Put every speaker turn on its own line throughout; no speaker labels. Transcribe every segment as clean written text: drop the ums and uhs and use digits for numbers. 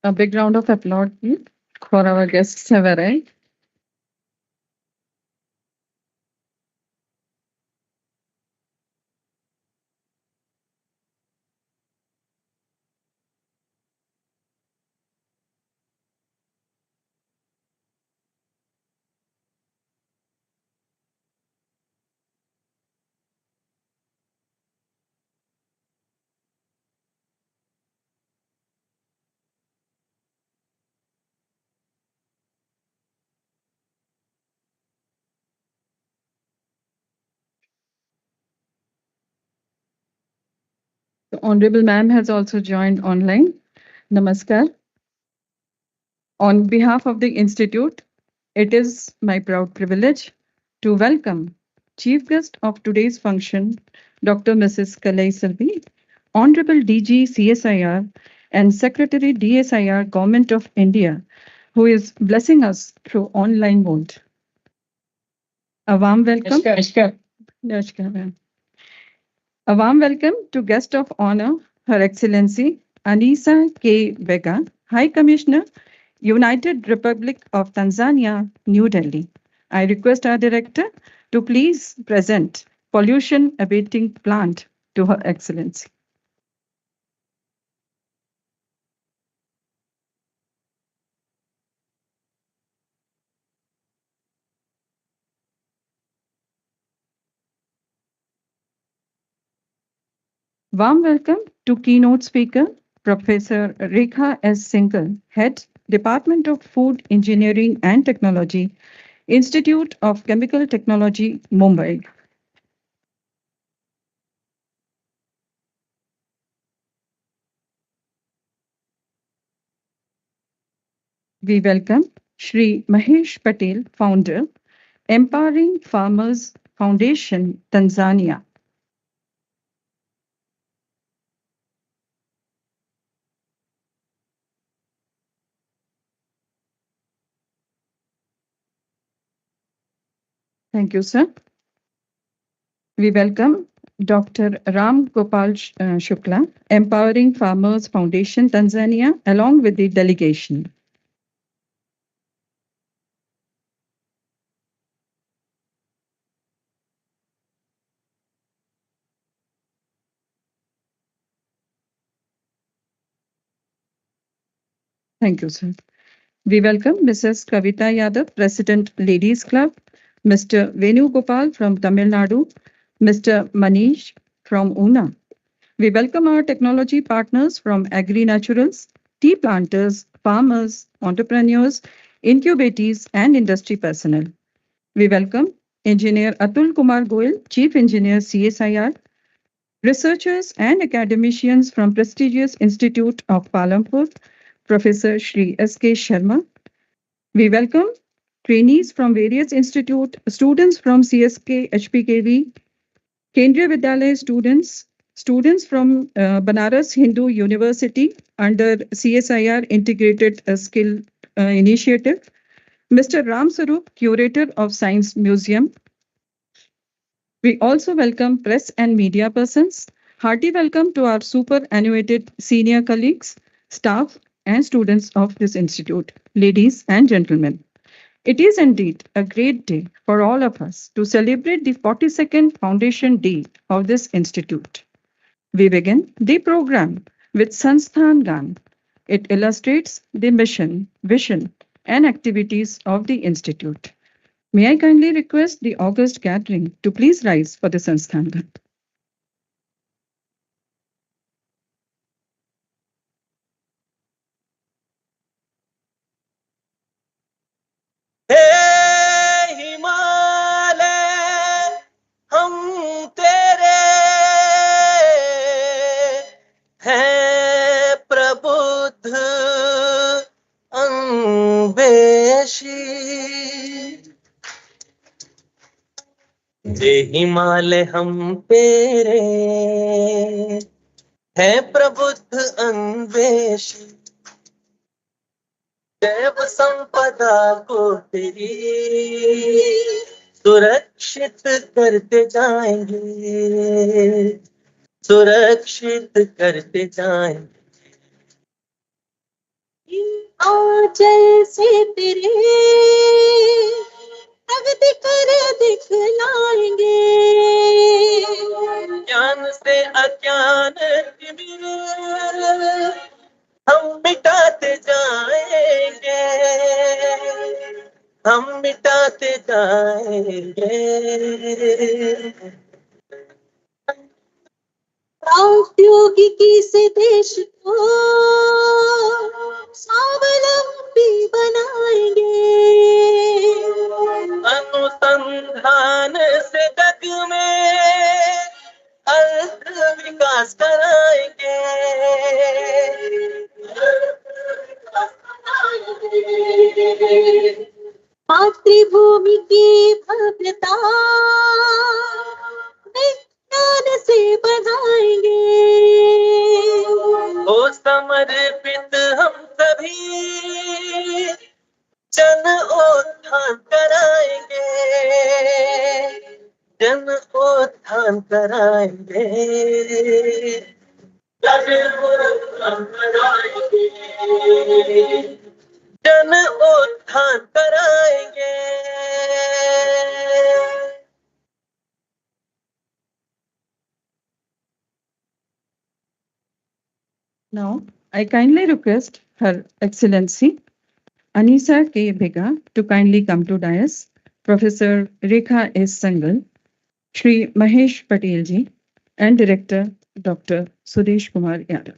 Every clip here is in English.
A big round of applause please, for our guests have arrived. The Honorable Ma'am has also joined online. Namaskar. On behalf of the Institute, it is my proud privilege to welcome Chief Guest of today's function, Dr. Mrs. Kalai Selvi, Honorable DG CSIR and Secretary DSIR Government of India, who is blessing us through online mode. A warm welcome. Namaskar. Namaskar, ma'am. A warm welcome to guest of honor, Her Excellency Anisa K. Vega, High Commissioner, United Republic of Tanzania, New Delhi. I request our director to please present pollution abating plant to Her Excellency. Warm welcome to keynote speaker, Professor Rekha S. Singhal, Head, Department of Food Engineering and Technology, Institute of Chemical Technology, Mumbai. We welcome Shri Mahesh Patel, founder, Empowering Farmers Foundation, Tanzania. Thank you, sir. We welcome Dr. Ram Gopal Shukla, Empowering Farmers Foundation, Tanzania, along with the delegation. Thank you, sir. We welcome Mrs. Kavita Yadav, President, Ladies Club, Mr. Venu Gopal from Tamil Nadu, Mr. Manish from Una. We welcome our technology partners from Agri Naturals, tea planters, farmers, entrepreneurs, incubatees, and industry personnel. We welcome Engineer Atul Kumar Goyal, Chief Engineer CSIR, researchers and academicians from prestigious Institute of Palampur, Professor Shri S.K. Sharma. We welcome trainees from various institute, students from CSK, HPKV, Kendriya Vidyalaya students, students from Banaras Hindu University under CSIR Integrated Skill Initiative, Mr. Ram Sarup, Curator of Science Museum. We also welcome press and media persons. Hearty welcome to our superannuated senior colleagues, staff, and students of this institute, ladies and gentlemen. It is indeed a great day for all of us to celebrate the 42nd Foundation Day of this institute. We begin the program with Sansthan Gan. It illustrates the mission, vision, and activities of the institute. May I kindly request the August gathering to please rise for the Sansthan Gan.
हे हिमालय हम तेरे हैं प्रबुद्ध अन्वेषी हे हिमालय हम तेरे हैं प्रबुद्ध अन्वेषी जैव संपदा को तेरी सुरक्षित करते जाएंगे, सुरक्षित करते जाएंगे। आंचल से तेरे तख्त कर दिखलाएंगे, ज्ञान से अज्ञान तिमिर हम मिटाते जाएंगे, हम मिटाते जाएंगे। प्रौद्योगिकी से देश को स्वावलंबी बनाएंगे, अनुसंधान से जग में अर्थ विकास कराएंगे, मातृभूमि की भव्यता विज्ञान से बढ़ाएंगे, ओ समर्पित हम सभी जन उत्थान कराएंगे, जन उत्थान कराएंगे, जन उत्थान कराएंगे, जन उत्थान कराएंगे।
Now, I kindly request Her Excellency Anisa K. Bhega to kindly come to dais, Professor Rekha S. Sangal, Shri Mahesh Patel ji, and Director Dr. Sudesh Kumar Yadav.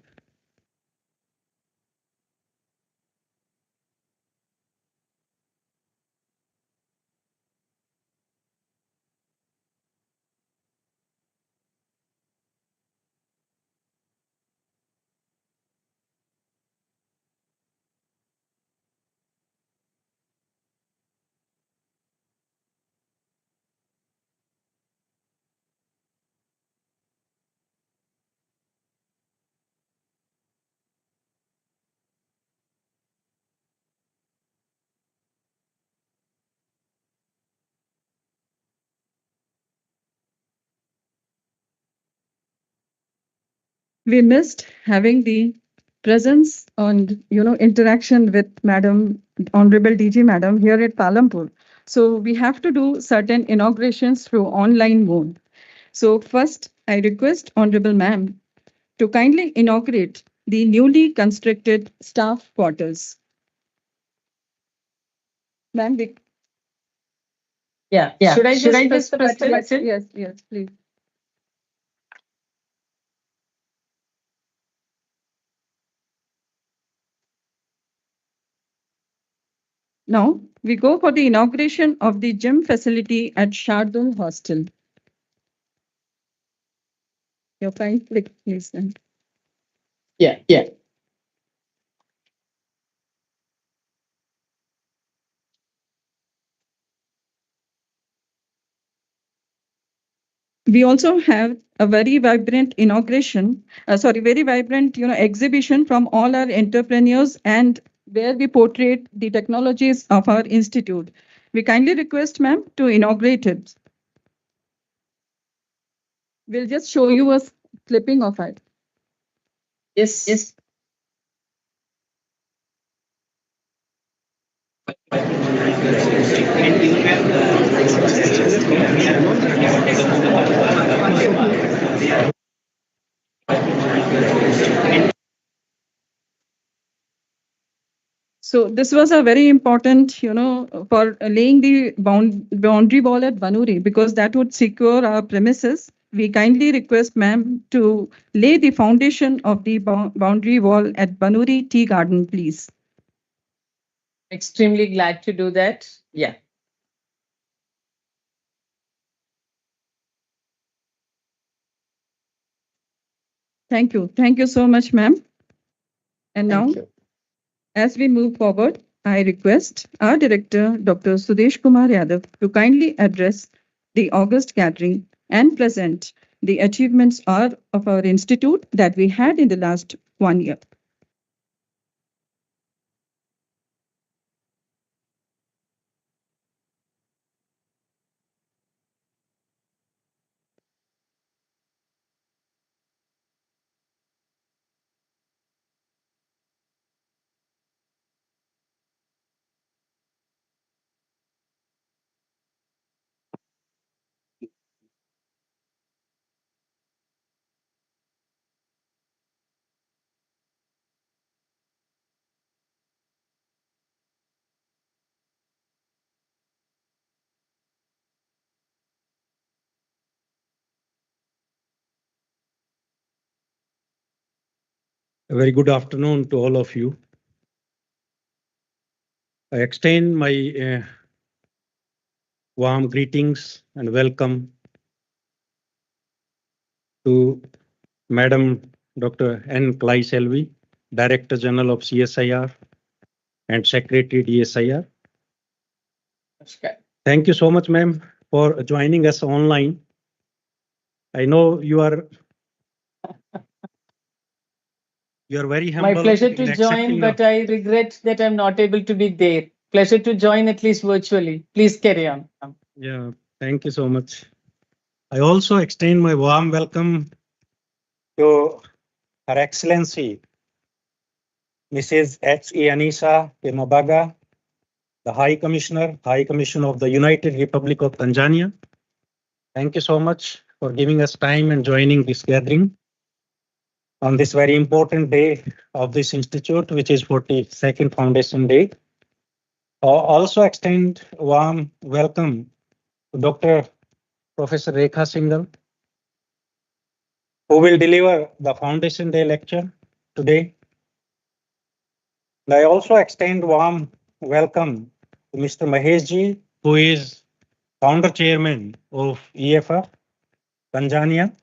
We missed having the presence and interaction with Madam Honorable DG Madam here at Palampur. So we have to do certain inaugurations through online mode. So first, I request Honorable Ma'am to kindly inaugurate the newly constructed staff quarters. Ma'am,
Yeah.
should I
Should I
just
just
press the
press the
button? Yes, yes, please. Now we go for the inauguration of the gym facility at Shardul Hostel. Your kind click, please. Then.
Yeah.
We also have a very vibrant very vibrant exhibition from all our entrepreneurs and where we portray the technologies of our institute. We kindly request ma'am to inaugurate it. We'll just show you a clipping of it.
Yes.
So this was a very important, for laying the boundary wall at Banuri because that would secure our premises. We kindly request ma'am to lay the foundation of the boundary wall at Banuri Tea Garden, please.
Extremely glad to do that. Yeah.
Thank you. Thank you so much, ma'am. And now,
Thank you.
as we move forward, I request our director, Dr. Sudesh Kumar Yadav, to kindly address the August gathering and present the achievements of our institute that we had in the last 1 year.
A very good afternoon to all of you. I extend my warm greetings and welcome to Madam Dr. N. Selvi, Director General of CSIR and Secretary DSIR.
Okay.
Thank you so much, ma'am, for joining us online. I know you are very humble.
My pleasure to
in
join,
accepting
but I regret that I'm not able to be there. Pleasure to join at least virtually. Please carry on.
Yeah, thank you so much. I also extend my warm welcome to Her Excellency Mrs. H.E. Anisa Mabaga, the High Commissioner of the United Republic of Tanzania. Thank you so much for giving us time and joining this gathering on this very important day of this institute, which is 42nd Foundation Day. Also extend warm welcome to Dr. Professor Rekha Singhal, who will deliver the Foundation Day lecture today. And I also extend warm welcome to Mr. Mahesh Ji, who is founder chairman of EFR Tanzania.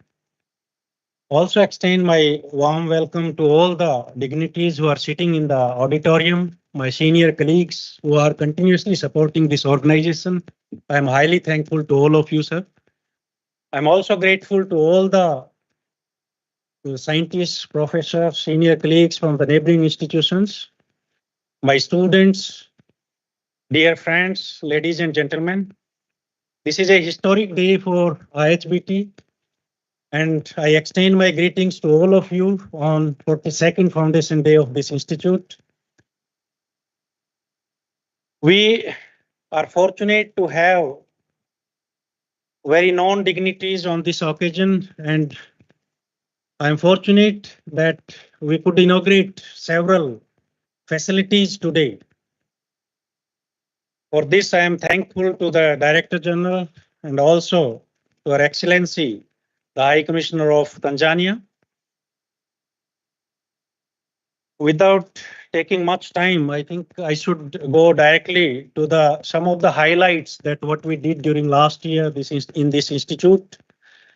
Also extend my warm welcome to all the dignitaries who are sitting in the auditorium, my senior colleagues who are continuously supporting this organization. I am highly thankful to all of you, sir. I'm also grateful to all the scientists, professors, senior colleagues from the neighboring institutions, my students, dear friends, ladies and gentlemen. This is a historic day for IHBT, and I extend my greetings to all of you on 42nd Foundation Day of this institute. We are fortunate to have very known dignitaries on this occasion, and I'm fortunate that we could inaugurate several facilities today. For this, I am thankful to the Director General and also to Her Excellency, the High Commissioner of Tanzania. Without taking much time, I think I should go directly to some of the highlights that what we did during last year in this institute,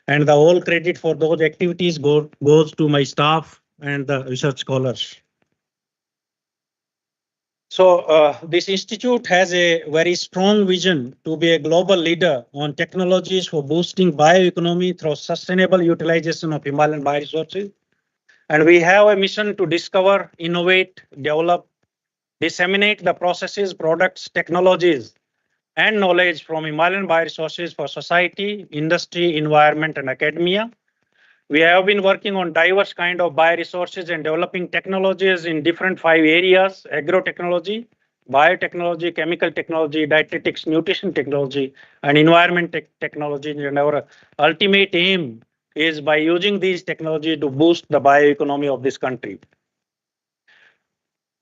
and the whole credit for those activities goes to my staff and the research scholars. So this institute has a very strong vision to be a global leader on technologies for boosting bioeconomy through sustainable utilization of Himalayan bioresources. And we have a mission to discover, innovate, develop, disseminate the processes, products, technologies, and knowledge from Himalayan bioresources for society, industry, environment, and academia. We have been working on diverse kind of bioresources and developing technologies in different 5 areas: agrotechnology, biotechnology, chemical technology, dietetics, nutrition technology, and environment technology. And our ultimate aim is by using these technology to boost the bioeconomy of this country.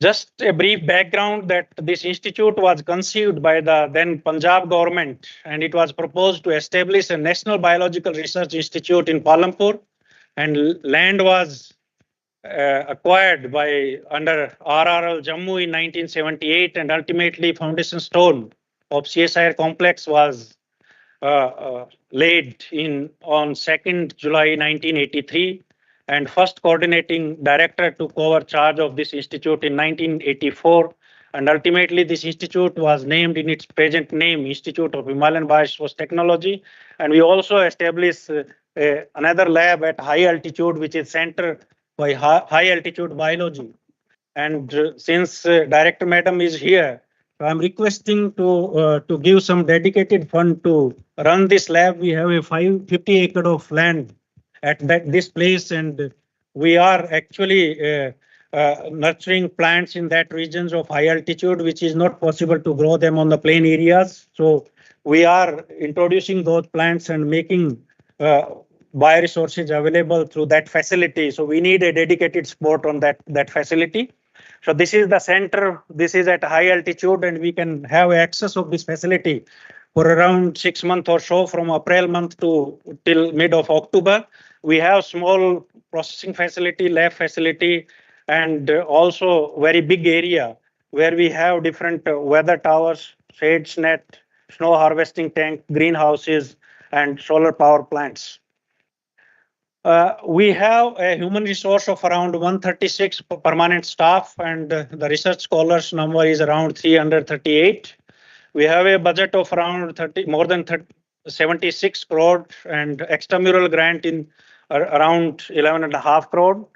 Just a brief background that this institute was conceived by the then Punjab government, and it was proposed to establish a National Biological Research Institute in Palampur, and land was acquired by under RRL Jammu in 1978, and ultimately foundation stone of CSIR complex was laid on 2nd July 1983, and first coordinating director took over charge of this institute in 1984, and ultimately this institute was named in its present name, Institute of Himalayan Bioresource Technology. And we also established another lab at high altitude, which is Center for High Altitude Biology. And since Director Madam is here, I'm requesting to give some dedicated fund to run this lab. We have a 50 acre of land at this place, and we are actually nurturing plants in that regions of high altitude, which is not possible to grow them on the plain areas. So we are introducing those plants and making bioresources available through that facility. So we need a dedicated support on that facility. So this is the center. This is at high altitude, and we can have access of this facility for around 6 months or so, from April month till mid of October. We have small processing facility, lab facility, and also very big area where we have different weather towers, shades net, snow harvesting tank, greenhouses, and solar power plants. We have a human resource of around 136 permanent staff, and the research scholars number is around 338. We have a budget of around more than 76 crore and extramural grant in around 11.5 crore.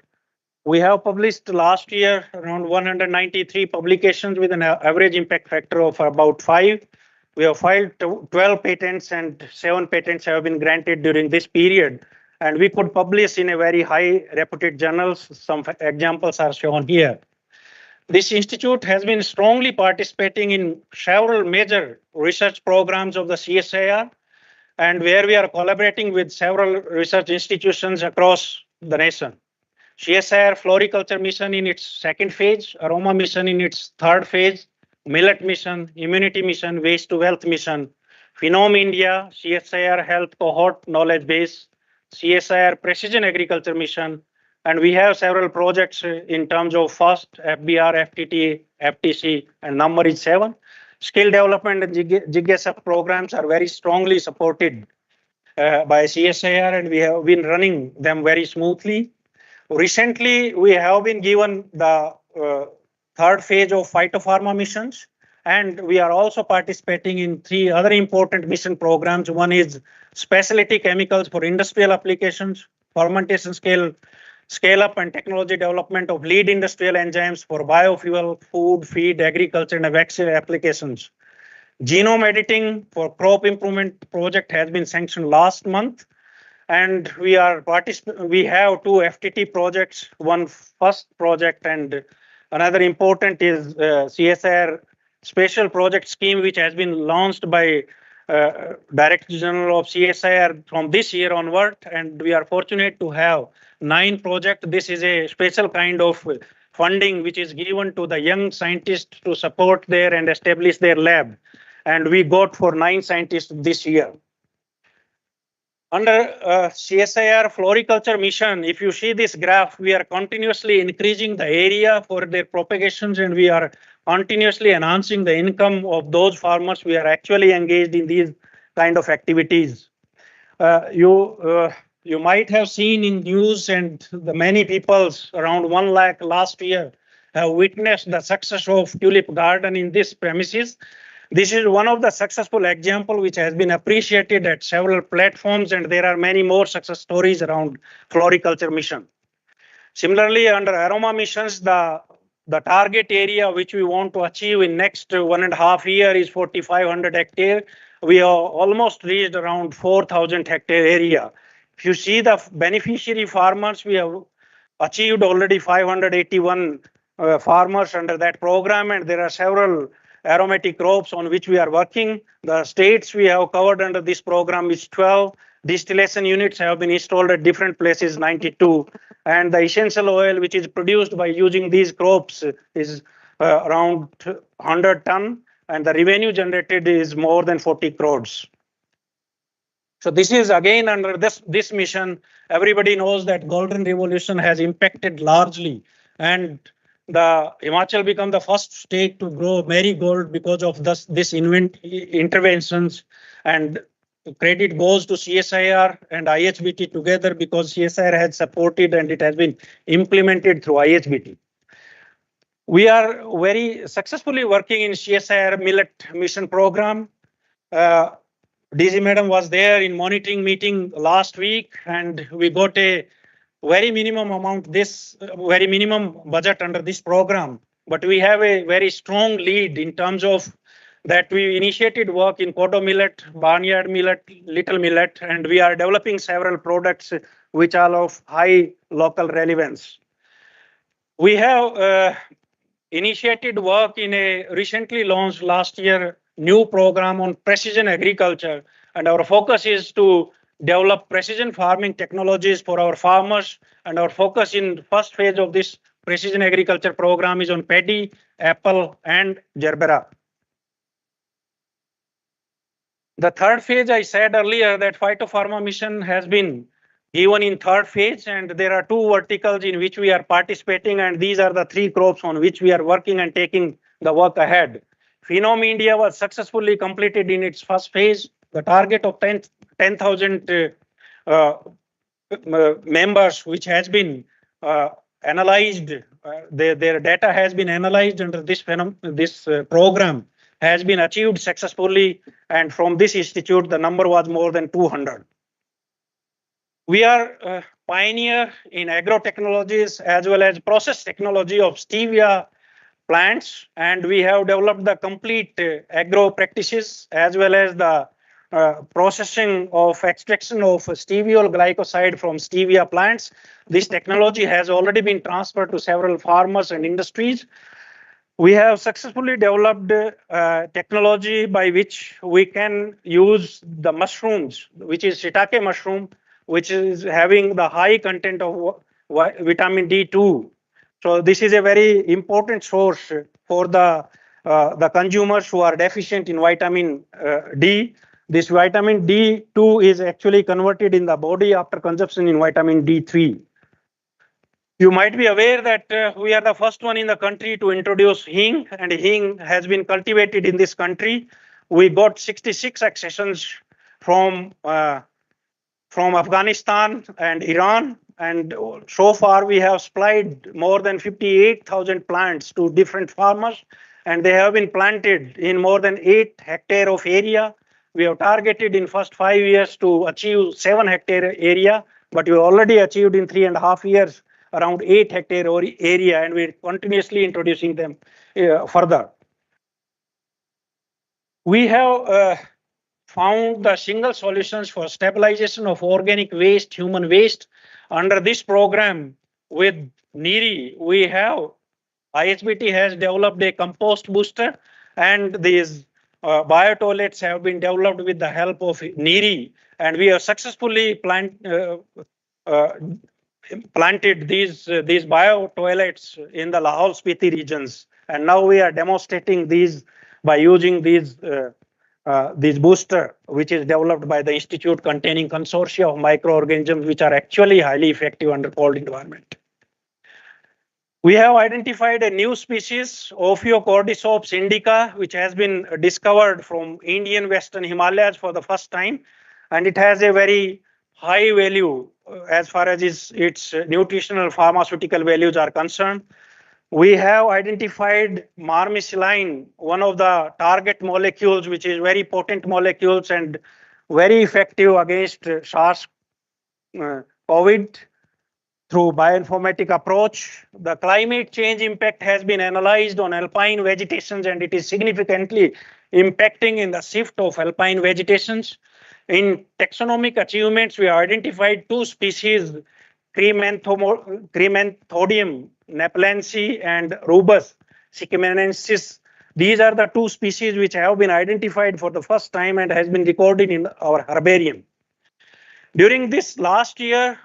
We have published last year around 193 publications with an average impact factor of about 5. We have filed 12 patents and 7 patents have been granted during this period. And we could publish in a very high reputed journals. Some examples are shown here. This institute has been strongly participating in several major research programs of the CSIR, and where we are collaborating with several research institutions across the nation. CSIR Floriculture Mission in its second phase, Aroma Mission in its third phase, Millet Mission, Immunity Mission, Waste to Wealth Mission, Phenom India, CSIR Health Cohort Knowledge Base, CSIR Precision Agriculture Mission, and we have several projects in terms of FAST, FBR, FTT, FTC, and number is 7. Skill development and GSF programs are very strongly supported by CSIR, and we have been running them very smoothly. Recently, we have been given the third phase of phytopharma missions, and we are also participating in 3 other important mission programs. One is specialty chemicals for industrial applications, fermentation scale up and technology development of lead industrial enzymes for biofuel, food, feed, agriculture, and vaccine applications. Genome editing for crop improvement project has been sanctioned last month, and we have 2 FTT projects, one FAST project, and another important is CSIR Special Project Scheme, which has been launched by Director General of CSIR from this year onward, and we are fortunate to have 9 projects. This is a special kind of funding which is given to the young scientists to support their and establish their lab, and we got for 9 scientists this year. Under CSIR Floriculture Mission, if you see this graph, we are continuously increasing the area for their propagations, and we are continuously enhancing the income of those farmers we are actually engaged in these kind of activities. You might have seen in news, and the many people, around 1 lakh last year, have witnessed the success of tulip garden in this premises. This is one of the successful examples which has been appreciated at several platforms, and there are many more success stories around floriculture mission. Similarly, under aroma missions, the target area which we want to achieve in next 1.5 years is 4,500 hectares. We have almost reached around 4,000 hectare area. If you see the beneficiary farmers, we have achieved already 581 farmers under that program, and there are several aromatic crops on which we are working. The states we have covered under this program is 12. Distillation units have been installed at different places, 92. And the essential oil which is produced by using these crops is around 100 ton, and the revenue generated is more than 40 crores. So this is again under this mission. Everybody knows that Golden Revolution has impacted largely, and the Himachal become the first state to grow marigold because of this interventions, and credit goes to CSIR and IHBT together, because CSIR has supported and it has been implemented through IHBT. We are very successfully working in CSIR Millet Mission Program. DG Madam was there in monitoring meeting last week, and we got a very minimum budget under this program, but we have a very strong lead in terms of that. We initiated work in Kodo millet, barnyard millet, little millet, and we are developing several products which are of high local relevance. We have initiated work in a recently launched last year new program on precision agriculture, and our focus is to develop precision farming technologies for our farmers, and our focus in first phase of this precision agriculture program is on paddy, apple, and gerbera. The third phase, I said earlier that phytopharma mission has been given in third phase, and there are 2 verticals in which we are participating, and these are the 3 crops on which we are working and taking the work ahead. Phenom India was successfully completed in its first phase. The target of 10,000 members, which has been analyzed, their data has been analyzed under this program, has been achieved successfully, and from this institute the number was more than 200. We are pioneer in agro technologies as well as process technology of stevia plants, and we have developed the complete agro practices as well as the processing of extraction of steviol glycoside from stevia plants. This technology has already been transferred to several farmers and industries. We have successfully developed technology by which we can use the mushrooms, which is shiitake mushroom, which is having the high content of vitamin D2. So this is a very important source for the consumers who are deficient in vitamin D. This vitamin D2 is actually converted in the body after consumption in vitamin D3. You might be aware that we are the first one in the country to introduce hing, and hing has been cultivated in this country. We got 66 accessions from Afghanistan and Iran, and so far we have supplied more than 58,000 plants to different farmers, and they have been planted in more than 8 hectares of area. We have targeted in first 5 years to achieve 7 hectare area, but we already achieved in 3.5 years around 8 hectare area, and we're continuously introducing them further. We have found the single solutions for stabilization of organic waste, human waste. Under this program with NIRI, we have IHBT has developed a compost booster, and these bio-toilets have been developed with the help of NIRI, and we have successfully planted these bio-toilets in the Lahaul Spiti regions, and now we are demonstrating these by using these booster, which is developed by the institute containing consortia of microorganisms which are actually highly effective under cold environment. We have identified a new species, Ophiocordyceps indica, which has been discovered from Indian Western Himalayas for the first time, and it has a very high value as far as its nutritional pharmaceutical values are concerned. We have identified marmicilline, one of the target molecules, which is very potent molecules and very effective against SARS-CoV through bioinformatic approach. The climate change impact has been analyzed on alpine vegetations, and it is significantly impacting in the shift of alpine vegetations. In taxonomic achievements, we identified 2 species, Crementhodium nepalense and Rubus sikimenensis. These are the 2 species which have been identified for the first time and has been recorded in our herbarium. During this last year,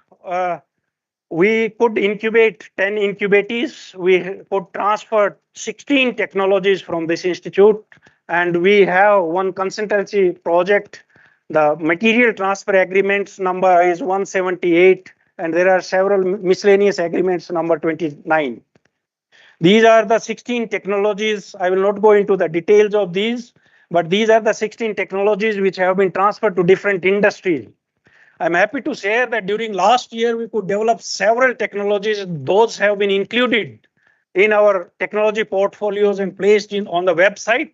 we could incubate 10 incubatees. We could transfer 16 technologies from this institute, and we have one consultancy project. The material transfer agreements number is 178, and there are several miscellaneous agreements number 29. These are the 16 technologies. I will not go into the details of these, but these are the 16 technologies which have been transferred to different industries. I'm happy to share that during last year, we could develop several technologies. Those have been included in our technology portfolios and placed on the website.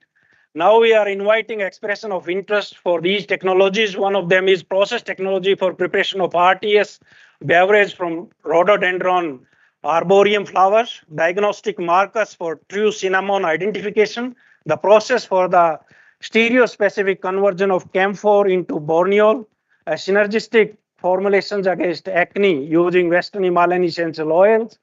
Now we are inviting expression of interest for these technologies. One of them is process technology for preparation of RTS beverage from rhododendron arboreum flowers, diagnostic markers for true cinnamon identification, the process for the stereo-specific conversion of camphor into borneol, synergistic formulations against acne using Western Himalayan essential oils,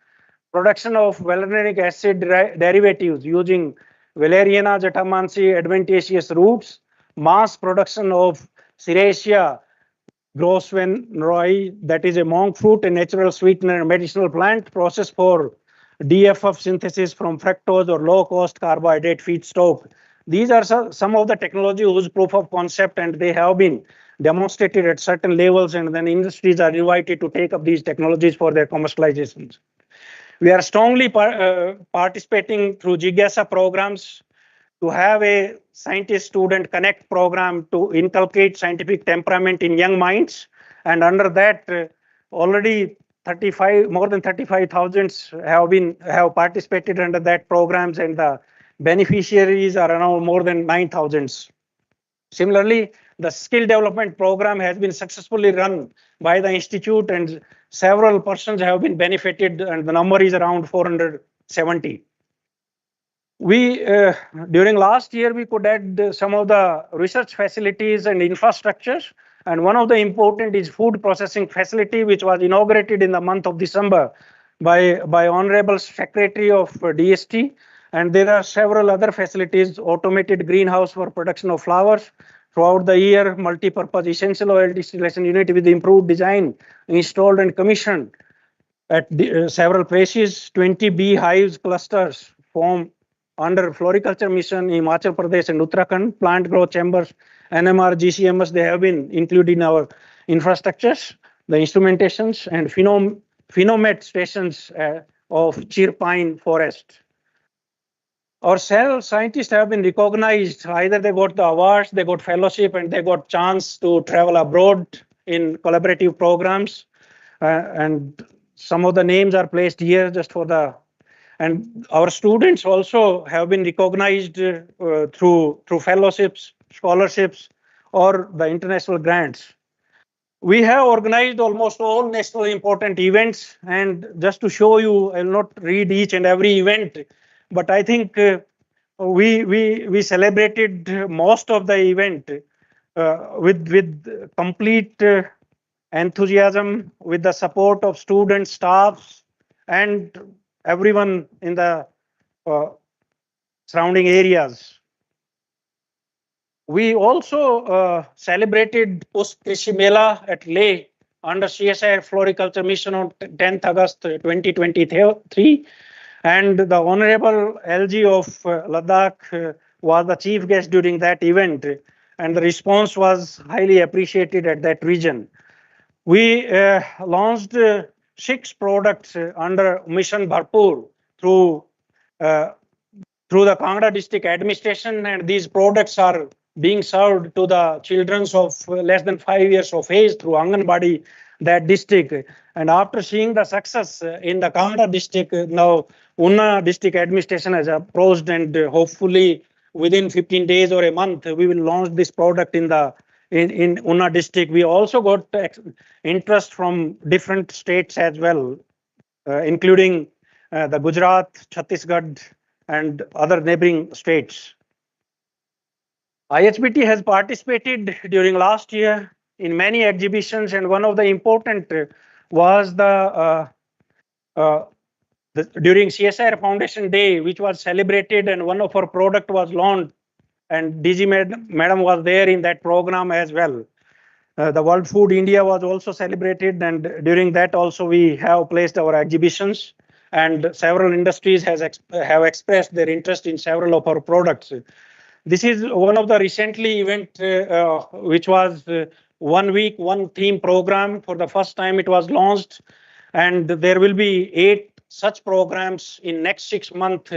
production of valerianic acid derivatives using Valeriana jatamansi adventitious roots, mass production of Serratia grosvenori, that is a monk fruit, a natural sweetener and medicinal plant, process for DFF synthesis from fructose or low-cost carbohydrate feedstock These are some of the technology whose proof of concept, and they have been demonstrated at certain levels, and then industries are invited to take up these technologies for their commercializations. We are strongly participating through Jigyasa programs to have a scientist student connect program to inculcate scientific temperament in young minds. And under that, already 35 more than 35,000 have participated under that programs, and the beneficiaries are around more than 9,000. Similarly, the skill development program has been successfully run by the institute, and several persons have been benefited, and the number is around 470. We during last year we could add some of the research facilities and infrastructures, and one of the important is food processing facility, which was inaugurated in the month of December by Honorable Secretary of DST. And there are several other facilities: automated greenhouse for production of flowers throughout the year, multi-purpose essential oil distillation unit with improved design installed and commissioned at several places. 20 bee hives clusters form under floriculture mission in Himachal Pradesh and Uttarakhand. Plant growth chambers, NMR, GCMS, they have been included in our infrastructures, the instrumentations, and phenomet stations of Chirpine forest. Our scientists have been recognized. Either they got the awards, they got fellowship, and they got chance to travel abroad in collaborative programs. And some of the names are placed here just for the. And our students also have been recognized through fellowships, scholarships, or the international grants. We have organized almost all national important events, and just to show you, I will not read each and every event, but I think we celebrated most of the event with complete enthusiasm, with the support of students, staffs, and everyone in the surrounding areas. We also celebrated Pushp Krishi Mela at Leh under CSIR Floriculture Mission on 10th August 2023. And the Honorable LG of Ladakh was the chief guest during that event. And the response was highly appreciated at that region. We launched 6 products under Mission Bharpur through the Kangra district administration, and these products are being served to the children of less than 5 years of age through Anganwadi, that district. And after seeing the success in the Kangra district, now Unna district administration has approached, and hopefully within 15 days or a month, we will launch this product in Unna district. We also got interest from different states as well, including the Gujarat, Chhattisgarh, and other neighboring states. IHBT has participated during last year in many exhibitions, and one of the important was during CSIR Foundation Day, which was celebrated, and one of our product was launched, and DG Madam was there in that program as well. The World Food India was also celebrated, and during that also we have placed our exhibitions, and several industries have expressed their interest in several of our products. This is one of the recently event which was 1 week, 1 theme program. For the first time it was launched, and there will be 8 such programs in next 6 months.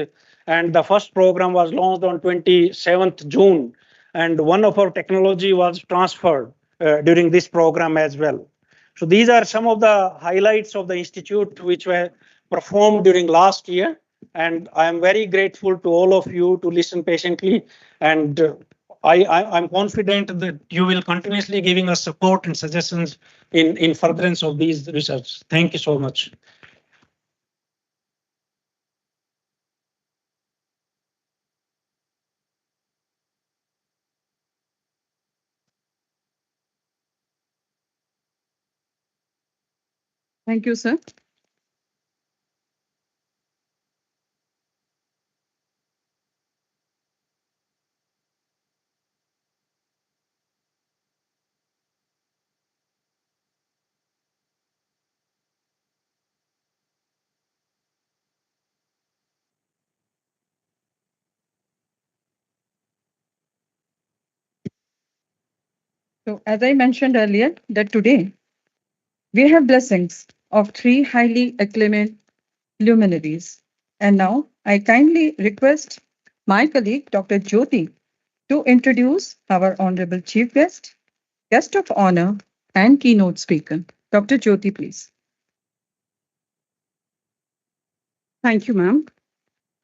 And the first program was launched on 27th June, and one of our technology was transferred during this program as well. So these are some of the highlights of the institute which were performed during last year, and I am very grateful to all of you to listen patiently, and I'm confident that you will continuously giving us support and suggestions in furtherance of these research. Thank you so much.
Thank you, sir. So, as I mentioned earlier, that today we have blessings of three highly acclaimed luminaries. And now I kindly request my colleague, Dr. Jyoti, to introduce our honorable chief guest of honor, and keynote speaker. Dr. Jyoti, please. Thank you, ma'am.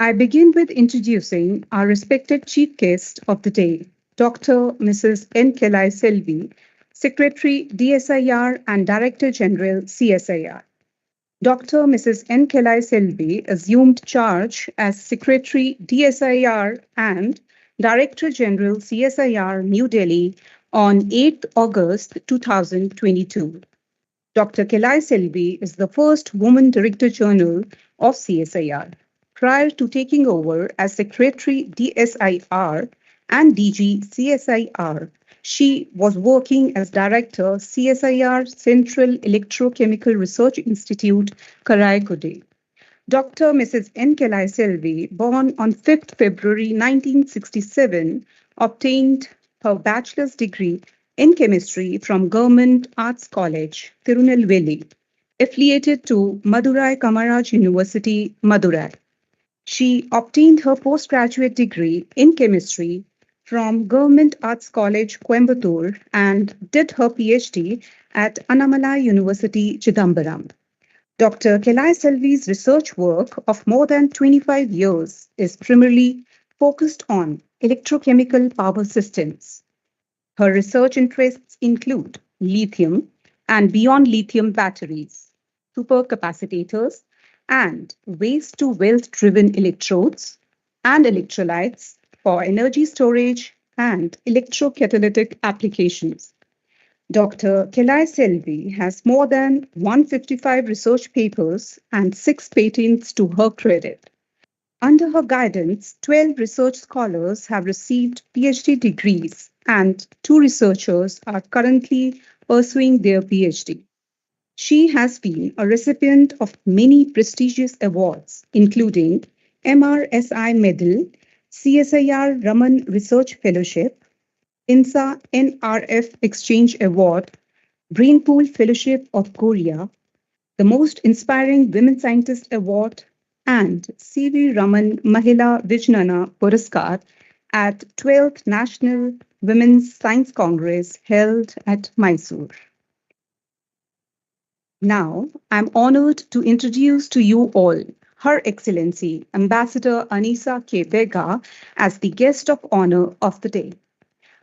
I begin with introducing our respected chief guest of the day, Dr. Mrs. N. Kelai Selvi, Secretary DSIR and Director General CSIR. Dr. Mrs. N. Kelai Selvi assumed charge as Secretary DSIR and Director General CSIR New Delhi on 8th August 2022. Dr. Kelai Selvi is the first woman Director General of CSIR. Prior to taking over as Secretary DSIR and DG CSIR, she was working as Director CSIR Central Electrochemical Research Institute, Karaikode. Dr. Mrs. N. Kelai Selvi, born on 5th February 1967, obtained her bachelor's degree in chemistry from Government Arts College, Tirunelveli, affiliated to Madurai Kamaraj University, Madurai. She obtained her postgraduate degree in chemistry from Government Arts College, Coimbatore, and did her PhD at Annamalai University, Chidambaram. Dr. Kelai Selvi's research work of more than 25 years is primarily focused on electrochemical power systems. Her research interests include lithium and beyond lithium batteries, supercapacitors, and waste to wealth driven electrodes and electrolytes for energy storage and electrocatalytic applications. Dr. Kelai Selvi has more than 155 research papers and 6 patents to her credit. Under her guidance, 12 research scholars have received PhD degrees and 2 researchers are currently pursuing their PhD. She has been a recipient of many prestigious awards, including MRSI Medal, CSIR Raman Research Fellowship, INSA NRF Exchange Award, Brainpool Fellowship of Korea, the Most Inspiring Women Scientist Award, and C.V. Raman Mahila Vijnana Puraskar at 12th National Women's Science Congress held at Mysore. Now, I'm honored to introduce to you all Her Excellency Ambassador Anisa K. Bega as the guest of honor of the day.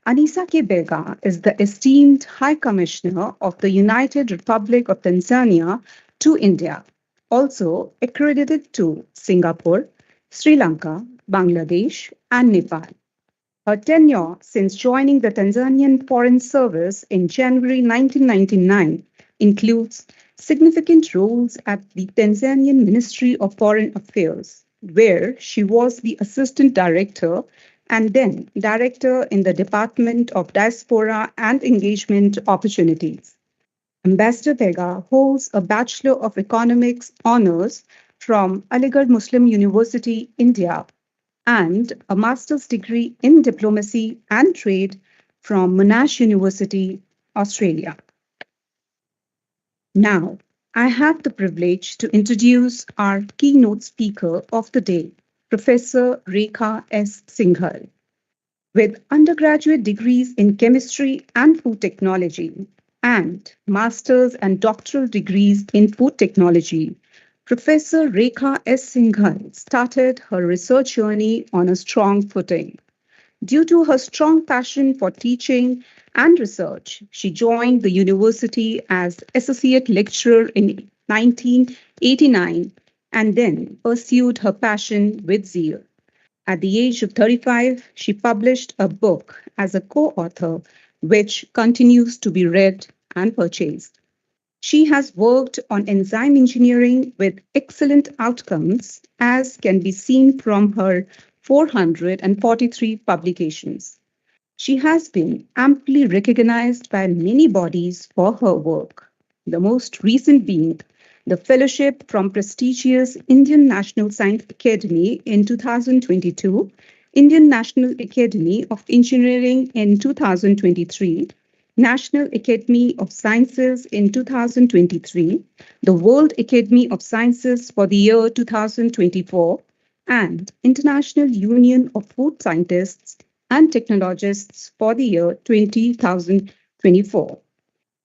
Anisa K. Bega is the esteemed High Commissioner of the United Republic of Tanzania to India, also accredited to Singapore, Sri Lanka, Bangladesh, and Nepal. Her tenure since joining the Tanzanian Foreign Service in January 1999 includes significant roles at the Tanzanian Ministry of Foreign Affairs, where she was the Assistant Director and then Director in the Department of Diaspora and Engagement Opportunities. Ambassador Bega holds a Bachelor of Economics Honours from Aligarh Muslim University, India, and a master's degree in diplomacy and trade from Monash University, Australia. Now, I have the privilege to introduce our keynote speaker of the day, Professor Rekha S. Singhal. With undergraduate degrees in chemistry and food technology and master's and doctoral degrees in food technology, Professor Rekha S. Singhal started her research journey on a strong footing. Due to her strong passion for teaching and research, she joined the university as associate lecturer in 1989 and then pursued her passion with zeal. At the age of 35, she published a book as a co-author, which continues to be read and purchased. She has worked on enzyme engineering with excellent outcomes, as can be seen from her 443 publications. She has been amply recognized by many bodies for her work, the most recent being the fellowship from prestigious Indian National Science Academy in 2022, Indian National Academy of Engineering in 2023, National Academy of Sciences in 2023, the World Academy of Sciences for the year 2024, and International Union of Food Scientists and Technologists for the year 2024.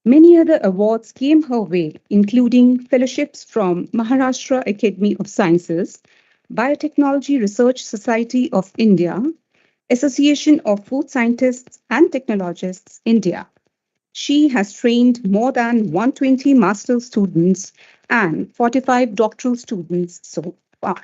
Many other awards came her way, including fellowships from Maharashtra Academy of Sciences, Biotechnology Research Society of India, Association of Food Scientists and Technologists India. She has trained more than 120 master's students and 45 doctoral students so far.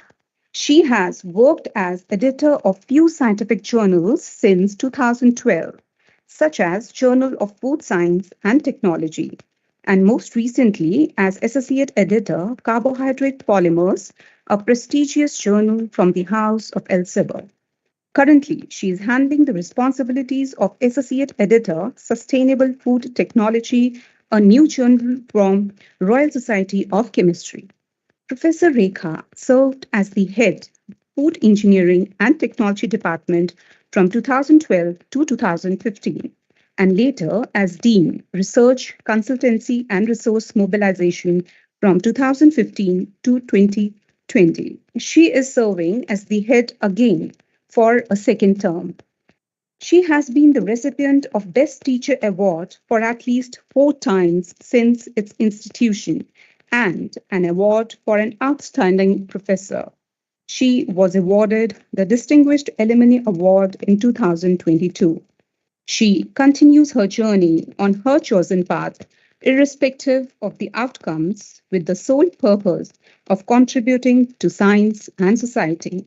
She has worked as editor of few scientific journals since 2012, such as Journal of Food Science and Technology, and most recently as associate editor, Carbohydrate Polymers, a prestigious journal from the House of Elsevier. Currently, she is handling the responsibilities of Associate Editor, Sustainable Food Technology, a new journal from Royal Society of Chemistry. Professor Rekha served as the head Food Engineering and Technology Department from 2012 to 2015, and later as Dean, Research, Consultancy and Resource Mobilization from 2015 to 2020. She is serving as the head again for a second term. She has been the recipient of Best Teacher Award for at least 4 times since its institution and an award for an outstanding professor. She was awarded the Distinguished Alumni Award in 2022. She continues her journey on her chosen path, irrespective of the outcomes, with the sole purpose of contributing to science and society.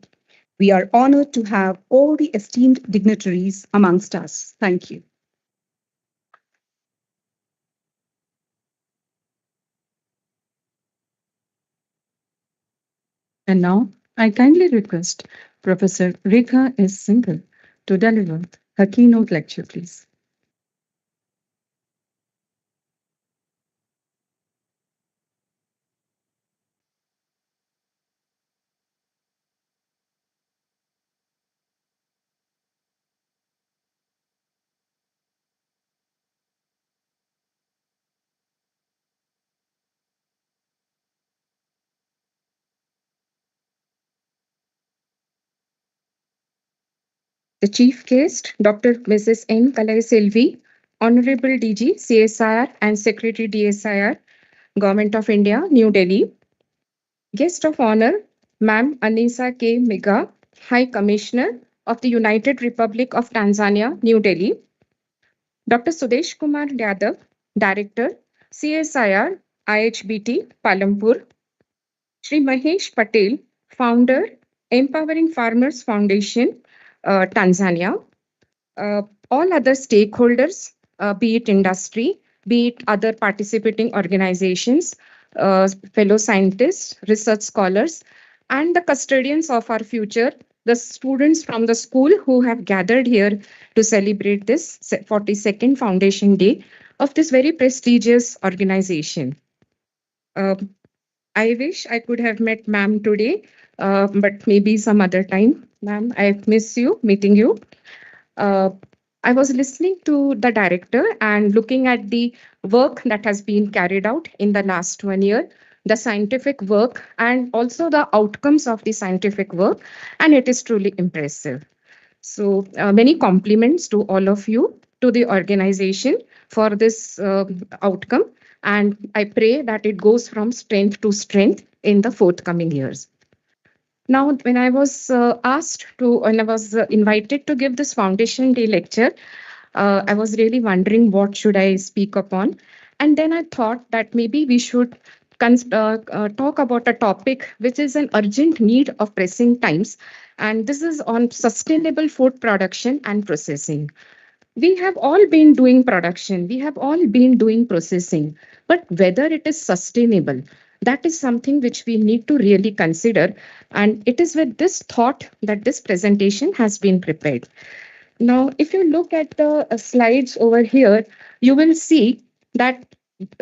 We are honored to have all the esteemed dignitaries amongst us. Thank you.
And now I kindly request Professor Rekha S. Singhal to deliver her keynote lecture, please.
The Chief Guest, Dr. Mrs. N. Kalai Selvi, Honorable DG, CSIR and Secretary DSIR, Government of India, New Delhi. Guest of Honor, Ma'am Anisa K. Miga, High Commissioner of the United Republic of Tanzania, New Delhi. Dr. Sudesh Kumar Yadav, Director, CSIR-IHBT, Palampur. Shri Mahesh Patel, Founder, Empowering Farmers Foundation, Tanzania. All other stakeholders, be it industry, be it other participating organizations, fellow scientists, research scholars, and the custodians of our future, the students from the school who have gathered here to celebrate this 42nd Foundation Day of this very prestigious organization. I wish I could have met ma'am today, but maybe some other time. Ma'am, I miss you, meeting you. I was listening to the director and looking at the work that has been carried out in the last 1 year, the scientific work and also the outcomes of the scientific work, and it is truly impressive. So many compliments to all of you, to the organization for this outcome, and I pray that it goes from strength to strength in the forthcoming years. Now, when I was invited to give this Foundation Day lecture, I was really wondering what should I speak upon. And then I thought that maybe we should talk about a topic which is an urgent need of pressing times. And this is on sustainable food production and processing. We have all been doing production, we have all been doing processing, but whether it is sustainable, that is something which we need to really consider. And it is with this thought that this presentation has been prepared. Now, if you look at the slides over here, you will see that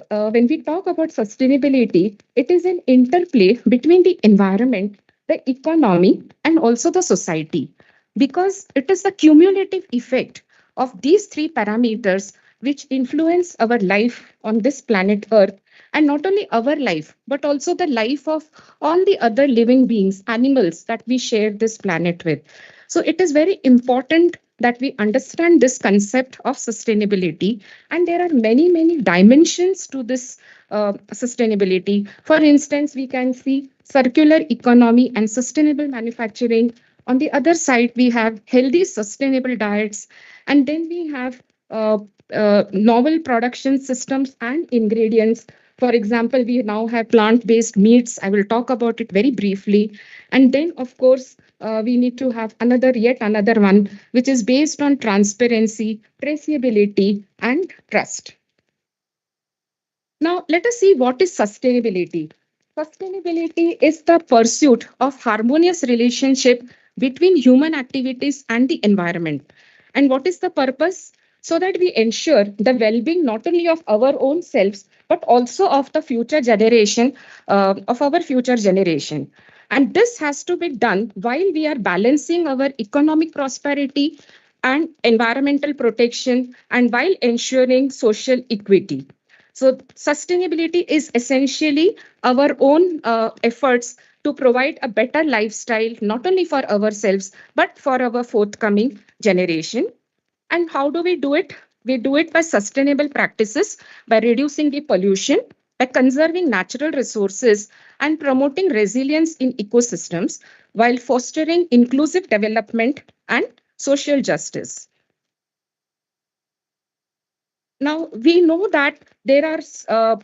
when we talk about sustainability, it is an interplay between the environment, the economy, and also the society, because it is the cumulative effect of these 3 parameters which influence our life on this planet Earth, and not only our life, but also the life of all the other living beings, animals that we share this planet with. So it is very important that we understand this concept of sustainability. And there are many, many dimensions to this sustainability. For instance, we can see circular economy and sustainable manufacturing. On the other side, we have healthy, sustainable diets. And then we have novel production systems and ingredients. For example, we now have plant-based meats. I will talk about it very briefly. And then, of course, we need to have yet another one, which is based on transparency, traceability, and trust. Now, let us see what is sustainability. Sustainability is the pursuit of harmonious relationship between human activities and the environment. And what is the purpose? So that we ensure the well-being not only of our own selves, but also of the future generation, of our future generation. And this has to be done while we are balancing our economic prosperity and environmental protection, and while ensuring social equity. So, sustainability is essentially our own efforts to provide a better lifestyle, not only for ourselves, but for our forthcoming generation. And how do we do it? We do it by sustainable practices, by reducing the pollution, by conserving natural resources, and promoting resilience in ecosystems, while fostering inclusive development and social justice. Now, we know that there are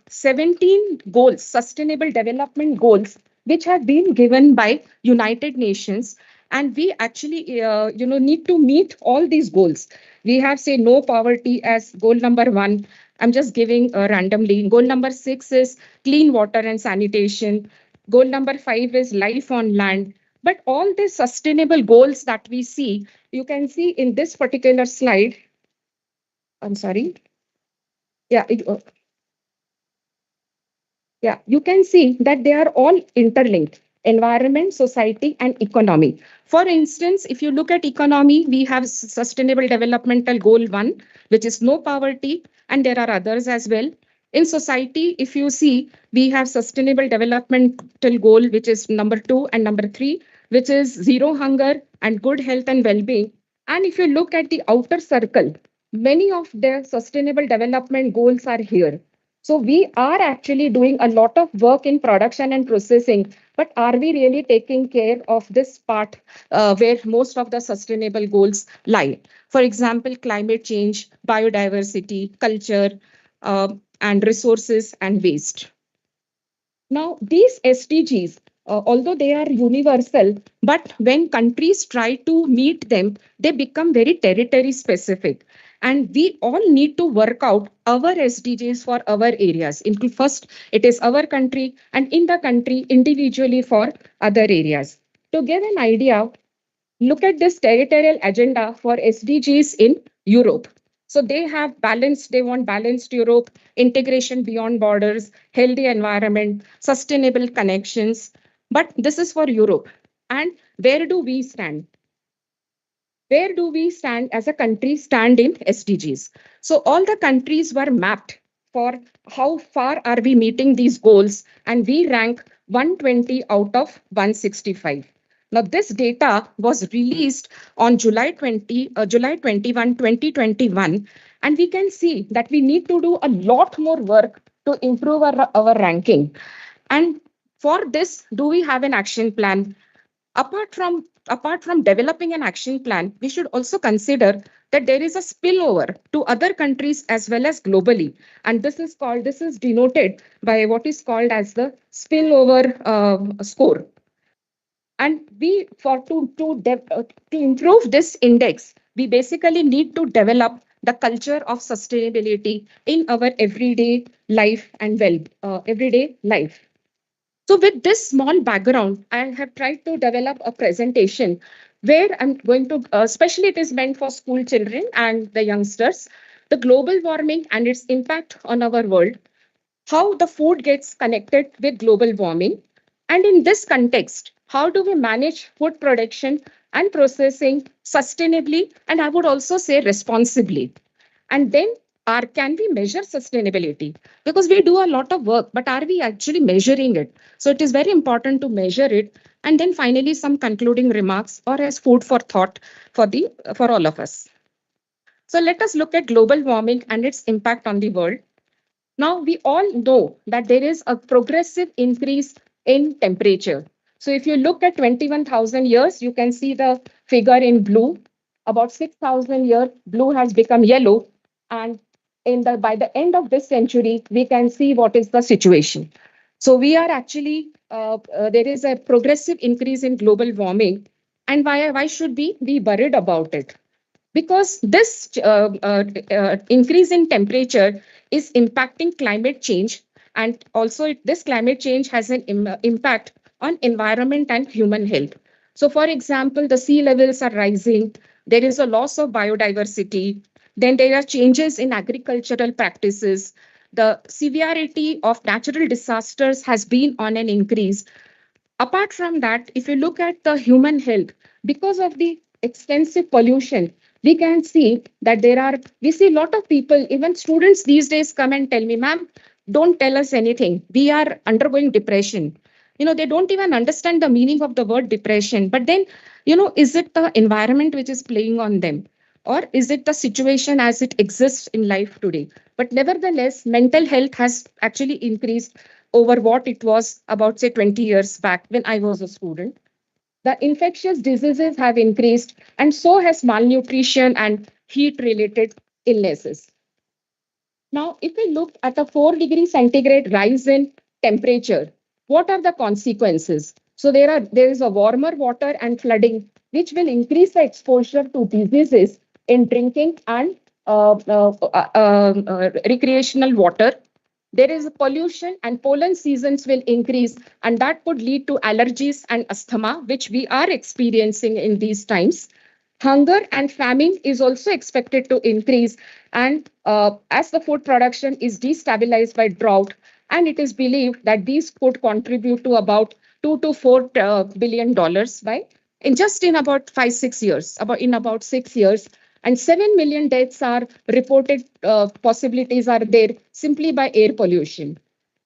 17 goals, sustainable development goals, which have been given by United Nations. And we actually, need to meet all these goals. We have, say, no poverty as goal number 1. I'm just giving randomly. Goal number 6 is clean water and sanitation. Goal number 5 is life on land. But all these sustainable goals that we see, you can see in this particular slide. I'm sorry. Yeah, you can see that they are all interlinked: environment, society, and economy. For instance, if you look at economy, we have Sustainable Developmental Goal 1, which is no poverty, and there are others as well. In society, if you see, we have Sustainable Developmental Goal, which is number 2 and number 3, which is zero hunger and good health and well-being. And if you look at the outer circle, many of the sustainable development goals are here. So we are actually doing a lot of work in production and processing, but are we really taking care of this part where most of the sustainable goals lie? For example, climate change, biodiversity, culture, and resources and waste. Now, these SDGs, although they are universal, but when countries try to meet them, they become very territory specific. And we all need to work out our SDGs for our areas. First, it is our country, and in the country, individually for other areas. To give an idea, look at this territorial agenda for SDGs in Europe. So they want balanced Europe, integration beyond borders, healthy environment, sustainable connections. But this is for Europe. And where do we stand? Where do we stand as a country stand in SDGs? So all the countries were mapped for how far are we meeting these goals, and we rank 120 out of 165. Now, this data was released on July 21, 2021, and we can see that we need to do a lot more work to improve our ranking. And for this, do we have an action plan? Apart from developing an action plan, we should also consider that there is a spillover to other countries as well as globally. And this is denoted by what is called as the spillover score. And to improve this index, we basically need to develop the culture of sustainability in our everyday life and everyday life. So with this small background, I have tried to develop a presentation where I'm going to, especially it is meant for school children and the youngsters, the global warming and its impact on our world, how the food gets connected with global warming. And in this context, how do we manage food production and processing sustainably, and I would also say responsibly. And then can we measure sustainability? Because we do a lot of work, but are we actually measuring it? So it is very important to measure it. And then finally, some concluding remarks or as food for thought for all of us. So let us look at global warming and its impact on the world. Now, we all know that there is a progressive increase in temperature. So if you look at 21,000 years, you can see the figure in blue. About 6,000 years, blue has become yellow. And by the end of this century, we can see what is the situation. So we are actually, there is a progressive increase in global warming. And why should we be worried about it? Because this increase in temperature is impacting climate change, and also this climate change has an impact on environment and human health. So for example, the sea levels are rising, there is a loss of biodiversity, then there are changes in agricultural practices, the severity of natural disasters has been on an increase. Apart from that, if you look at the human health, because of the extensive pollution, we can see that we see a lot of people, even students these days come and tell me, ma'am, don't tell us anything. We are undergoing depression. They don't even understand the meaning of the word depression. But then, is it the environment which is playing on them? Or is it the situation as it exists in life today? But nevertheless, mental health has actually increased over what it was about, say, 20 years back when I was a student. The infectious diseases have increased, and so has malnutrition and heat related illnesses. Now, if we look at a 4 degree centigrade rise in temperature, what are the consequences? So there is a warmer water and flooding, which will increase the exposure to diseases in drinking and recreational water. There is a pollution and pollen seasons will increase, and that could lead to allergies and asthma, which we are experiencing in these times. Hunger and famine is also expected to increase, and as the food production is destabilized by drought, and it is believed that these could contribute to about $2 to $4 billion in about 5 6 years, about 6 years, and 7 million deaths are reported. Possibilities are there simply by air pollution.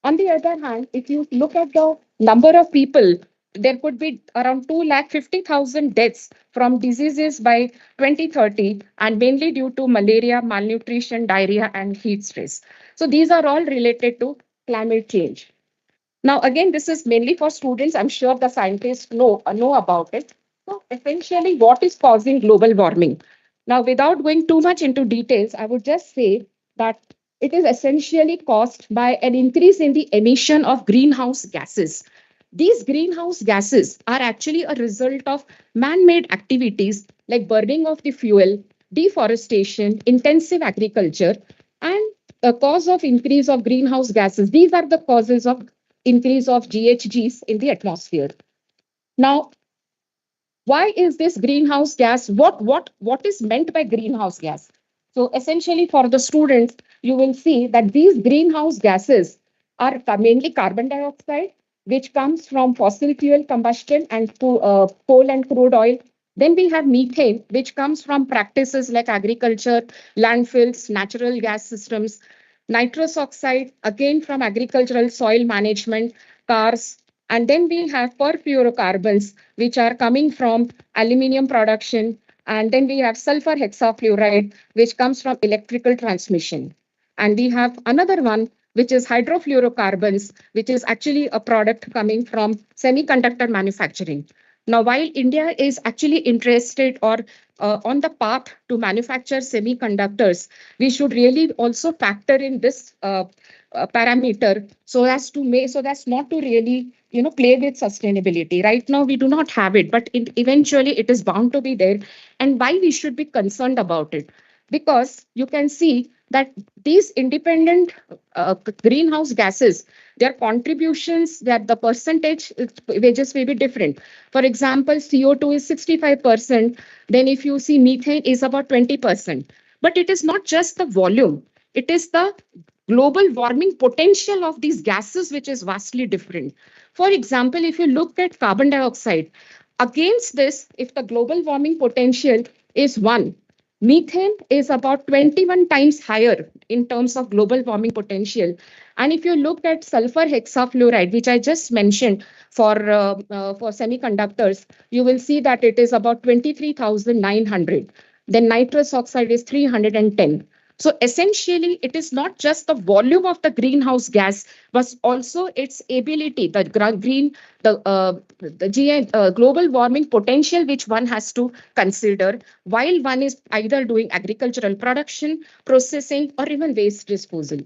On the other hand, if you look at the number of people, there could be around 250,000 deaths from diseases by 2030, and mainly due to malaria, malnutrition, diarrhea, and heat stress. So these are all related to climate change. Now, again, this is mainly for students. I'm sure the scientists know about it. So essentially, what is causing global warming? Now, without going too much into details, I would just say that it is essentially caused by an increase in the emission of greenhouse gases. These greenhouse gases are actually a result of man-made activities like burning of the fuel, deforestation, intensive agriculture, and the cause of increase of greenhouse gases. These are the causes of increase of GHGs in the atmosphere. Now, why is this greenhouse gas? What is meant by greenhouse gas? So essentially for the students, you will see that these greenhouse gases are mainly carbon dioxide, which comes from fossil fuel combustion and coal and crude oil. Then we have methane, which comes from practices like agriculture, landfills, natural gas systems. Nitrous oxide, again from agricultural soil management, cars. And then we have perfluorocarbons, which are coming from aluminum production. And then we have sulfur hexafluoride, which comes from electrical transmission. And we have another one, which is hydrofluorocarbons, which is actually a product coming from semiconductor manufacturing. Now, while India is actually interested or on the path to manufacture semiconductors, we should really also factor in this parameter so as not to really play with sustainability. Right now we do not have it, but eventually it is bound to be there. And why we should be concerned about it? Because you can see that these independent greenhouse gases, their contributions, that the percentage wages may be different. For example, CO2 is 65%. Then if you see methane is about 20%. But it is not just the volume. It is the global warming potential of these gases, which is vastly different. For example, if you look at carbon dioxide, against this, if the global warming potential is 1, Methane is about 21 times higher in terms of global warming potential. And if you look at sulfur hexafluoride, which I just mentioned for semiconductors, you will see that it is about 23,900. Then nitrous oxide is 310. So essentially, it is not just the volume of the greenhouse gas, but also its ability, the global warming potential, which one has to consider while one is either doing agricultural production, processing, or even waste disposal.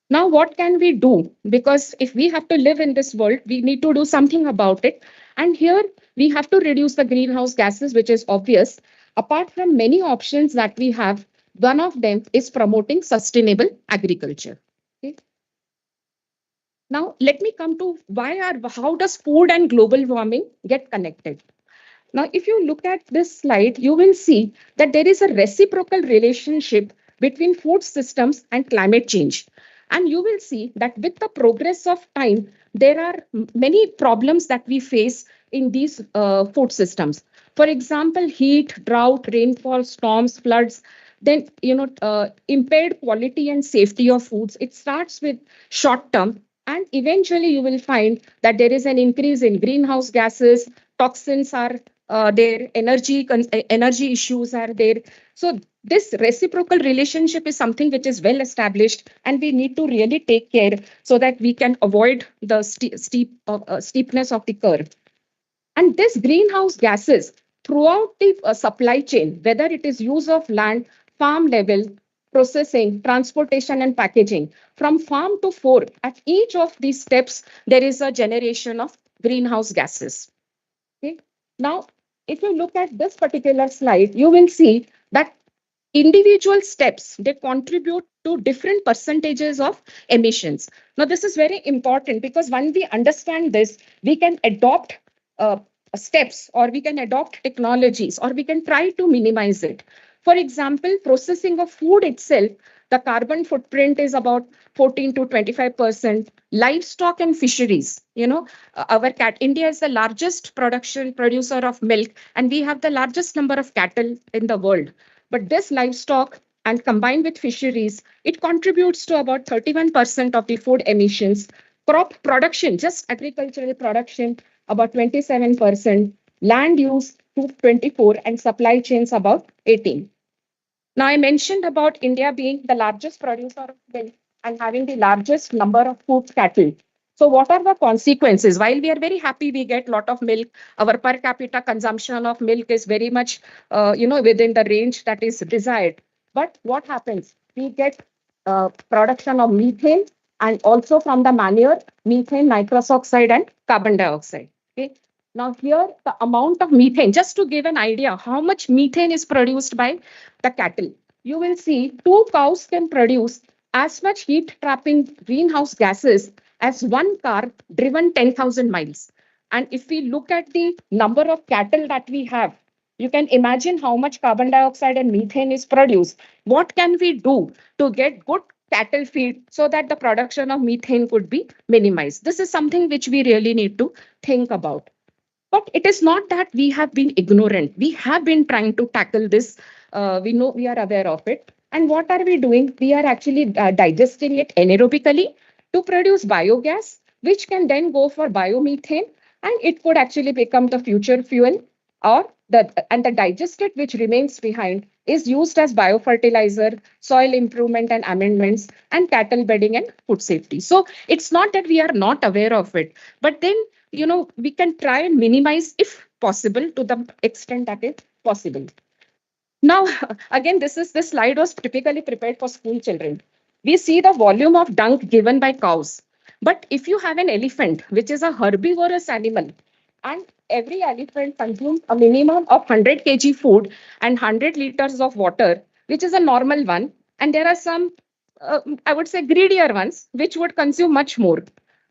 Now, what can we do? Because if we have to live in this world, we need to do something about it. And here we have to reduce the greenhouse gases, which is obvious. Apart from many options that we have, one of them is promoting sustainable agriculture. Okay. Now, let me come to how does food and global warming get connected? Now, if you look at this slide, you will see that there is a reciprocal relationship between food systems and climate change. And you will see that with the progress of time, there are many problems that we face in these food systems. For example, heat, drought, rainfall, storms, floods, then impaired quality and safety of foods. It starts with short term, and eventually you will find that there is an increase in greenhouse gases, toxins are their energy issues are there. So this reciprocal relationship is something which is well established, and we need to really take care so that we can avoid the steepness of the curve. And this greenhouse gases throughout the supply chain, whether it is use of land, farm level, processing, transportation, and packaging, from farm to fork, at each of these steps, there is a generation of greenhouse gases. Okay. Now, if you look at this particular slide, you will see that individual steps, they contribute to different percentages of emissions. Now, this is very important because when we understand this, we can adopt steps, or we can adopt technologies, or we can try to minimize it. For example, processing of food itself, the carbon footprint is about 14 to 25%. Livestock and fisheries, India is the largest producer of milk, and we have the largest number of cattle in the world. But this livestock and combined with fisheries, it contributes to about 31% of the food emissions. Crop production, just agricultural production, about 27%. Land use, 24, and supply chains about 18. Now, I mentioned about India being the largest producer of milk and having the largest number of food cattle. So what are the consequences? While we are very happy we get a lot of milk, our per capita consumption of milk is very much, within the range that is desired. But what happens? We get production of methane, and also from the manure, methane, nitrous oxide, and carbon dioxide. Okay. Now here, the amount of methane, just to give an idea how much methane is produced by the cattle, you will see 2 cows can produce as much heat trapping greenhouse gases as one car driven 10,000 miles. And if we look at the number of cattle that we have, you can imagine how much carbon dioxide and methane is produced. What can we do to get good cattle feed so that the production of methane could be minimized? This is something which we really need to think about. But it is not that we have been ignorant. We have been trying to tackle this. We know, we are aware of it. And what are we doing? We are actually digesting it anaerobically to produce biogas, which can then go for biomethane, and it could actually become the future fuel. The digestate which remains behind is used as biofertilizer, soil improvement and amendments, and cattle bedding and food safety. So it's not that we are not aware of it, but then we can try and minimize if possible to the extent that is possible. Now, again, this slide was typically prepared for school children. We see the volume of dung given by cows. But if you have an elephant, which is a herbivorous animal, and every elephant consumes a minimum of 100 kg food and 100 liters of water, which is a normal one, and there are some, I would say, greedier ones, which would consume much more.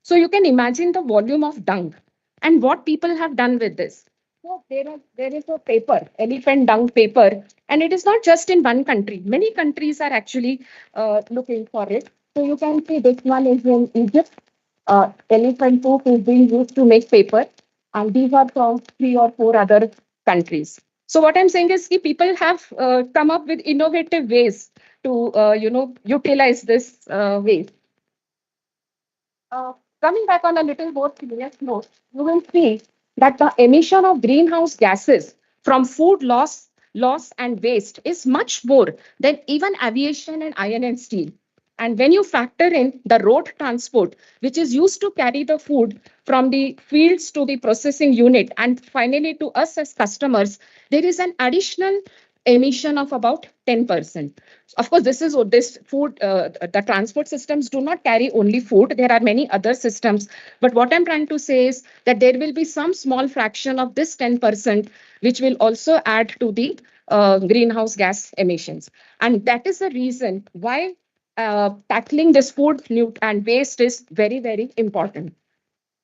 So you can imagine the volume of dung and what people have done with this. So there is a paper, elephant dung paper, and it is not just in one country. Many countries are actually looking for it. So you can see this one is in Egypt. Elephant poop is being used to make paper, and these are from 3 or 4 other countries. So what I'm saying is people have come up with innovative ways to utilize this waste. Coming back on a little more serious note, you will see that the emission of greenhouse gases from food loss and waste is much more than even aviation and iron and steel. And when you factor in the road transport, which is used to carry the food from the fields to the processing unit and finally to us as customers, there is an additional emission of about 10%. Of course, this food, the transport systems do not carry only food. There are many other systems. But what I'm trying to say is that there will be some small fraction of this 10%, which will also add to the greenhouse gas emissions. And that is the reason why tackling this food and waste is very, very important.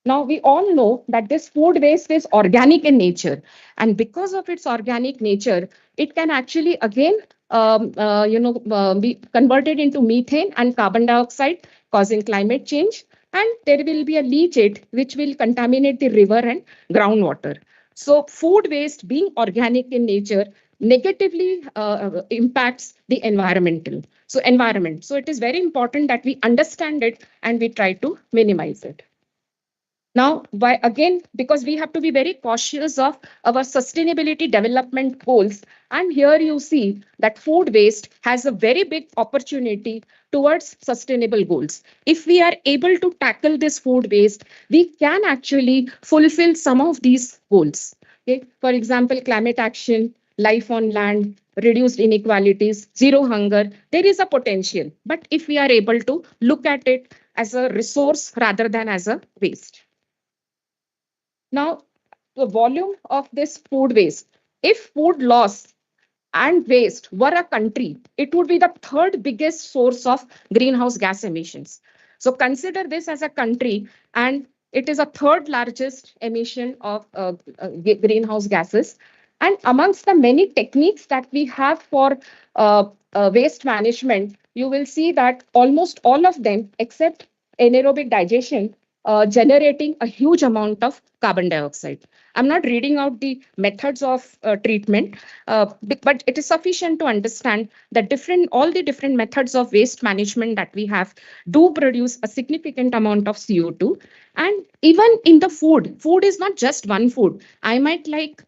Now, we all know that this food waste is organic in nature. And because of its organic nature, it can actually again be converted into methane and carbon dioxide, causing climate change. And there will be a leachate which will contaminate the river and groundwater. So food waste, being organic in nature, negatively impacts the environment. So it is very important that we understand it and we try to minimize it. Now, why again? Because we have to be very cautious of our sustainability development goals. And here you see that food waste has a very big opportunity towards sustainable goals. If we are able to tackle this food waste, we can actually fulfill some of these goals. Okay? For example, climate action, life on land, reduced inequalities, zero hunger, there is a potential. But if we are able to look at it as a resource rather than as a waste. Now, the volume of this food waste, if food loss and waste were a country, it would be the third biggest source of greenhouse gas emissions. So consider this as a country, and it is a third largest emission of greenhouse gases. And amongst the many techniques that we have for waste management, you will see that almost all of them, except anaerobic digestion, generating a huge amount of carbon dioxide. I'm not reading out the methods of treatment, but it is sufficient to understand that all the different methods of waste management that we have do produce a significant amount of CO2. And even in the food is not just one food. I might like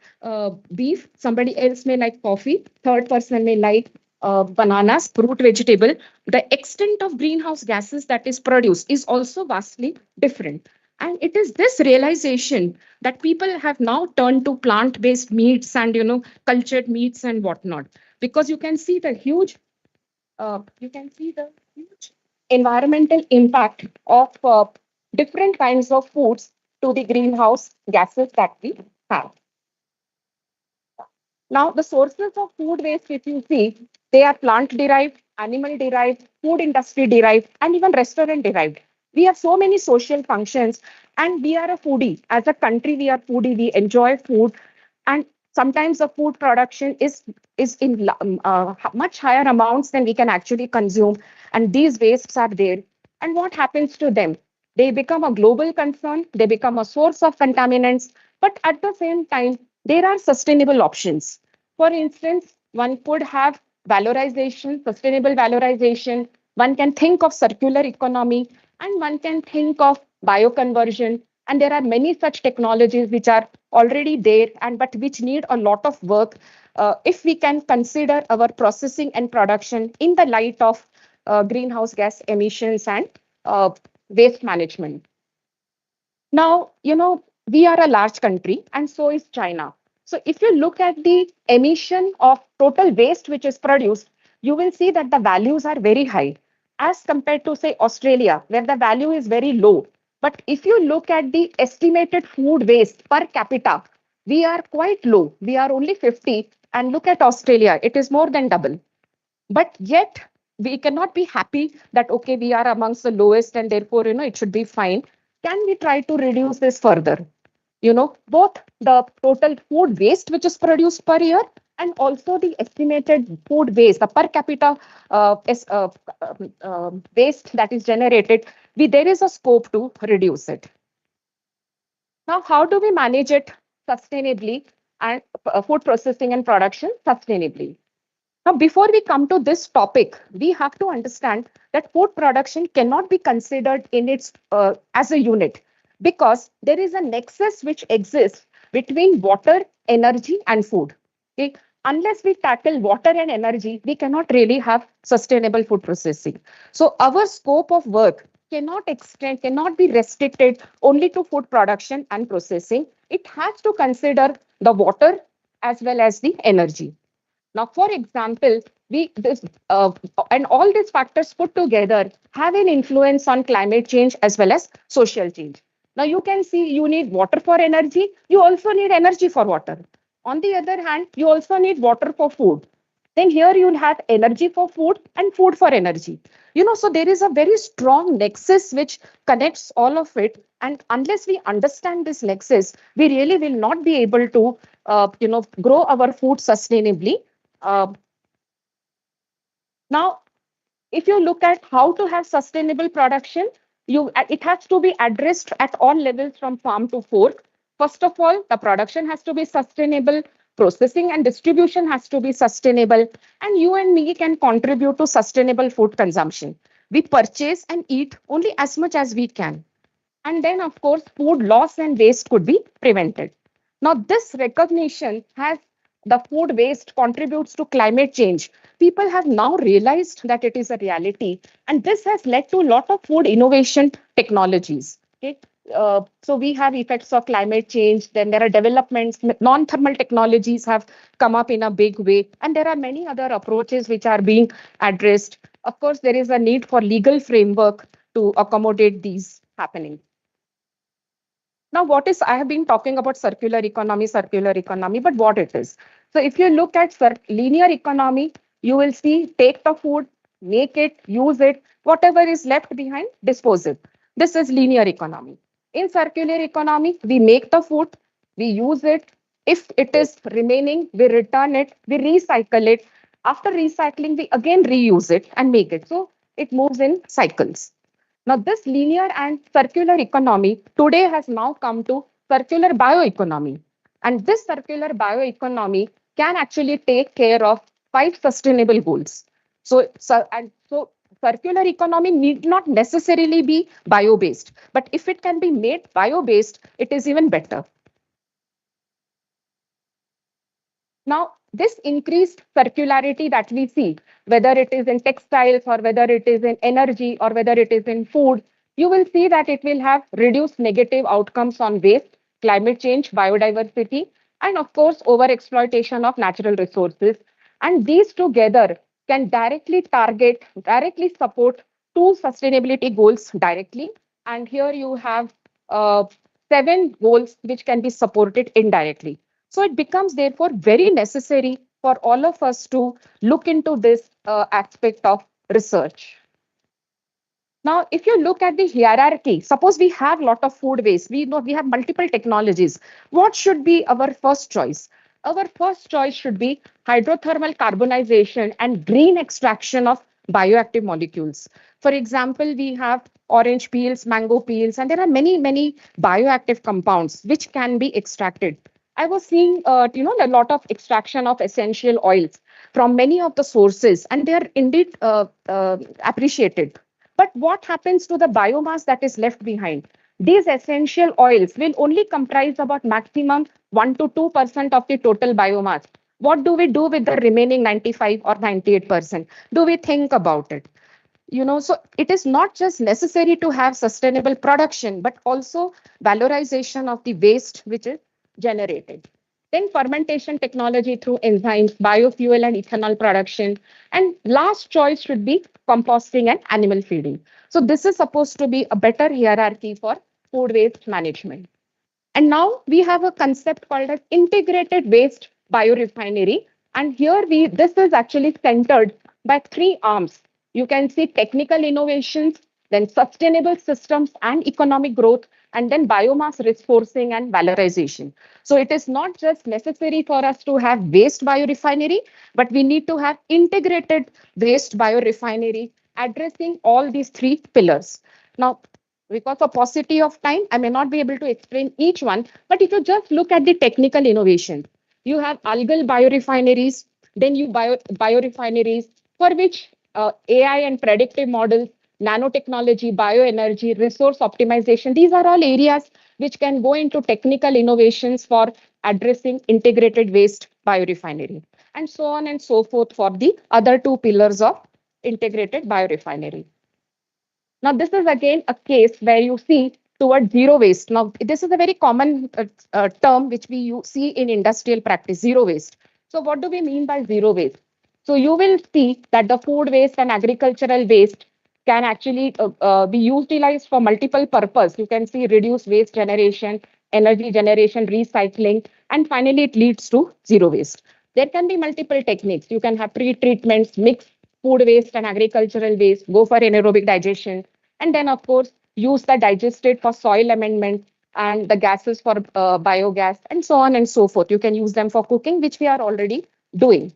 beef, somebody else may like coffee, third person may like bananas, fruit, vegetable. The extent of greenhouse gases that is produced is also vastly different. And it is this realization that people have now turned to plant-based meats and cultured meats and whatnot, because you can see the huge environmental impact of different kinds of foods to the greenhouse gases that we have. Now, the sources of food waste, if you see, they are plant-derived, animal-derived, food industry-derived, and even restaurant-derived. We have so many social functions, and we are a foodie. As a country, we are foodie. We enjoy food, and sometimes the food production is in much higher amounts than we can actually consume, and these wastes are there. And what happens to them? They become a global concern. They become a source of contaminants. But at the same time, there are sustainable options. For instance, one could have valorization, sustainable valorization. One can think of circular economy, and one can think of bioconversion. And there are many such technologies which are already there, and but which need a lot of work if we can consider our processing and production in the light of greenhouse gas emissions and waste management. Now, we are a large country, and so is China. So if you look at the emission of total waste which is produced, you will see that the values are very high as compared to, say, Australia, where the value is very low. But if you look at the estimated food waste per capita, we are quite low. We are only 50. And look at Australia, it is more than double. But yet, we cannot be happy that, okay, we are amongst the lowest and therefore, it should be fine. Can we try to reduce this further? Both the total food waste which is produced per year and also the estimated food waste, the per capita waste that is generated, there is a scope to reduce it. Now, how do we manage it sustainably? and food processing and production sustainably. Now, before we come to this topic, we have to understand that food production cannot be considered in its as a unit because there is a nexus which exists between water, energy, and food. Okay? Unless we tackle water and energy, we cannot really have sustainable food processing. So our scope of work cannot be restricted only to food production and processing. It has to consider the water as well as the energy. Now, for example, we this and all these factors put together have an influence on climate change as well as social change. Now, you can see you need water for energy. You also need energy for water. On the other hand, you also need water for food. Then here you'll have energy for food and food for energy. So there is a very strong nexus which connects all of it. And unless we understand this nexus, we really will not be able to, grow our food sustainably. uh, Now, if you look at how to have sustainable production, it has to be addressed at all levels from farm to fork. First of all, the production has to be sustainable, processing and distribution has to be sustainable, and you and me can contribute to sustainable food consumption. We purchase and eat only as much as we can. And then, of course, food loss and waste could be prevented. Now, this recognition has the food waste contributes to climate change. People have now realized that it is a reality, and this has led to a lot of food innovation technologies. Okay. So we have effects of climate change. Then there are developments. Non-thermal technologies have come up in a big way, and there are many other approaches which are being addressed. Of course, there is a need for legal framework to accommodate these happening. Now, what is, I have been talking about circular economy, but what it is. So if you look at linear economy, you will see take the food, make it, use it, whatever is left behind, dispose it. This is linear economy. In circular economy, we make the food, we use it. If it is remaining, we return it, we recycle it. After recycling, we again reuse it and make it. So it moves in cycles. Now, this linear and circular economy today has now come to circular bioeconomy. And this circular bioeconomy can actually take care of 5 sustainable goals. So circular economy need not necessarily be bio-based, but if it can be made bio-based, it is even better. Now, this increased circularity that we see, whether it is in textiles or whether it is in energy or whether it is in food, you will see that it will have reduced negative outcomes on waste, climate change, biodiversity, and of course, overexploitation of natural resources. And these together can directly support 2 sustainability goals directly. And here you have 7 goals which can be supported indirectly. So it becomes therefore very necessary for all of us to look into this aspect of research. Now, if you look at the hierarchy, suppose we have a lot of food waste, we know we have multiple technologies. What should be our first choice? Our first choice should be hydrothermal carbonization and green extraction of bioactive molecules. For example, we have orange peels, mango peels, and there are many bioactive compounds which can be extracted. I was seeing, a lot of extraction of essential oils from many of the sources, and they are indeed appreciated. But what happens to the biomass that is left behind? These essential oils will only comprise about maximum 1 to 2% of the total biomass. What do we do with the remaining 95 or 98%? Do we think about it? So it is not just necessary to have sustainable production, but also valorization of the waste which is generated. Then fermentation technology through enzymes, biofuel and ethanol production. And last choice should be composting and animal feeding. So this is supposed to be a better hierarchy for food waste management. And now we have a concept called as integrated waste biorefinery. And here this is actually centered by 3 arms. You can see technical innovations, then sustainable systems and economic growth, and then biomass resourcing and valorization. So it is not just necessary for us to have waste biorefinery, but we need to have integrated waste biorefinery addressing all these 3 pillars. Now, because of paucity of time, I may not be able to explain each one, but if you just look at the technical innovation, You have algal biorefineries, then biorefineries for which AI and predictive models, nanotechnology, bioenergy, resource optimization, these are all areas which can go into technical innovations for addressing integrated waste biorefinery, and so on and so forth for the other two pillars of integrated biorefinery. Now, this is again a case where you see towards zero waste. Now, this is a very common term which we see in industrial practice, zero waste. So, what do we mean by zero waste? So, you will see that the food waste and agricultural waste can actually be utilized for multiple purpose. You can see reduced waste generation, energy generation, recycling, and finally it leads to zero waste. There can be multiple techniques. You can have pre-treatments, mix food waste and agricultural waste, go for anaerobic digestion, and then, of course, use the digestate for soil amendment and the gases for biogas, and so on and so forth. You can use them for cooking, which we are already doing.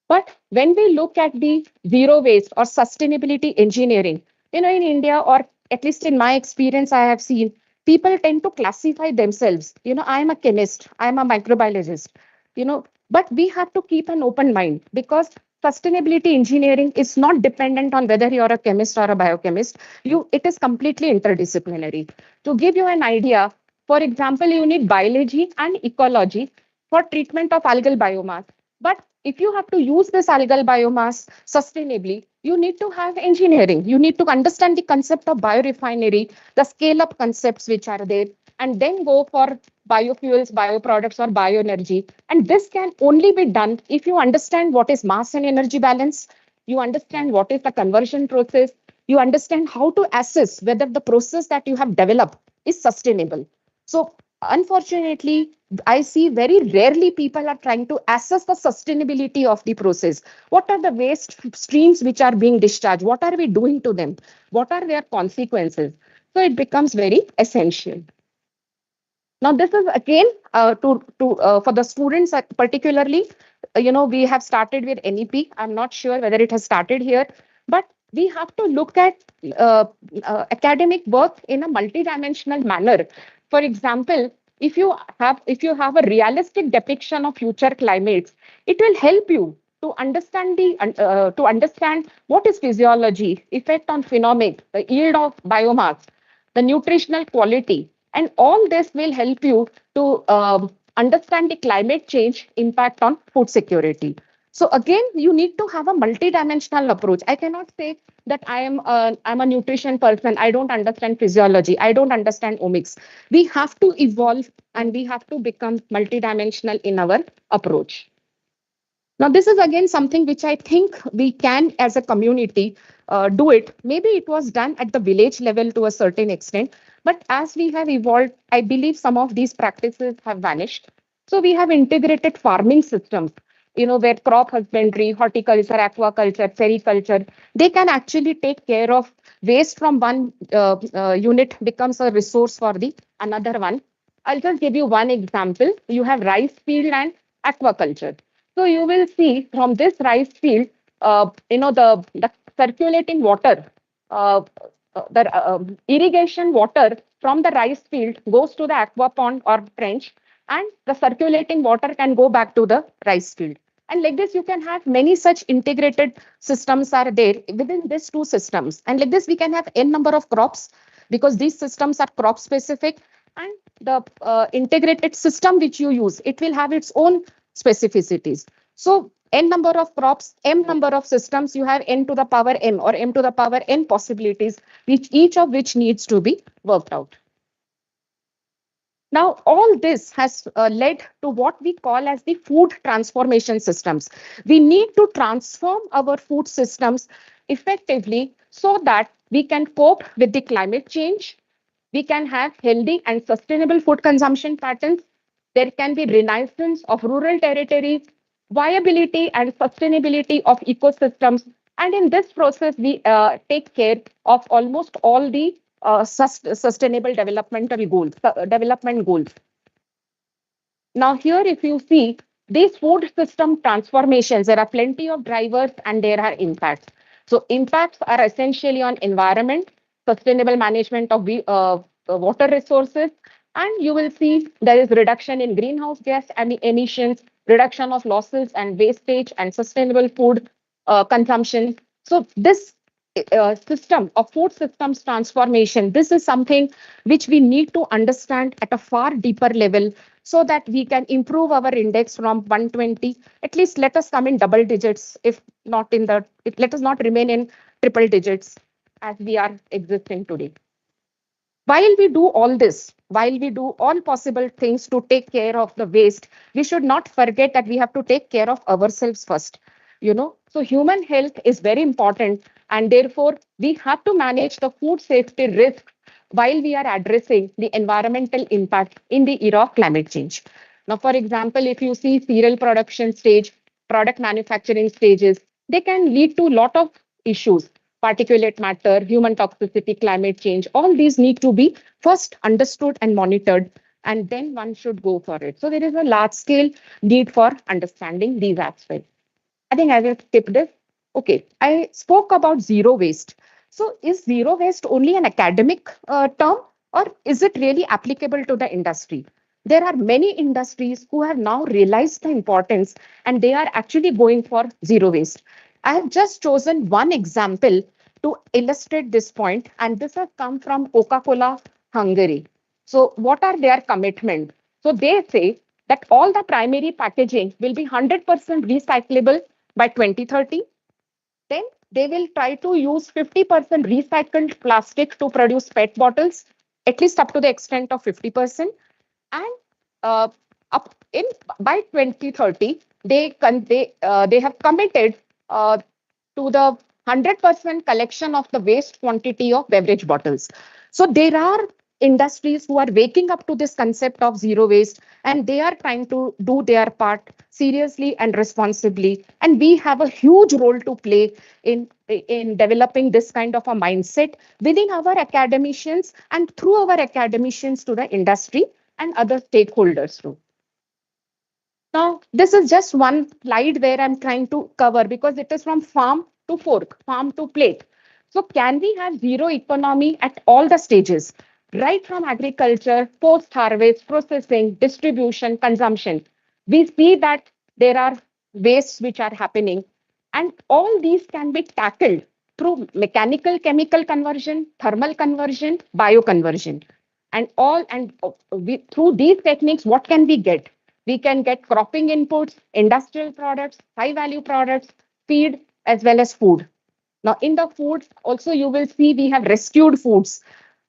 But when we look at the zero waste or sustainability engineering, in India, or at least in my experience, I have seen people tend to classify themselves. I am a chemist, I am a microbiologist, but we have to keep an open mind because sustainability engineering is not dependent on whether you're a chemist or a biochemist. It is completely interdisciplinary. To give you an idea, for example, you need biology and ecology for treatment of algal biomass. But if you have to use this algal biomass sustainably, you need to have engineering. You need to understand the concept of biorefinery, the scale up concepts which are there, and then go for biofuels, bioproducts, or bioenergy. And this can only be done if you understand what is mass and energy balance, you understand what is the conversion process, you understand how to assess whether the process that you have developed is sustainable. So, unfortunately, I see very rarely people are trying to assess the sustainability of the process. What are the waste streams which are being discharged? What are we doing to them? What are their consequences? So it becomes very essential. Now, this is again for the students particularly. We have started with NEP. I'm not sure whether it has started here, but we have to look at academic work in a multidimensional manner. For example, if you have a realistic depiction of future climates, it will help you to understand what is physiology, effect on phenomics, the yield of biomass, the nutritional quality, and all this will help you to understand the climate change impact on food security. So again, you need to have a multidimensional approach. I cannot say that I'm a nutrition person. I don't understand physiology. I don't understand omics. We have to evolve and we have to become multidimensional in our approach. Now, this is again something which I think we can, as a community, do it. Maybe it was done at the village level to a certain extent, but as we have evolved, I believe some of these practices have vanished. So we have integrated farming systems, where crop husbandry, horticulture, aquaculture, sericulture, they can actually take care of waste from one unit becomes a resource for the another one. I'll just give you one example. You have rice field and aquaculture. So you will see from this rice field, the circulating water, the irrigation water from the rice field goes to the aqua pond or trench, and the circulating water can go back to the rice field. And like this, you can have many such integrated systems are there within these two systems. And like this, we can have n number of crops because these systems are crop specific, and the integrated system which you use, it will have its own specificities. So n number of crops, m number of systems, you have n to the power m or m to the power n possibilities, which each of which needs to be worked out. Now, all this has led to what we call as the food transformation systems. We need to transform our food systems effectively so that we can cope with the climate change. We can have healthy and sustainable food consumption patterns. There can be renaissance of rural territories, viability and sustainability of ecosystems. And in this process, we take care of almost all the sustainable development goals. Now here, if you see these food system transformations, there are plenty of drivers and there are impacts. So impacts are essentially on environment, sustainable management of water resources. And you will see there is reduction in greenhouse gas emissions, reduction of losses and wastage, and sustainable food consumption. So this system of food systems transformation, this is something which we need to understand at a far deeper level so that we can improve our index from 120. At least let us come in double digits, if not in the, let us not remain in triple digits as we are existing today. While we do all this, while we do all possible things to take care of the waste, we should not forget that we have to take care of ourselves first. So human health is very important, and therefore we have to manage the food safety risks while we are addressing the environmental impact in the era of climate change. Now, for example, if you see cereal production stage, product manufacturing stages, they can lead to a lot of issues: particulate matter, human toxicity, climate change. All these need to be first understood and monitored, and then one should go for it. So there is a large scale need for understanding these aspects. I think I will skip this. Okay, I spoke about zero waste. So is zero waste only an academic term, or is it really applicable to the industry? There are many industries who have now realized the importance, and they are actually going for zero waste. I have just chosen one example to illustrate this point, and this has come from Coca-Cola, Hungary. So what are their commitments? So they say that all the primary packaging will be 100% recyclable by 2030. Then they will try to use 50% recycled plastic to produce PET bottles, at least up to the extent of 50%. And uh, up in by 2030, they have committed to the 100% collection of the waste quantity of beverage bottles. So there are industries who are waking up to this concept of zero waste, and they are trying to do their part seriously and responsibly. And we have a huge role to play in developing this kind of a mindset within our academicians and through our academicians to the industry and other stakeholders too. Now, this is just one slide where I'm trying to cover, because it is from farm to fork, farm to plate. So can we have zero economy at all the stages, right from agriculture, post-harvest, processing, distribution, consumption? We see that there are wastes which are happening, and all these can be tackled through mechanical chemical conversion, thermal conversion, bioconversion. Through these techniques, what can we get? We can get cropping inputs, industrial products, high value products, feed, as well as food. Now, in the foods, also you will see we have rescued foods.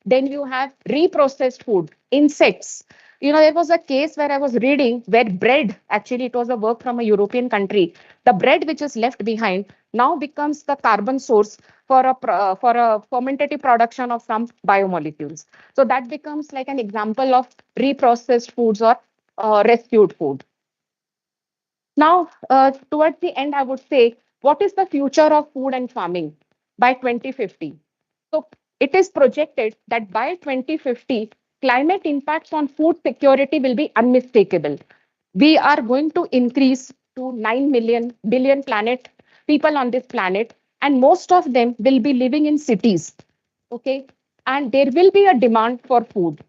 Then you have reprocessed food, insects. There was a case where I was reading where bread, actually, it was a work from a European country. The bread which is left behind now becomes the carbon source for a fermentative production of some biomolecules. So that becomes like an example of reprocessed foods or rescued food. Now, towards the end, I would say, what is the future of food and farming by 2050? So it is projected that by 2050, climate impacts on food security will be unmistakable. We are going to increase to 9 billion people on this planet, and most of them will be living in cities. Okay, and there will be a demand for food.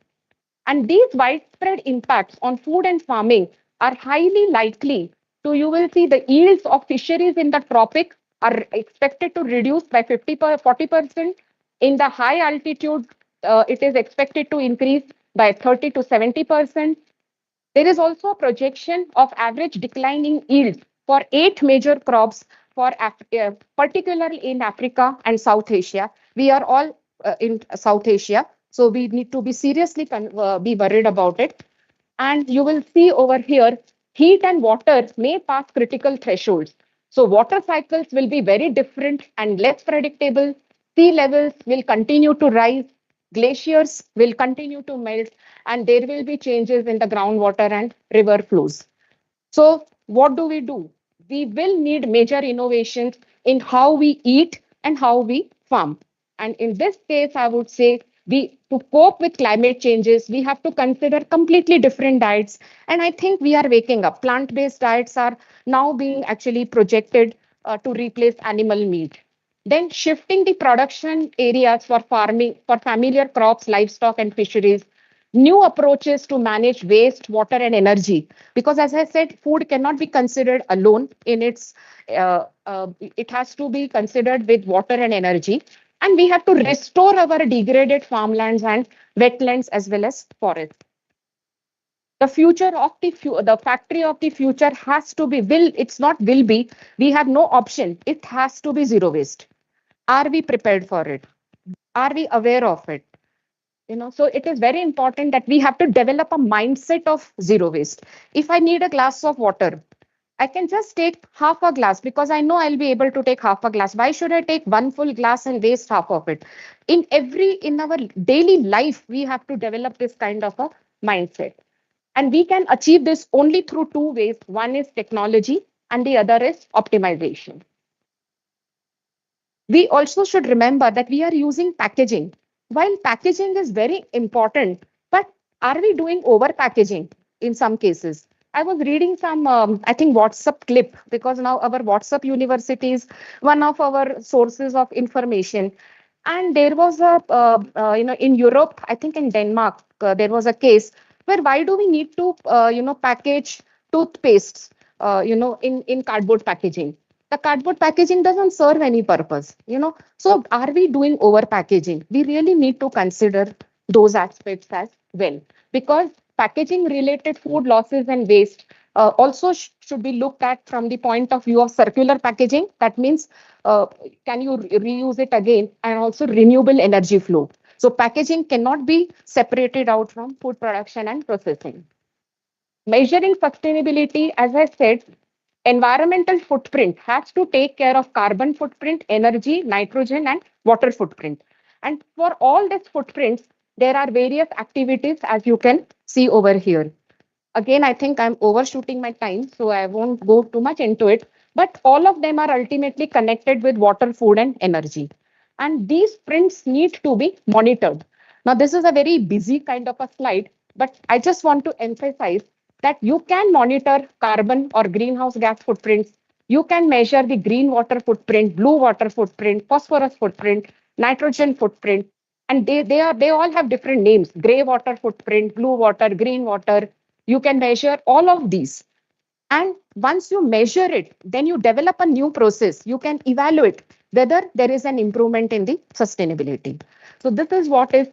And these widespread impacts on food and farming are highly likely to, you will see the yields of fisheries in the tropic are expected to reduce by 40%. In the high altitude, it is expected to increase by 30 to 70%. There is also a projection of average declining yields for 8 major crops, particularly in Africa and South Asia. We are all in South Asia, so we need to be seriously be worried about it. And you will see over here, heat and water may pass critical thresholds. So water cycles will be very different and less predictable. Sea levels will continue to rise. Glaciers will continue to melt, and there will be changes in the groundwater and river flows. So what do? We will need major innovations in how we eat and how we farm. And in this case, I would say to cope with climate changes, we have to consider completely different diets. And I think we are waking up. Plant-based diets are now being actually projected to replace animal meat. Then shifting the production areas for farming, for familiar crops, livestock, and fisheries. New approaches to manage waste, water, and energy. Because as I said, food cannot be considered alone in its, it has to be considered with water and energy. And we have to restore our degraded farmlands and wetlands as well as forests. The future of the factory of the future has to be, it's not will be, we have no option. It has to be zero waste. Are we prepared for it? Are we aware of it? So it is very important that we have to develop a mindset of zero waste. If I need a glass of water, I can just take half a glass because I know I'll be able to take half a glass. Why should I take one full glass and waste half of it? In our daily life, we have to develop this kind of a mindset. And we can achieve this only through two ways. One is technology and the other is optimization. We also should remember that we are using packaging. While packaging is very important, but are we doing over packaging in some cases? I was reading some, I think, WhatsApp clip, because now our WhatsApp university is one of our sources of information. And there was in Europe, I think in Denmark, there was a case where why do we need to, package toothpastes, in cardboard packaging? The cardboard packaging doesn't serve any purpose. So are we doing over packaging? We really need to consider those aspects as well, because packaging related food losses and waste also should be looked at from the point of view of circular packaging. That means, can you reuse it again, and also renewable energy flow. So packaging cannot be separated out from food production and processing. Measuring sustainability, as I said, environmental footprint has to take care of carbon footprint, energy, nitrogen, and water footprint. And for all these footprints, there are various activities, as you can see over here. Again, I think I'm overshooting my time, so I won't go too much into it. But all of them are ultimately connected with water, food, and energy. And these prints need to be monitored. Now, this is a very busy kind of a slide, but I just want to emphasize that you can monitor carbon or greenhouse gas footprints. You can measure the green water footprint, blue water footprint, phosphorus footprint, nitrogen footprint, and they all have different names: gray water footprint, blue water, green water. You can measure all of these. And once you measure it, then you develop a new process. You can evaluate whether there is an improvement in the sustainability. So this is what is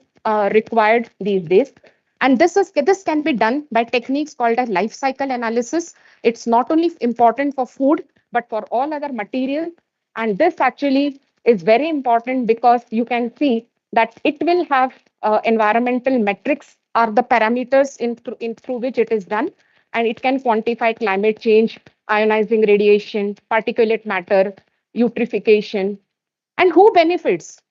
required these days. And this can be done by techniques called as life cycle analysis. It's not only important for food, but for all other materials. And this actually is very important because you can see that it will have environmental metrics are the parameters through which it is done. And it can quantify climate change, ionizing radiation, particulate matter, eutrophication. And who benefits?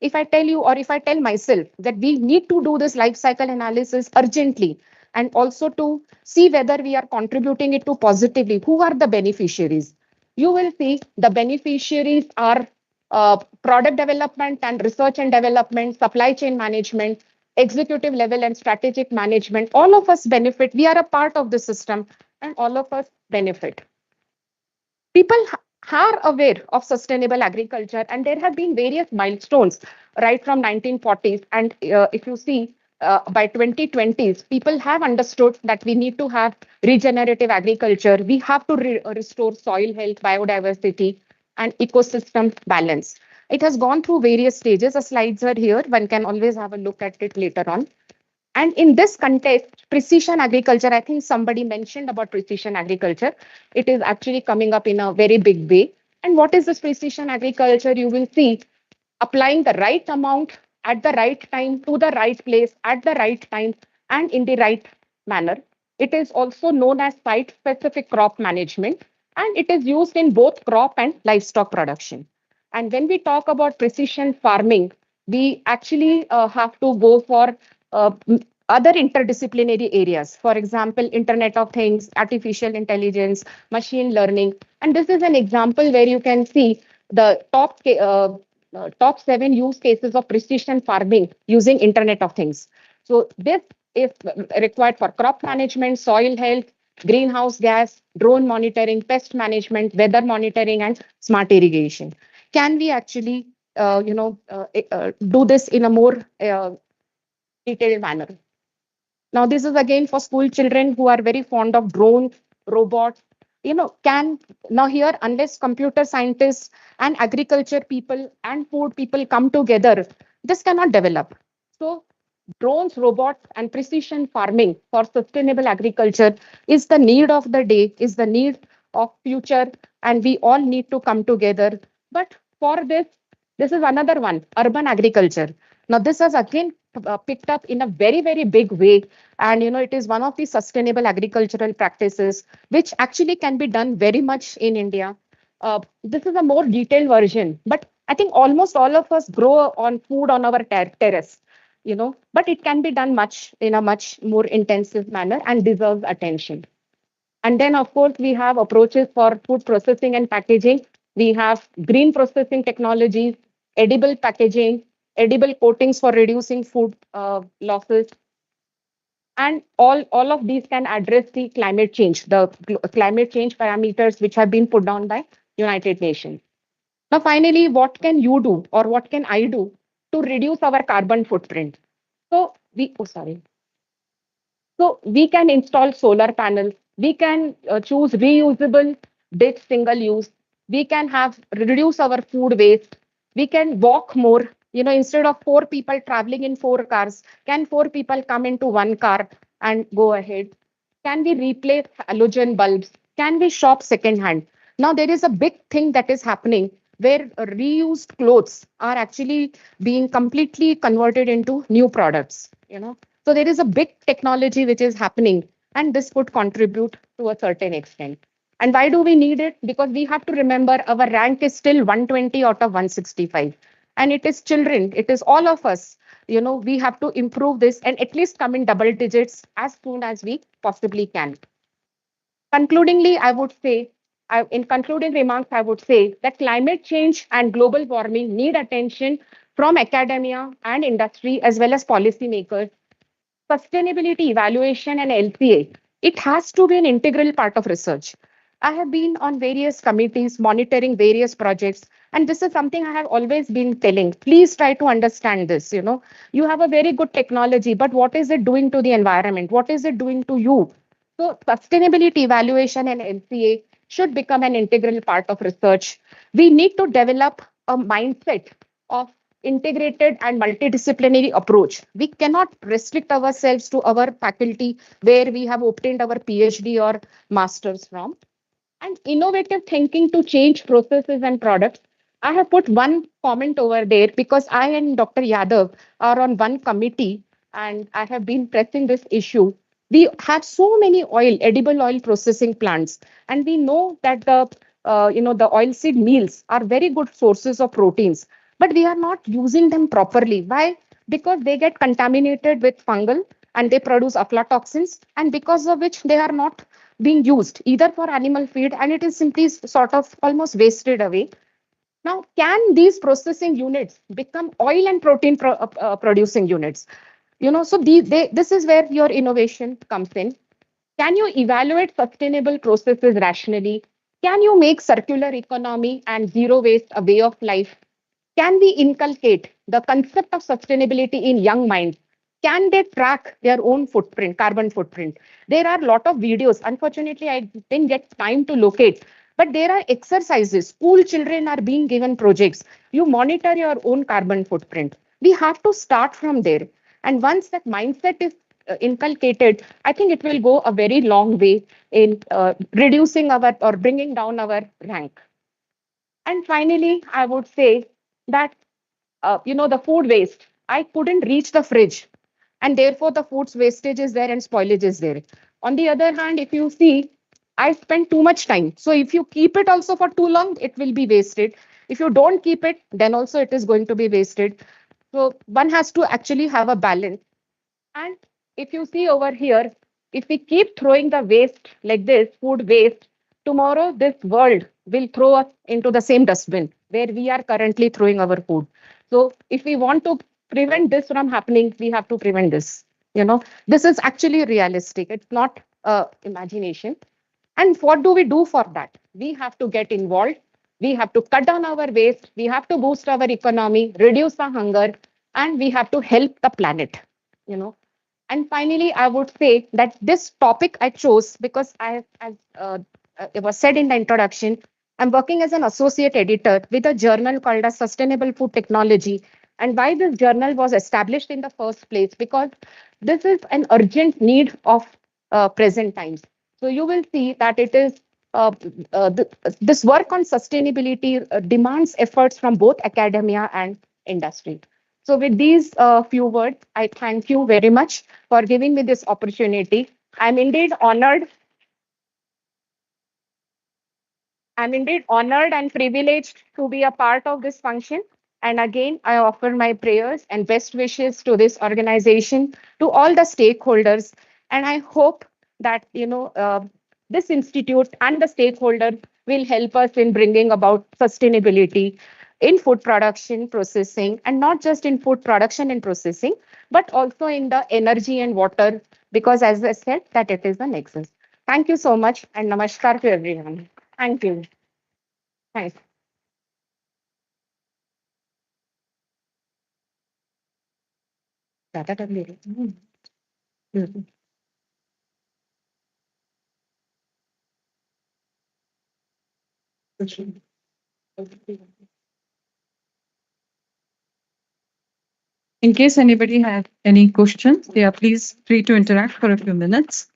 If I tell you, or if I tell myself that we need to do this life cycle analysis urgently, and also to see whether we are contributing it to positively, who are the beneficiaries? You will see the beneficiaries are product development and research and development, supply chain management, executive level and strategic management. All of us benefit. We are a part of the system, and all of us benefit. People are aware of sustainable agriculture, and there have been various milestones right from 1940s. And if you see, by 2020s, people have understood that we need to have regenerative agriculture. We have to restore soil health, biodiversity, and ecosystem balance. It has gone through various stages. The slides are here. One can always have a look at it later on. And in this context, precision agriculture, I think somebody mentioned about precision agriculture. It is actually coming up in a very big way. And what is this precision agriculture? You will see applying the right amount at the right time to the right place at the right time and in the right manner. It is also known as site-specific crop management, and it is used in both crop and livestock production. And when we talk about precision farming, we actually have to go for other interdisciplinary areas. For example, Internet of Things, artificial intelligence, machine learning. And this is an example where you can see the top 7 use cases of precision farming using Internet of Things. So this is required for crop management, soil health, greenhouse gas, drone monitoring, pest management, weather monitoring, and smart irrigation. can we actually, do this in a more detailed manner? Now, this is again for school children who are very fond of drones, robots. Can now here, unless computer scientists and agriculture people and food people come together, this cannot develop. So, drones, robots, and precision farming for sustainable agriculture is the need of the day, is the need of future, and we all need to come together. But for this is another one, urban agriculture. Now, this has again picked up in a very, very big way. And, it is one of the sustainable agricultural practices, which actually can be done very much in India. This is a more detailed version, but I think almost all of us grow on food on our terrace, but it can be done much in a much more intensive manner and deserves attention. And then, of course, we have approaches for food processing and packaging. We have green processing technologies, edible packaging, edible coatings for reducing food losses. And all of these can address the climate change, the climate change parameters which have been put down by United Nations. Now, finally, what can you do or what can I do to reduce our carbon footprint? So we can install solar panels. We can choose reusable, ditch single use. We can have reduce our food waste. We can walk more. Instead of four people traveling in four cars, can four people come into one car and go ahead? Can we replace halogen bulbs? Can we shop secondhand? Now there is a big thing that is happening where reused clothes are actually being completely converted into new products. So there is a big technology which is happening, and this would contribute to a certain extent. And why do we need it? Because we have to remember our rank is still 120 out of 165. And it is children, it is all of us. We have to improve this and at least come in double digits as soon as we possibly can. Concludingly, in concluding remarks, I would say that climate change and global warming need attention from academia and industry as well as policymakers. Sustainability evaluation and LCA, it has to be an integral part of research. I have been on various committees monitoring various projects, and this is something I have always been telling. Please try to understand this. You have a very good technology, but what is it doing to the environment? What is it doing to you? So, sustainability evaluation and LCA should become an integral part of research. We need to develop a mindset of integrated and multidisciplinary approach. We cannot restrict ourselves to our faculty where we have obtained our PhD or master's from. And innovative thinking to change processes and products. I have put one comment over there because I and Dr. Yadav are on one committee and I have been pressing this issue. We have so many edible oil processing plants, and we know that the oilseed meals are very good sources of proteins, but we are not using them properly. Why? Because they get contaminated with fungal and they produce aflatoxins, and because of which they are not being used either for animal feed, and it is simply sort of almost wasted away. Now, can these processing units become oil and protein producing units? So this is where your innovation comes in. Can you evaluate sustainable processes rationally? Can you make circular economy and zero waste a way of life? Can we inculcate the concept of sustainability in young minds? Can they track their own footprint, carbon footprint? There are a lot of videos. Unfortunately, I didn't get time to locate, but there are exercises. School children are being given projects. You monitor your own carbon footprint. We have to start from there. And once that mindset is inculcated, I think it will go a very long way in reducing our or bringing down our rank. And finally, I would say that, the food waste, I couldn't reach the fridge. And therefore, the food's wastage is there and spoilage is there. On the other hand, if you see, I spend too much time. So if you keep it also for too long, it will be wasted. If you don't keep it, then also it is going to be wasted. So one has to actually have a balance. And if you see over here, if we keep throwing the waste like this, food waste, tomorrow this world will throw us into the same dustbin where we are currently throwing our food. So if we want to prevent this from happening, we have to prevent this. This is actually realistic. It's not imagination. And what do we do for that? We have to get involved. We have to cut down our waste. We have to boost our economy, reduce the hunger, and we have to help the planet. You know. And finally, I would say that this topic I chose because as it was said in the introduction, I'm working as an associate editor with a journal called as Sustainable Food Technology. And why this journal was established in the first place? Because this is an urgent need of present times. So you will see that it is this work on sustainability demands efforts from both academia and industry. So with these few words, I thank you very much for giving me this opportunity. I'm indeed honored. I'm indeed honored and privileged to be a part of this function. And again, I offer my prayers and best wishes to this organization, to all the stakeholders. And I hope that this institute and the stakeholder will help us in bringing about sustainability in food production, processing, and not just in food production and processing, but also in the energy and water, because as I said, that it is a nexus. Thank you so much and namaskar to everyone. Thank you. Thanks. Data tablet.
In case anybody has any questions, they are please free to interact for a few minutes.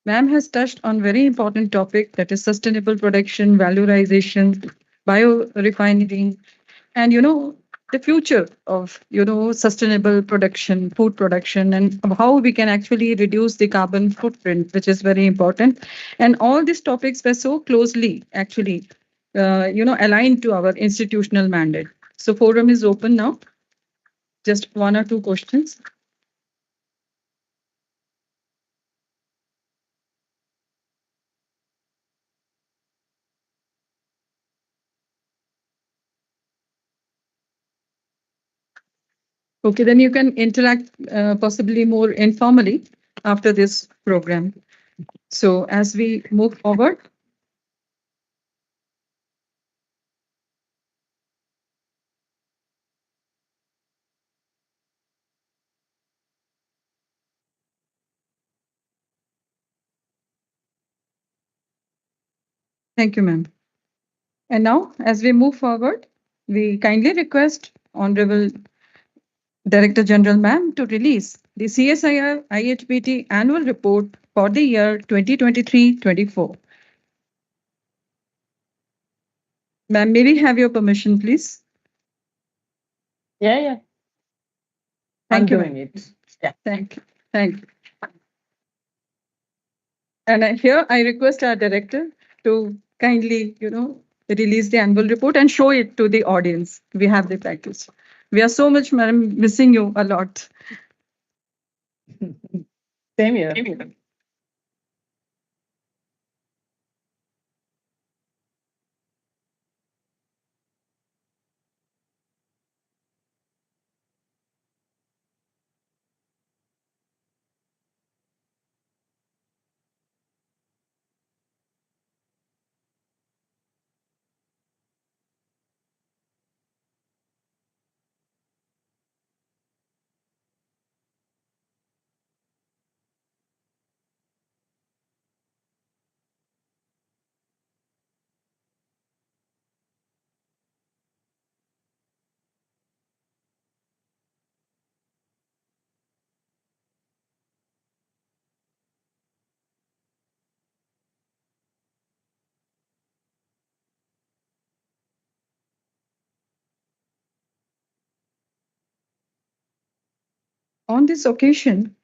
Ma'am has touched on very important topic, that is sustainable production, valorization, biorefining, and the future of sustainable production, food production, and how we can actually reduce the carbon footprint, which is very important. And all these topics were so closely actually aligned to our institutional mandate. So forum is open now. Just one or two questions. Okay, then you can interact possibly more informally after this program. So as we move forward. Thank you, ma'am. And now, as we move forward, we kindly request Honorable Director General Ma'am to release the CSIR-IHBT annual report for the year 2023-24. Ma'am, may we have your permission, please?
Yeah.
Thank you,
doing
ma'am.
it. Yeah.
Thank you. Thank you. And here I request our director to kindly, release the annual report and show it to the audience. We have the package. We are so much, madam, missing you a lot.
Same here.
On this occasion,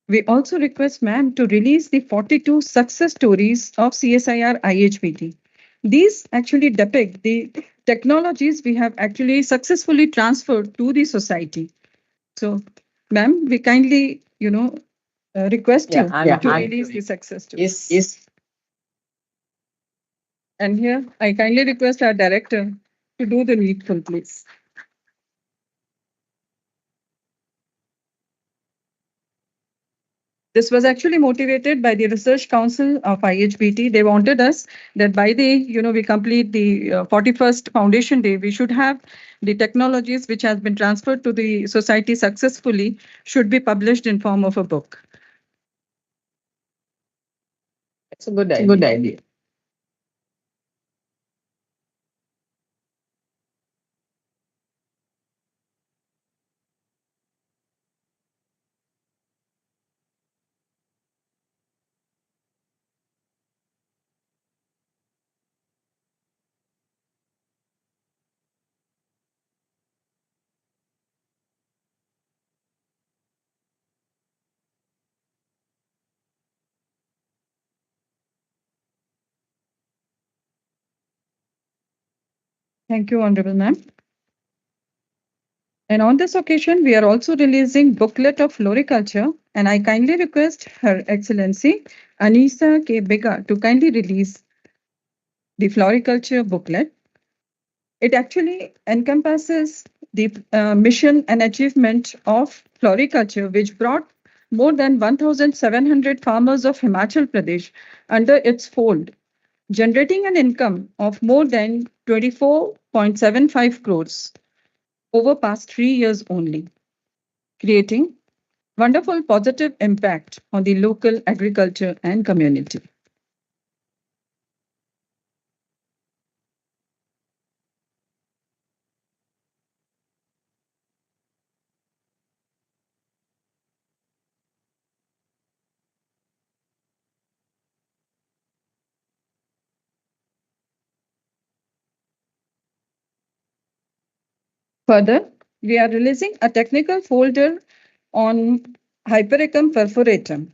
we also request ma'am to release the 42 success stories of CSIR IHBT. These actually depict the technologies we have actually successfully transferred to the society. So, ma'am, we kindly, request you to release the success stories.
Yes.
And here, I kindly request our director to do the needful, please. This was actually motivated by the Research Council of IHBT. They wanted us that by we complete the 41st Foundation Day, we should have the technologies which has been transferred to the society successfully should be published in form of a book.
It's a good
It's a
idea.
good idea. Thank you, Honorable Ma'am. And on this occasion, we are also releasing booklet of floriculture, and I kindly request Her Excellency Anisa K. Biga to kindly release the floriculture booklet. It actually encompasses the mission and achievement of floriculture, which brought more than 1,700 farmers of Himachal Pradesh under its fold, generating an income of more than 24.75 crores over past 3 years only, creating wonderful positive impact on the local agriculture and community. Further, we are releasing a technical folder on Hypericum perforatum.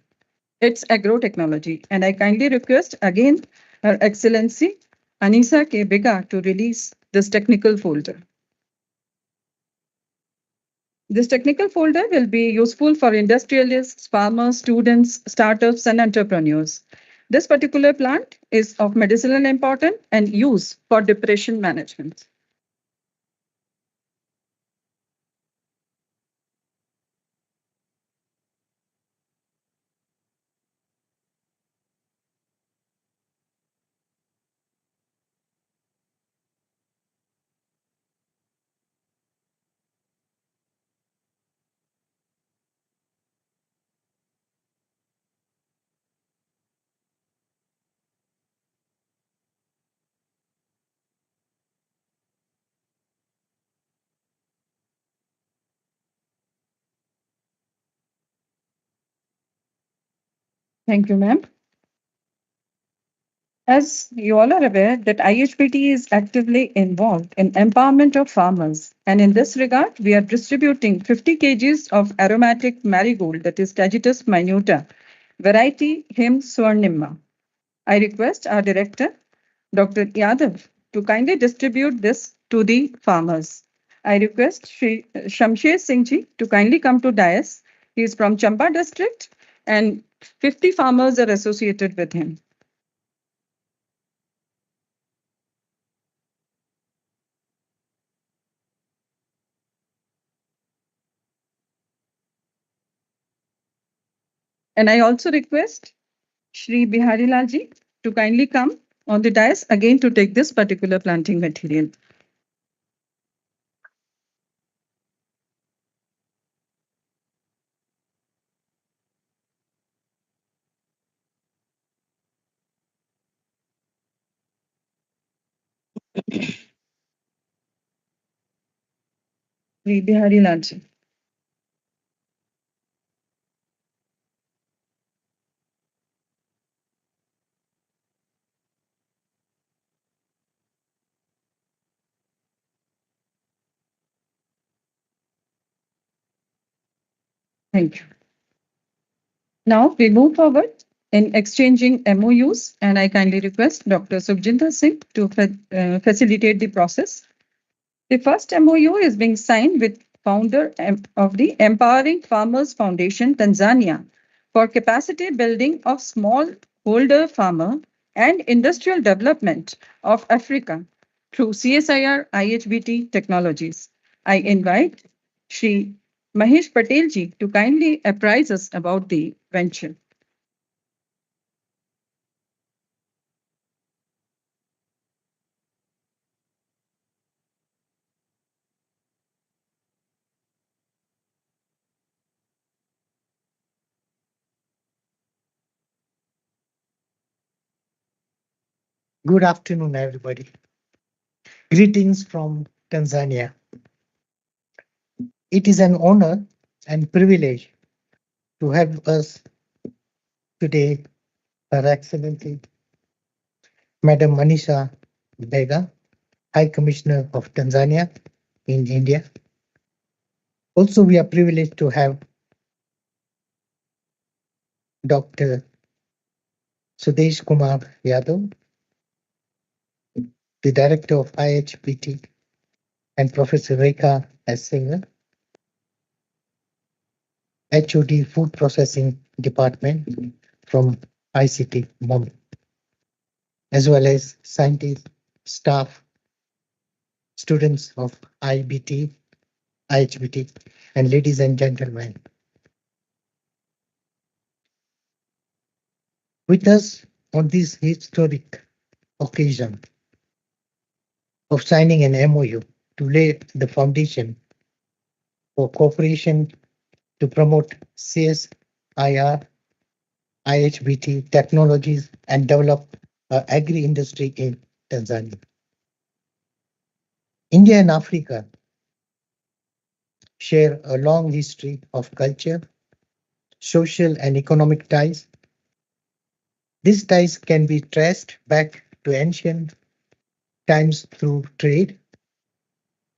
It's agrotechnology, and I kindly request again Her Excellency Anisa K. Biga to release this technical folder. This technical folder will be useful for industrialists, farmers, students, startups, and entrepreneurs. This particular plant is of medicinal importance and use for depression management. Thank you, ma'am. As you all are aware that IHBT is actively involved in empowerment of farmers. And in this regard, we are distributing 50 kgs of aromatic marigold, that is Tagetes minuta, variety Him Swarnima. I request our director, Dr. Yadav, to kindly distribute this to the farmers. I request Shri Shamsher Singh ji to kindly come to dais. He is from Champa district and 50 farmers are associated with him. And I also request Shri Bihari Lal ji to kindly come on the dais again to take this particular planting material. Shri Bihari Lal ji. Thank you. Now we move forward in exchanging MOUs, and I kindly request Dr. Subjinder Singh to facilitate the process. The first MOU is being signed with founder of the Empowering Farmers Foundation, Tanzania, for capacity building of smallholder farmer and industrial development of Africa through CSIR-IHBT technologies. I invite Shri Mahesh Patel ji to kindly apprise us about the venture.
Good afternoon, everybody. Greetings from Tanzania. It is an honor and privilege to have us today, Her Excellency Madam Manisha Bega, High Commissioner of Tanzania in India. Also, we are privileged to have Dr. Sudesh Kumar Yadav, the Director of IHBT, and Professor Rekha S. Singer, HOD Food Processing Department from ICT Mumbai, as well as scientists, staff, students of IHBT, and ladies and gentlemen. With us on this historic occasion of signing an MOU to lay the foundation for cooperation to promote CSIR-IHBT technologies and develop agri-industry in Tanzania. India and Africa share a long history of culture, social and economic ties. These ties can be traced back to ancient times through trade,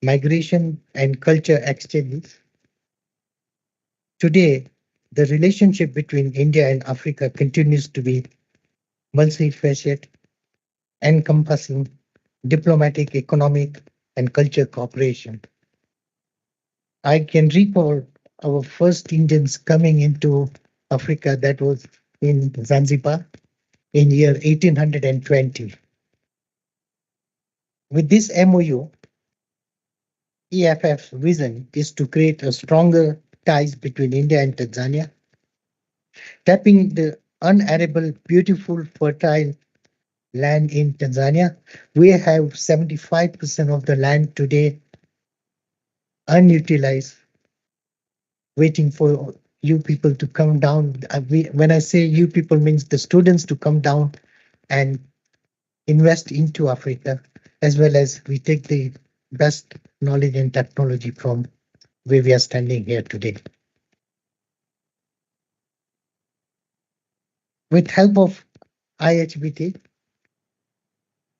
migration, and culture exchanges. Today, the relationship between India and Africa continues to be multifaceted, encompassing diplomatic, economic, and culture cooperation. I can recall our first Indians coming into Africa, that was in Zanzibar in year 1820. With this MOU, EFF's vision is to create a stronger ties between India and Tanzania, tapping the unarable, beautiful, fertile land in Tanzania. We have 75% of the land today unutilized, waiting for you people to come down. When I say you people, means the students to come down and invest into Africa, as well as we take the best knowledge and technology from where we are standing here today. With help of IHBT,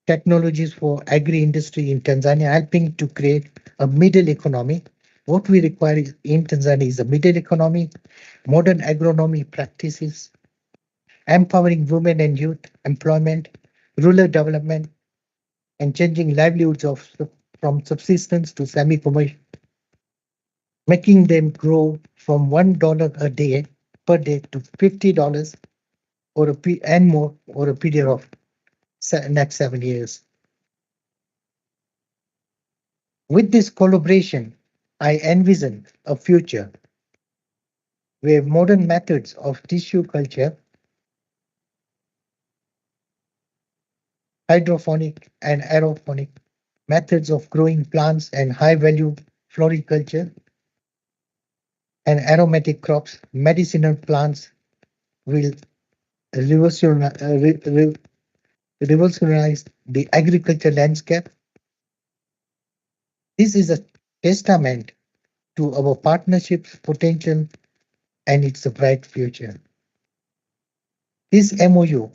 technologies for agri-industry in Tanzania, helping to create a middle economy. What we require in Tanzania is a middle economy, modern agronomy practices, empowering women and youth, employment, rural development, and changing livelihoods from subsistence to semi-commercial, making them grow from $1 a day per day to $50 and more over a period of next 7 years. With this collaboration, I envision a future where modern methods of tissue culture, hydroponic and aeroponic methods of growing plants, and high-value floriculture and aromatic crops, medicinal plants will revolutionize the agriculture landscape. This is a testament to our partnership's potential and its bright future. This MOU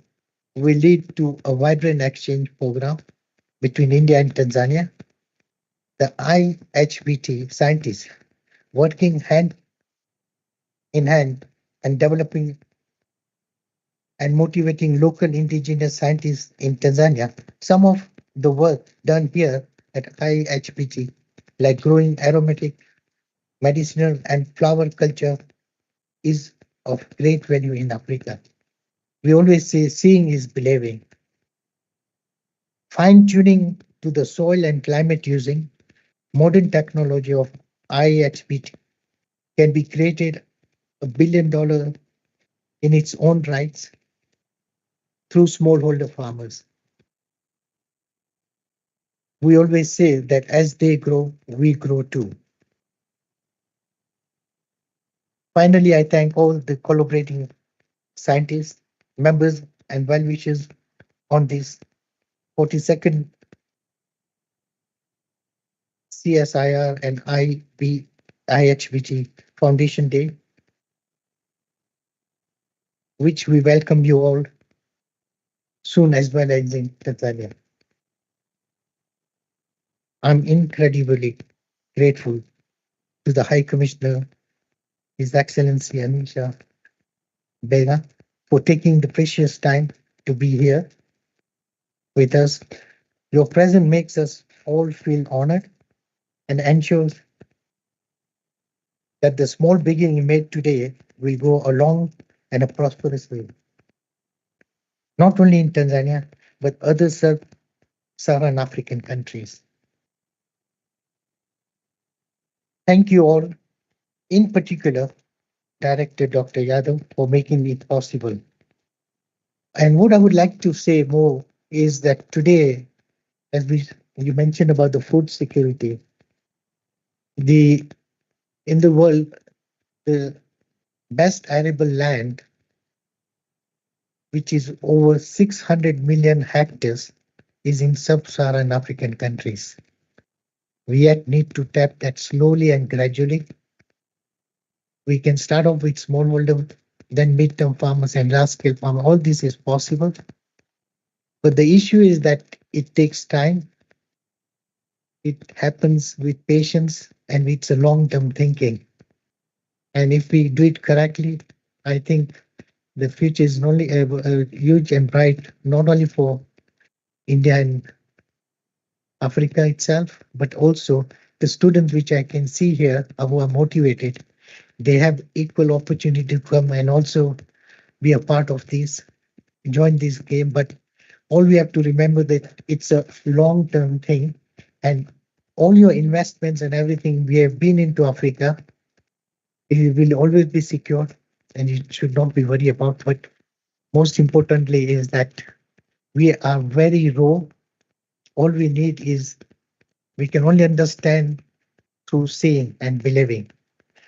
will lead to a vibrant exchange program between India and Tanzania. The IHBT scientists working hand in hand and developing and motivating local indigenous scientists in Tanzania. Some of the work done here at IHBT, like growing aromatic, medicinal, and flower culture, is of great value in Africa. We always say seeing is believing. Fine-tuning to the soil and climate using modern technology of IHBT can be created $1 billion in its own rights through smallholder farmers. We always say that as they grow, we grow too. Finally, I thank all the collaborating scientists, members, and well wishers on this 42nd CSIR and IHBT Foundation Day, which we welcome you all soon as well as in Tanzania. I'm incredibly grateful to the High Commissioner, His Excellency Anisha Bega, for taking the precious time to be here with us. Your presence makes us all feel honored and ensures that the small beginning made today will go a long and a prosperous way, not only in Tanzania, but other sub-Saharan African countries. Thank you all, in particular, Director Dr. Yadav, for making it possible. And what I would like to say more is that today, as you mentioned about the food security, the in the world, the best arable land, which is over 600 million hectares, is in sub-Saharan African countries. We yet need to tap that slowly and gradually. We can start off with smallholder, then mid-term farmers and large-scale farmers. All this is possible. But the issue is that it takes time. It happens with patience and it's a long-term thinking. And if we do it correctly, I think the future is not only huge and bright, not only for India and Africa itself, but also the students which I can see here who are motivated. They have equal opportunity to come and also be a part of this, join this game. But all we have to remember that it's a long-term thing, and all your investments and everything we have been into Africa, it will always be secure, and you should not be worried about. But most importantly is that we are very raw. All we need is we can only understand through seeing and believing.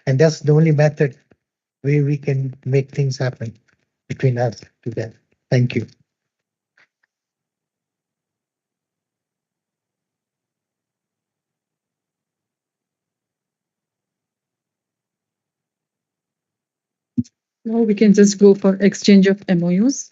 And that's the only method where we can make things happen between us together. Thank you.
Now we can just go for exchange of MOUs.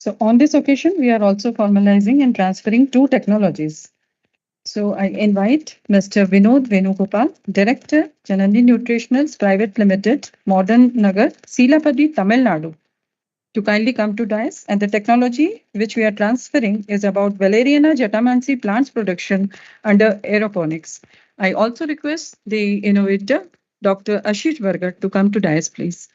So on this occasion, we are also formalizing and transferring two technologies. So I invite Mr. Vinod Venugopal, Director, Janani Nutritionals Private Limited, Modern Nagar, Silapadi, Tamil Nadu, to kindly come to dais. And the technology which we are transferring is about Valeriana jatamansi plants production under aeroponics. I also request the innovator, Dr. Ashish Vargat, to come to dais, please.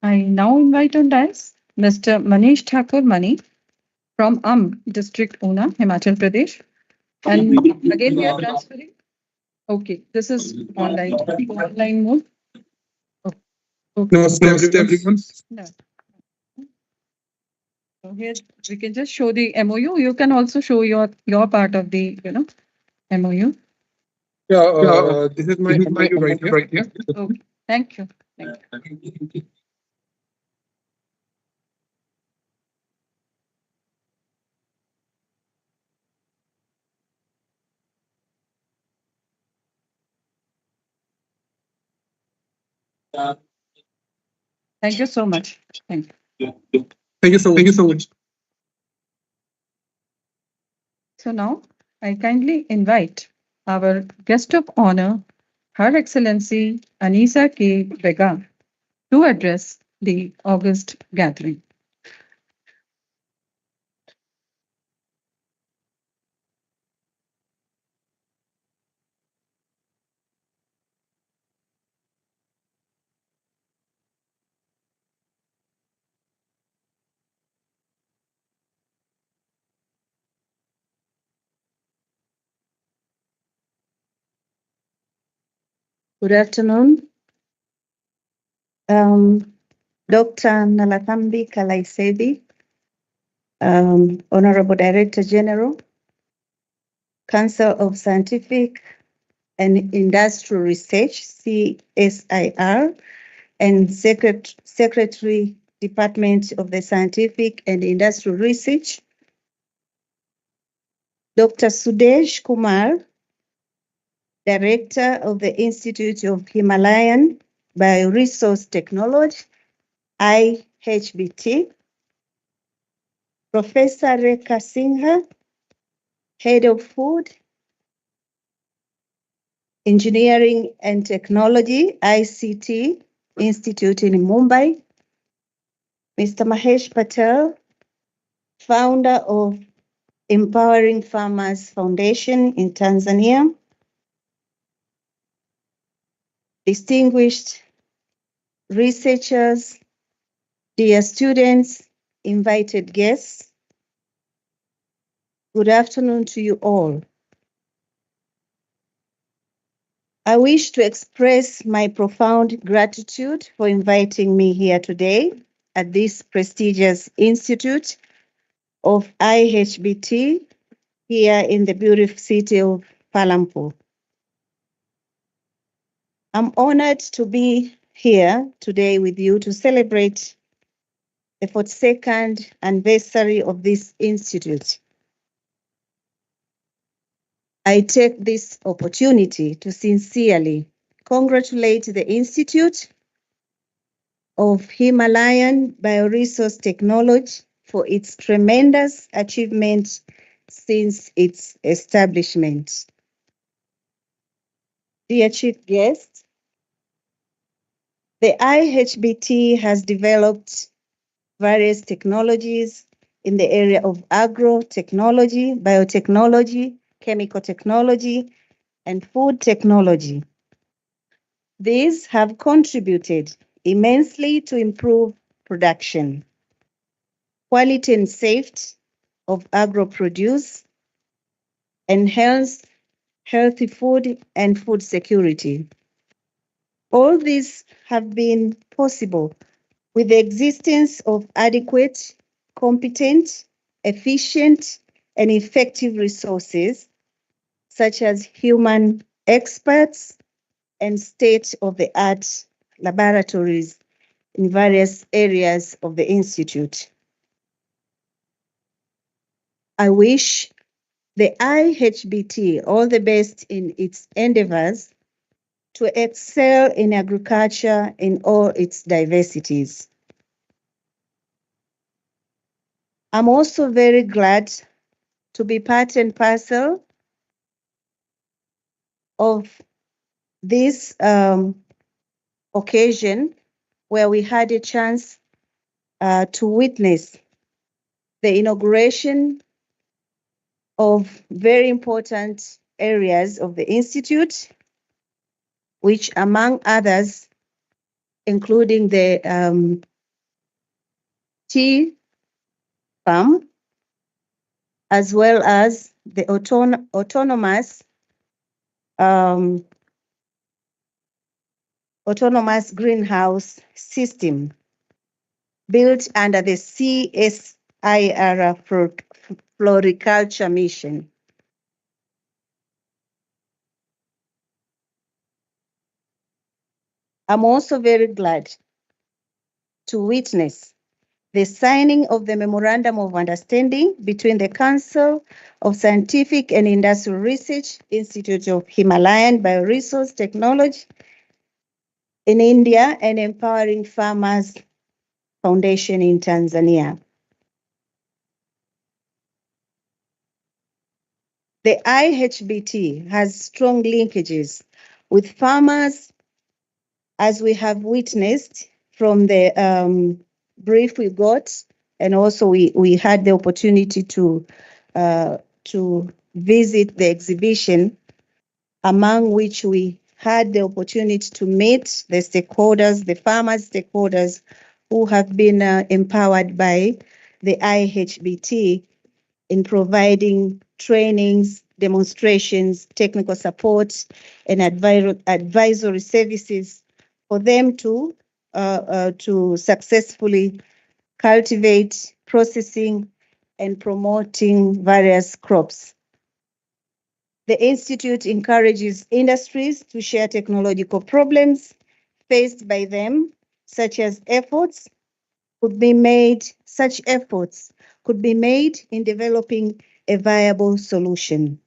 I now invite on dais Mr. Manish Thakur Mani from District, Una, Himachal Pradesh. And again, we are transferring. Okay, this is online mode. Okay.
Namaste, everyone.
No. So here we can just show the MOU. You can also show your part of the MOU.
This is my MOU right here.
Okay. Thank you. Thank you. Thank you so much. Thank you.
Thank you so much.
So now I kindly invite our guest of honor, Her Excellency Anisa K. Vega, to address the August gathering.
Good afternoon. Dr. Nalakambi Kalaisebi, Honorable Director General, Council of Scientific and Industrial Research, CSIR, and Secretary, Department of the Scientific and Industrial Research, Dr. Sudesh Kumar, Director of the Institute of Himalayan Bioresource Technology, IHBT, Professor Rekha Singha, Head of Food, Engineering and Technology, ICT Institute in Mumbai, Mr. Mahesh Patel, founder of Empowering Farmers Foundation in Tanzania, distinguished researchers, dear students, invited guests, good afternoon to you all. I wish to express my profound gratitude for inviting me here today at this prestigious institute of IHBT here in the beautiful city of Palampur. I'm honored to be here today with you to celebrate the 42nd anniversary of this institute. I take this opportunity to sincerely congratulate the Institute of Himalayan Bioresource Technology for its tremendous achievement since its establishment. Dear Chief Guest, the IHBT has developed various technologies in the area of agro-technology, biotechnology, chemical technology, and food technology. These have contributed immensely to improve production, quality and safety of agro-produce, enhance healthy food and food security. All these have been possible with the existence of adequate, competent, efficient, and effective resources, such as human experts and state-of-the-art laboratories in various areas of the Institute. I wish the IHBT all the best in its endeavors to excel in agriculture in all its diversities. I'm also very glad to be part and parcel of this occasion where we had a chance to witness the inauguration of very important areas of the Institute, which among others, including the tea farm, as well as the autonomous greenhouse system built under the CSIR floriculture mission. I'm also very glad to witness the signing of the Memorandum of Understanding between the Council of Scientific and Industrial Research Institute of Himalayan Bioresource Technology in India and Empowering Farmers Foundation in Tanzania. The IHBT has strong linkages with farmers, as we have witnessed from the brief we got, and also we had the opportunity to visit the exhibition, among which we had the opportunity to meet the stakeholders, the farmers stakeholders who have been empowered by the IHBT in providing trainings, demonstrations, technical support, and advisory services for them to successfully cultivate, processing, and promoting various crops. The Institute encourages industries to share technological problems faced by them, such efforts could be made in developing a viable solution.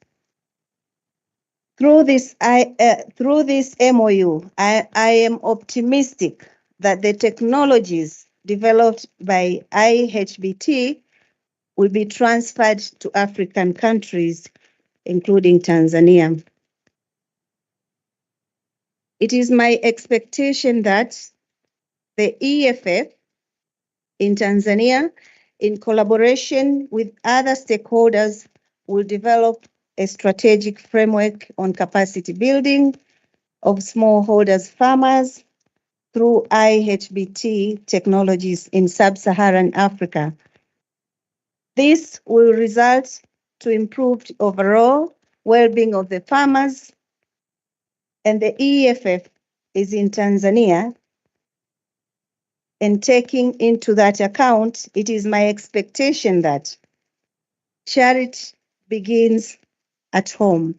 Through this MOU, I am optimistic that the technologies developed by IHBT will be transferred to African countries, including Tanzania. It is my expectation that the EFF in Tanzania, in collaboration with other stakeholders, will develop a strategic framework on capacity building of smallholders farmers through IHBT technologies in sub-Saharan Africa. This will result to improved overall well-being of the farmers, and the EFF is in Tanzania. And taking into that account, it is my expectation that charity begins at home.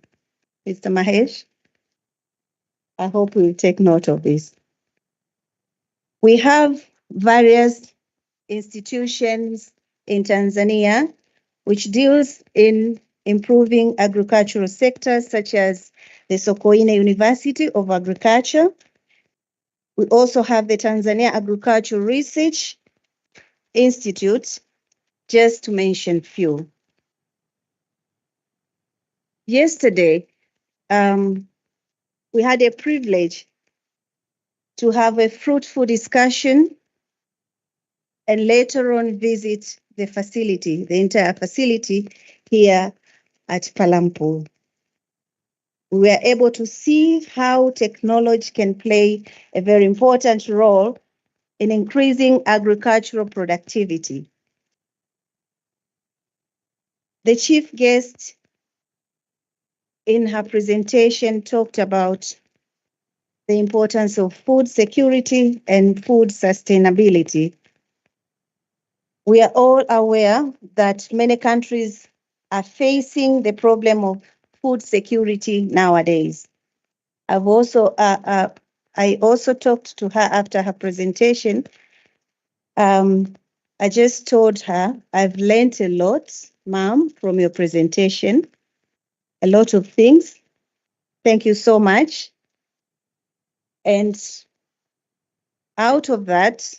Mr. Mahesh, I hope you will take note of this. We have various institutions in Tanzania which deals in improving agricultural sectors, such as the Sokoine University of Agriculture. We also have the Tanzania Agricultural Research Institute, just to mention few. Yesterday, we had a privilege to have a fruitful discussion and later on visit the facility, the entire facility here at Palampur. We were able to see how technology can play a very important role in increasing agricultural productivity. The chief guest in her presentation talked about the importance of food security and food sustainability. We are all aware that many countries are facing the problem of food security nowadays. I also talked to her after her presentation. I just told her, I've learned a lot, ma'am, from your presentation, a lot of things. Thank you so much. And out of that,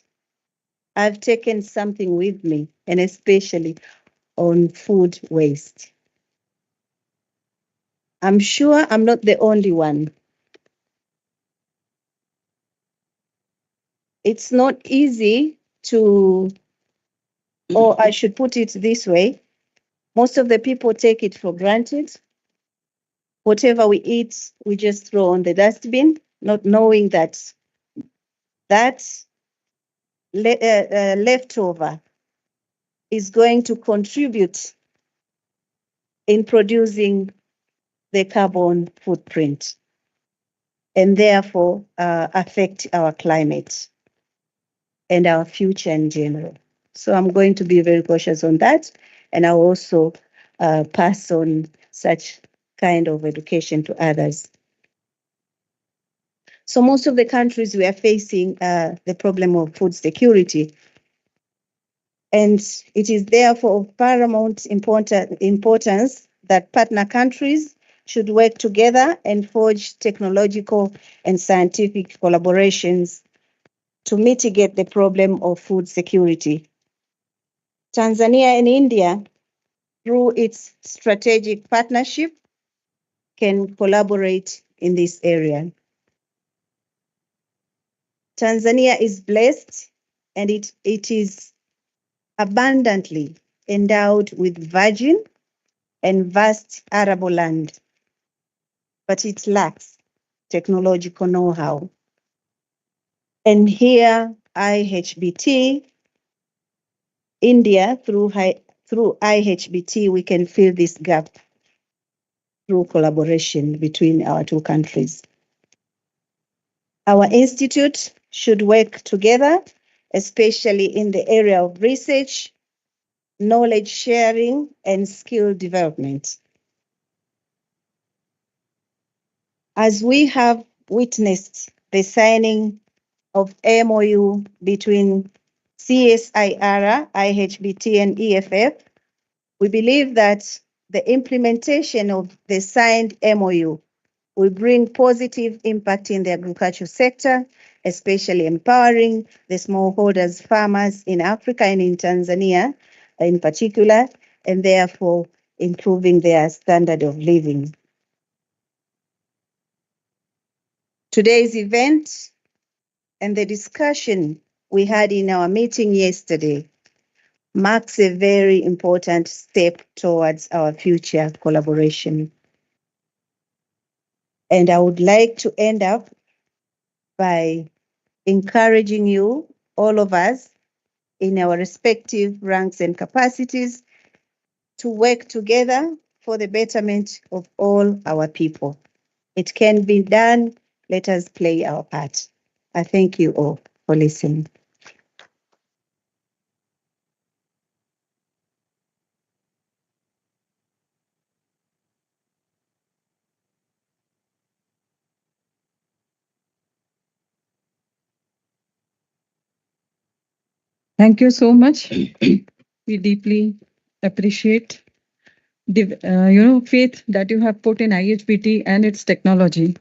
I've taken something with me, and especially on food waste. I'm sure I'm not the only one. It's not easy to, or I should put it this way, most of the people take it for granted. Whatever we eat, we just throw on the dustbin, not knowing that leftover is going to contribute in producing the carbon footprint and therefore affect our climate and our future in general. So I'm going to be very cautious on that, and I'll also pass on such kind of education to others. So most of the countries we are facing the problem of food security, and it is therefore of paramount importance that partner countries should work together and forge technological and scientific collaborations to mitigate the problem of food security. Tanzania and India, through its strategic partnership, can collaborate in this area. Tanzania is blessed and it is abundantly endowed with virgin and vast arable land, but it lacks technological know-how. And here, IHBT, India, through IHBT, we can fill this gap through collaboration between our two countries. Our institute should work together, especially in the area of research, knowledge sharing, and skill development. As we have witnessed the signing of MOU between CSIR, IHBT, and EFF, we believe that the implementation of the signed MOU will bring positive impact in the agricultural sector, especially empowering the smallholders farmers in Africa and in Tanzania in particular, and therefore improving their standard of living. Today's event and the discussion we had in our meeting yesterday marks a very important step towards our future collaboration. And I would like to end up by encouraging you, all of us, in our respective ranks and capacities, to work together for the betterment of all our people. It can be done. Let us play our part. I thank you all for listening.
Thank you so much. We deeply appreciate the faith that you have put in IHBT and its technology.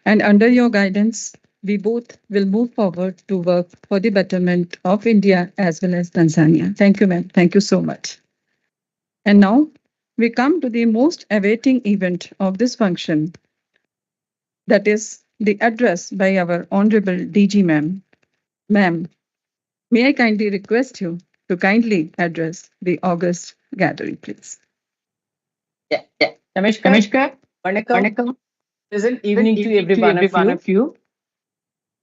And under your guidance, we both will move forward to work for the betterment of India as well as Tanzania. Thank you, ma'am. Thank you so much. And now we come to the most awaiting event of this function, that is the address by our Honorable DG ma'am. Ma'am, may I kindly request you to kindly address the August gathering, please.
Yeah. Namaskar. Vanakkam. Pleasant evening to every one of you.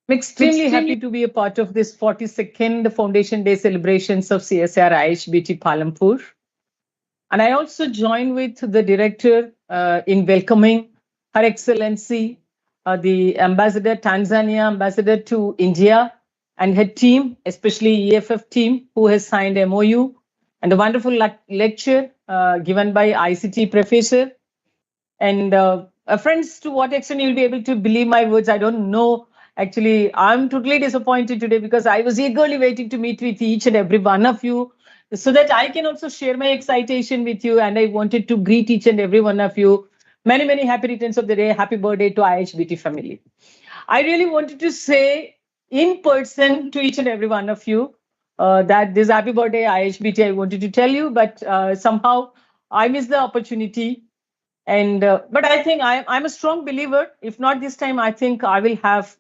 I'm extremely happy to be a part of this 42nd Foundation Day celebrations of CSIR-IHBT Palampur. And I also join with the director in welcoming Her Excellency, the Ambassador, Tanzania Ambassador to India, and her team, especially EFF team, who has signed MOU, and a wonderful lecture given by ICT professor. And friends, to what extent you'll be able to believe my words, I don't know. Actually, I'm totally disappointed today because I was eagerly waiting to meet with each and every one of you so that I can also share my excitation with you. And I wanted to greet each and every one of you. Many, many happy returns of the day. Happy birthday to IHBT family. I really wanted to say in person to each and every one of you that this happy birthday IHBT I wanted to tell you, but somehow I missed the opportunity. And but I think I'm a strong believer. If not this time, I think I will have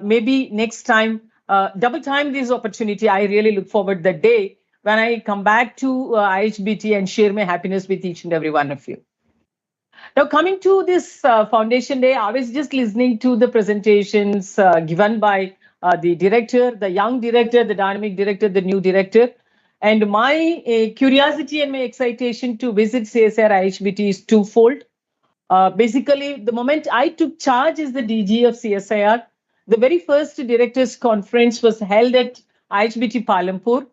maybe next time double time this opportunity. I really look forward the day when I come back to IHBT and share my happiness with each and every one of you. Now, coming to this Foundation Day, I was just listening to the presentations given by the director, the young director, the dynamic director, the new director. And my curiosity and my excitation to visit CSIR-IHBT is twofold. Basically, the moment I took charge as the DG of CSIR, the very first directors conference was held at IHBT Palampur.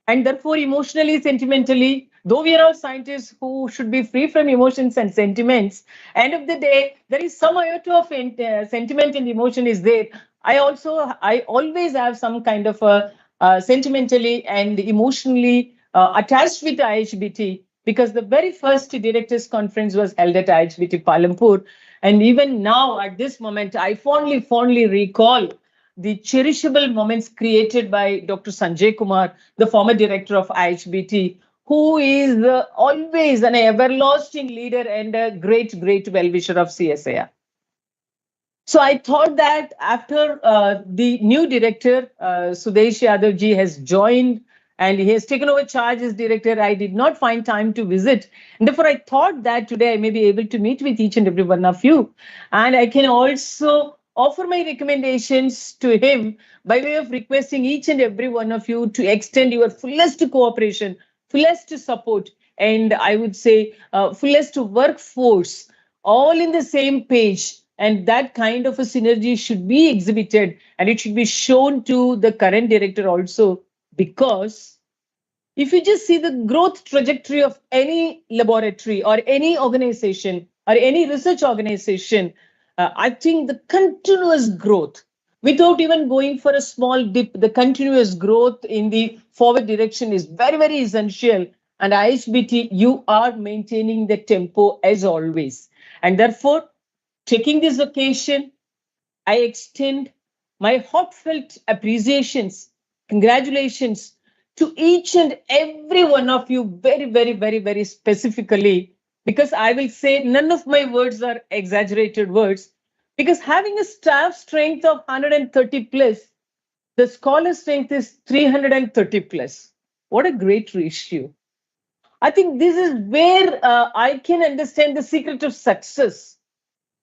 And therefore, emotionally, sentimentally, though we are all scientists who should be free from emotions and sentiments, end of the day, there is some iota of sentiment and emotion is there. I always have some kind of a sentimentally and emotionally attached with IHBT, because the very first directors conference was held at IHBT Palampur. And even now, at this moment, I fondly recall the cherishable moments created by Dr. Sanjay Kumar, the former director of IHBT, who is always an everlasting leader and a great well-wisher of CSIR. So I thought that after the new director, Sudesh Yadav ji, has joined and he has taken over charge as director, I did not find time to visit. And therefore, I thought that today I may be able to meet with each and every one of you. And I can also offer my recommendations to him by way of requesting each and every one of you to extend your fullest cooperation, fullest support, and I would say fullest workforce, all in the same page. And that kind of a synergy should be exhibited and it should be shown to the current director also, because if you just see the growth trajectory of any laboratory or any organization or any research organization, I think the continuous growth, without even going for a small dip, the continuous growth in the forward direction is very essential. And IHBT, you are maintaining the tempo as always. And therefore, taking this occasion, I extend my heartfelt appreciations, congratulations to each and every one of you very specifically, because I will say none of my words are exaggerated words, because having a staff strength of 130 plus, the scholar strength is 330 plus. What a great ratio. I think this is where I can understand the secret of success.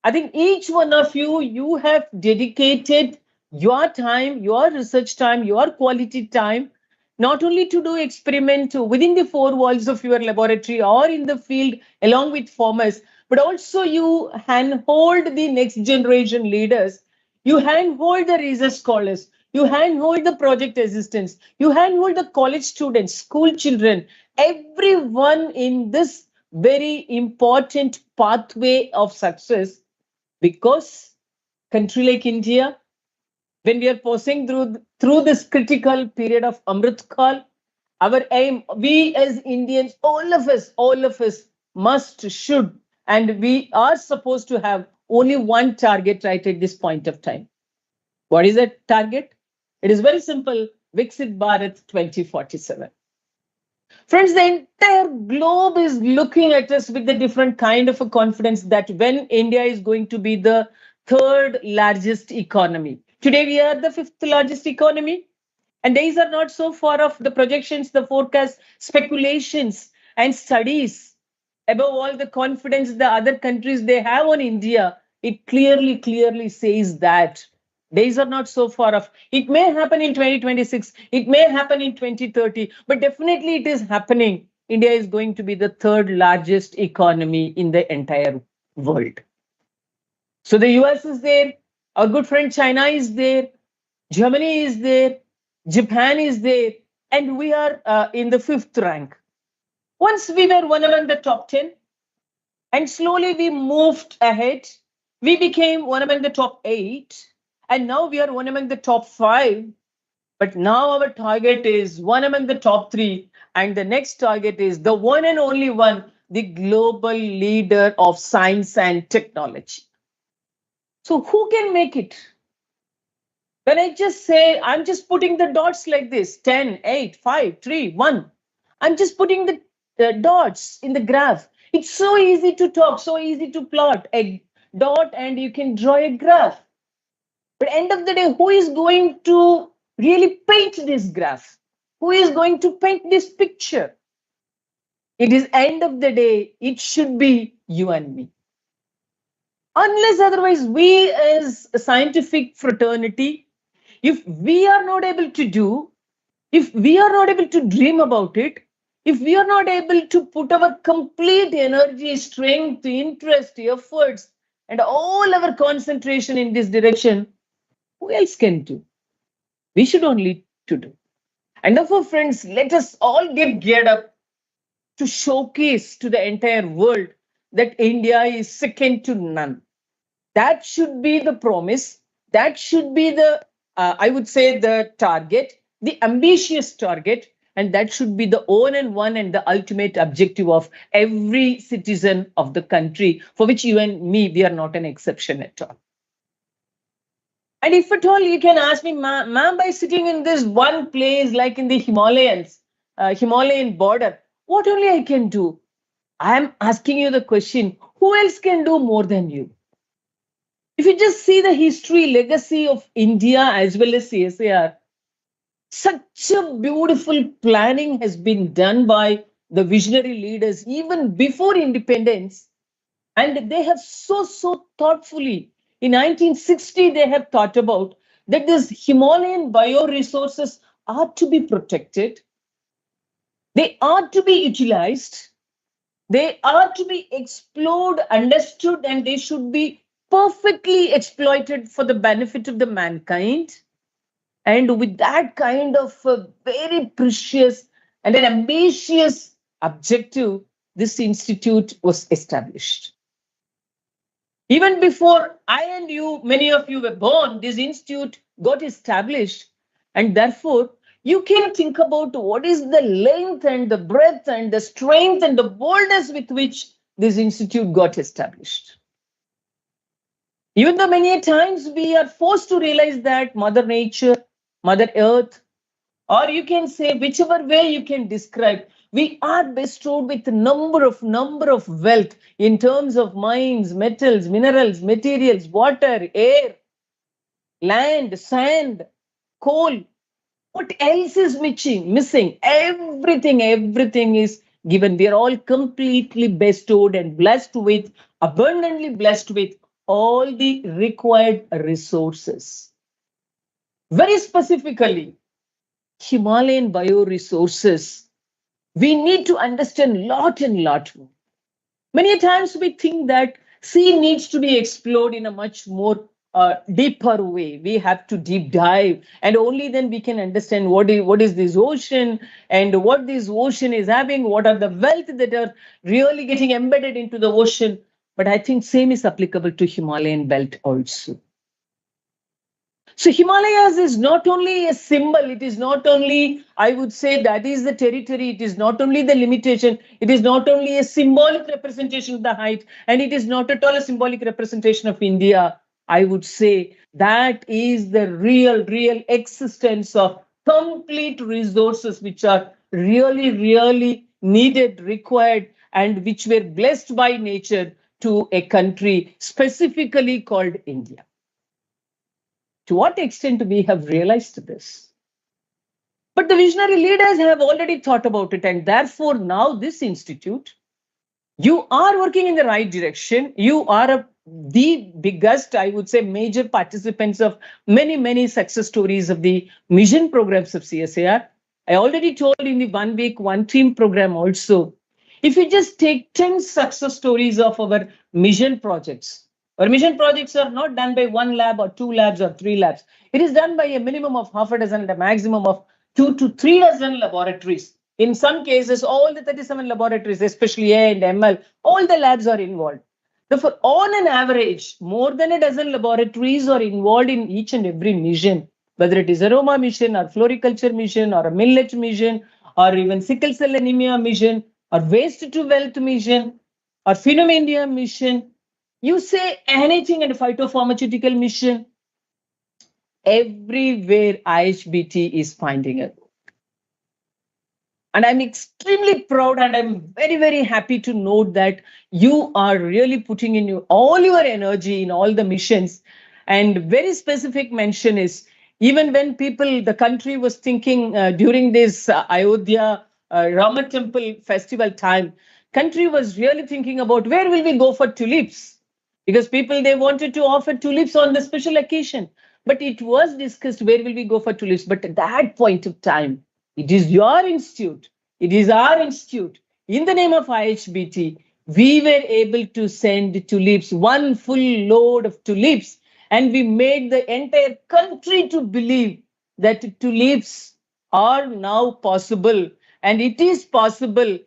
I think each one of you, you have dedicated your time, your research time, your quality time, not only to do experiment within the four walls of your laboratory or in the field along with farmers, but also you handhold the next generation leaders. You handhold the research scholars. You handhold the project assistants. You handhold the college students, school children, everyone in this very important pathway of success, because country like India, when we are passing through this critical period of Amrit Kal, our aim, we as Indians, all of us must, should, and we are supposed to have only one target right at this point of time. What is that target? It is very simple: Viksit Bharat 2047. Friends, the entire globe is looking at us with a different kind of a confidence that when India is going to be the third largest economy. Today, we are the fifth largest economy. And days are not so far off. The projections, the forecasts, speculations, and studies, above all, the confidence the other countries they have on India, it clearly says that days are not so far off. It may happen in 2026, it may happen in 2030, but definitely it is happening. India is going to be the third largest economy in the entire world. So the US is there, our good friend China is there, Germany is there, Japan is there, and we are in the fifth rank. Once we were one among the top 10, and slowly we moved ahead. We became one among the top 8, and now we are one among the top 5. But now our target is one among the top 3, and the next target is the one and only one, the global leader of science and technology. So who can make it? When I just say, I'm just putting the dots like this, 10, 8, 5, 3, 1. I'm just putting the dots in the graph. It's so easy to talk, so easy to plot a dot and you can draw a graph. But end of the day, who is going to really paint this graph? Who is going to paint this picture? It is end of the day, it should be you and me. Unless otherwise, we as a scientific fraternity, if we are not able to do, If we are not able to dream about it, if we are not able to put our complete energy, strength, interest, efforts, and all our concentration in this direction, who else can do? We should only to do. And therefore, friends, let us all get geared up to showcase to the entire world that India is second to none. That should be the promise. That should be the, I would say, the target, the ambitious target, and that should be the all and one and the ultimate objective of every citizen of the country, for which you and me, we are not an exception at all. And if at all you can ask me, ma'am, by sitting in this one place like in the Himalayas, Himalayan border, what only I can do? I am asking you the question, who else can do more than you? If you just see the history, legacy of India as well as CSIR, such a beautiful planning has been done by the visionary leaders even before independence. And they have so thoughtfully, in 1960, they have thought about that these Himalayan bioresources are to be protected. They are to be utilized. They are to be explored, understood, and they should be perfectly exploited for the benefit of the mankind. And with that kind of a very precious and an ambitious objective, this institute was established. Even before I and you, many of you were born, this institute got established. And therefore, you can think about what is the length and the breadth and the strength and the boldness with which this institute got established. Even though many times we are forced to realize that Mother Nature, Mother Earth, or you can say whichever way you can describe, we are bestowed with a number of wealth in terms of mines, metals, minerals, materials, water, air, land, sand, coal. What else is missing? Everything is given. We are all completely bestowed and blessed with, abundantly blessed with all the required resources. Very specifically, Himalayan bioresources, we need to understand lot more. Many times we think that sea needs to be explored in a much more deeper way. We have to deep dive, and only then we can understand what is this ocean and what this ocean is having, what are the wealth that are really getting embedded into the ocean. But I think same is applicable to Himalayan belt also. So Himalayas is not only a symbol, it is not only, I would say, that is the territory, it is not only the limitation, it is not only a symbolic representation of the height, and it is not at all a symbolic representation of India. I would say that is the real existence of complete resources which are really needed, required, and which were blessed by nature to a country specifically called India. To what extent we have realized this? But the visionary leaders have already thought about it, and therefore now this institute, you are working in the right direction. You are the biggest, I would say, major participants of many success stories of the mission programs of CSIR. I already told in the 1 week, 1 team program also. If you just take 10 success stories of our mission projects, our mission projects are not done by 1 lab or 2 labs or 3 labs. It is done by a minimum of half a dozen and a maximum of 2 to 3 dozen laboratories. In some cases, all the 37 laboratories, especially A and ML, all the labs are involved. Therefore, on an average, more than a dozen laboratories are involved in each and every mission, whether it is aroma mission or floriculture mission or a millet mission or even sickle cell anemia mission or waste to wealth mission or Phenom mission. You say anything in a phytopharmaceutical mission, everywhere IHBT is finding it. And I'm extremely proud and I'm very happy to note that you are really putting in all your energy in all the missions. And very specific mention is, even when the country was thinking during this Ayodhya Rama Temple festival time, country was really thinking about where will we go for tulips? Because people, they wanted to offer tulips on the special occasion. But it was discussed where will we go for tulips. But at that point of time, It is your institute. It is our institute. In the name of IHBT, we were able to send tulips, one full load of tulips, and we made the entire country to believe that tulips are now possible, and it is possible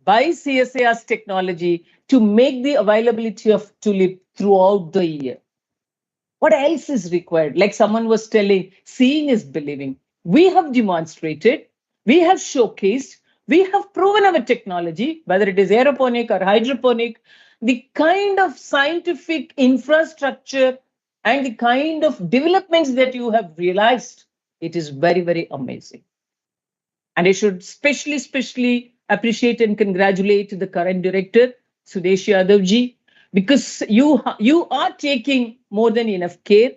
by CSIR's technology to make the availability of tulip throughout the year. What else is required? Like someone was telling, seeing is believing. We have demonstrated, we have showcased, we have proven our technology, whether it is aeroponic or hydroponic, the kind of scientific infrastructure and the kind of developments that you have realized, it is very, very amazing. And I should especially appreciate and congratulate the current director, Sudesh Yadavji, because you are taking more than enough care,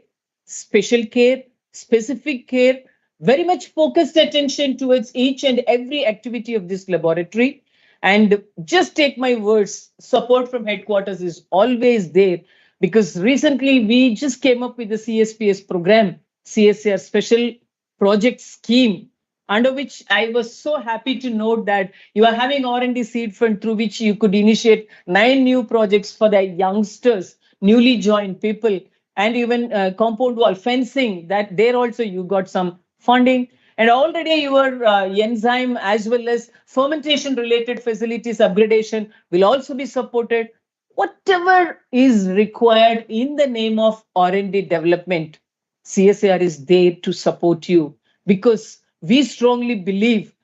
special care, specific care, very much focused attention towards each and every activity of this laboratory. And just take my words, support from headquarters is always there, because recently we just came up with the CSPS program, CSIR Special Project Scheme, under which I was so happy to note that you are having R&D seed fund through which you could initiate 9 new projects for the youngsters, newly joined people, and even compound wall fencing, that there also you got some funding. And already your enzyme as well as fermentation related facilities upgradation will also be supported. Whatever is required in the name of R&D development, CSIR is there to support you, because we strongly believe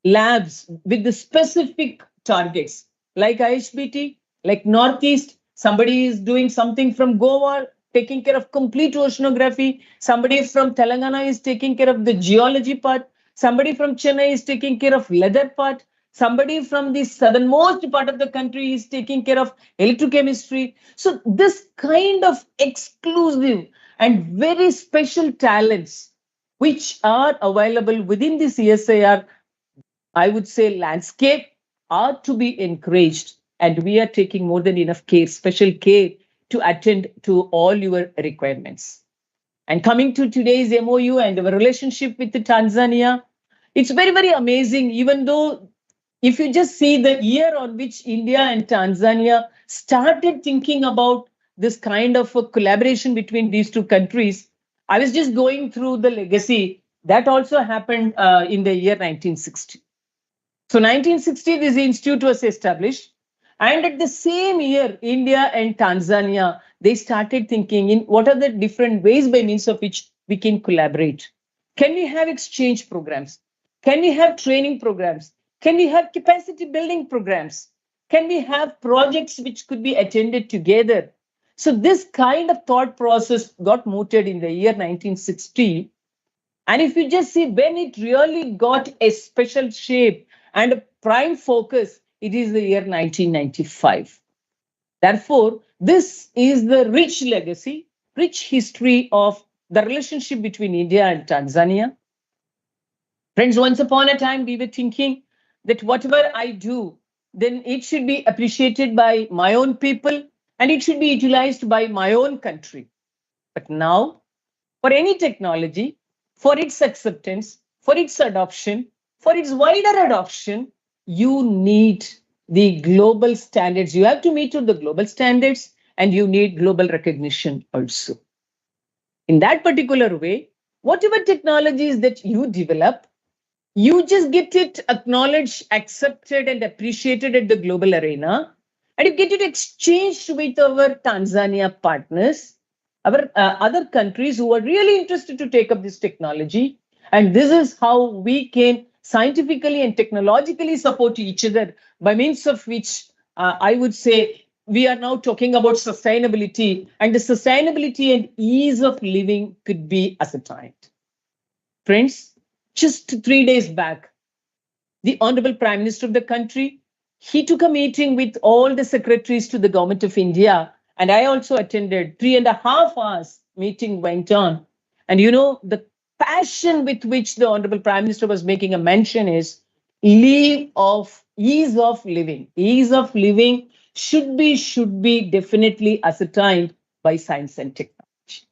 labs with the specific targets like IHBT, like Northeast, somebody is doing something from Goa, taking care of complete oceanography. Somebody from Telangana is taking care of the geology part. Somebody from Chennai is taking care of leather part. Somebody from the southernmost part of the country is taking care of electrochemistry. So this kind of exclusive and very special talents which are available within the CSIR, I would say, landscape, are to be encouraged. And we are taking more than enough care, special care, to attend to all your requirements. And coming to today's MOU and our relationship with Tanzania, it's very, very amazing, even though if you just see the year on which India and Tanzania started thinking about this kind of a collaboration between these two countries, I was just going through the legacy. That also happened in the year 1960. So 1960, this institute was established. And at the same year, India and Tanzania, they started thinking in what are the different ways by means of which we can collaborate. Can we have exchange programs? Can we have training programs? Can we have capacity building programs? Can we have projects which could be attended together? So this kind of thought process got mooted in the year 1960. And if you just see when it really got a special shape and a prime focus, it is the year 1995. Therefore, this is the rich legacy, rich history of the relationship between India and Tanzania. Friends, once upon a time, we were thinking that whatever I do, then it should be appreciated by my own people and it should be utilized by my own country. But now, for any technology, for its acceptance, for its adoption, for its wider adoption, you need the global standards. You have to meet with the global standards and you need global recognition also. In that particular way, whatever technologies that you develop, you just get it acknowledged, accepted, and appreciated at the global arena, and you get it exchanged with our Tanzania partners, our other countries who are really interested to take up this technology. And this is how we can scientifically and technologically support each other, by means of which I would say we are now talking about sustainability, and the sustainability and ease of living could be ascertained. Friends, just 3 days back, the Honorable Prime Minister of the country, he took a meeting with all the secretaries to the Government of India, and I also attended. 3.5 hours meeting went on. And you know, the passion with which the Honorable Prime Minister was making a mention is ease of living. Ease of living should be definitely ascertained by science and technology.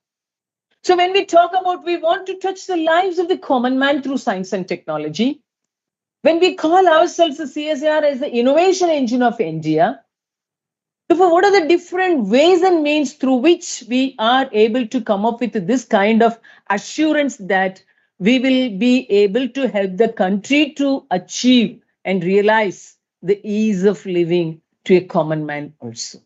So when we talk about we want to touch the lives of the common man through science and technology, When we call ourselves a CSIR as the innovation engine of India, therefore, what are the different ways and means through which we are able to come up with this kind of assurance that we will be able to help the country to achieve and realize the ease of living to a common man also?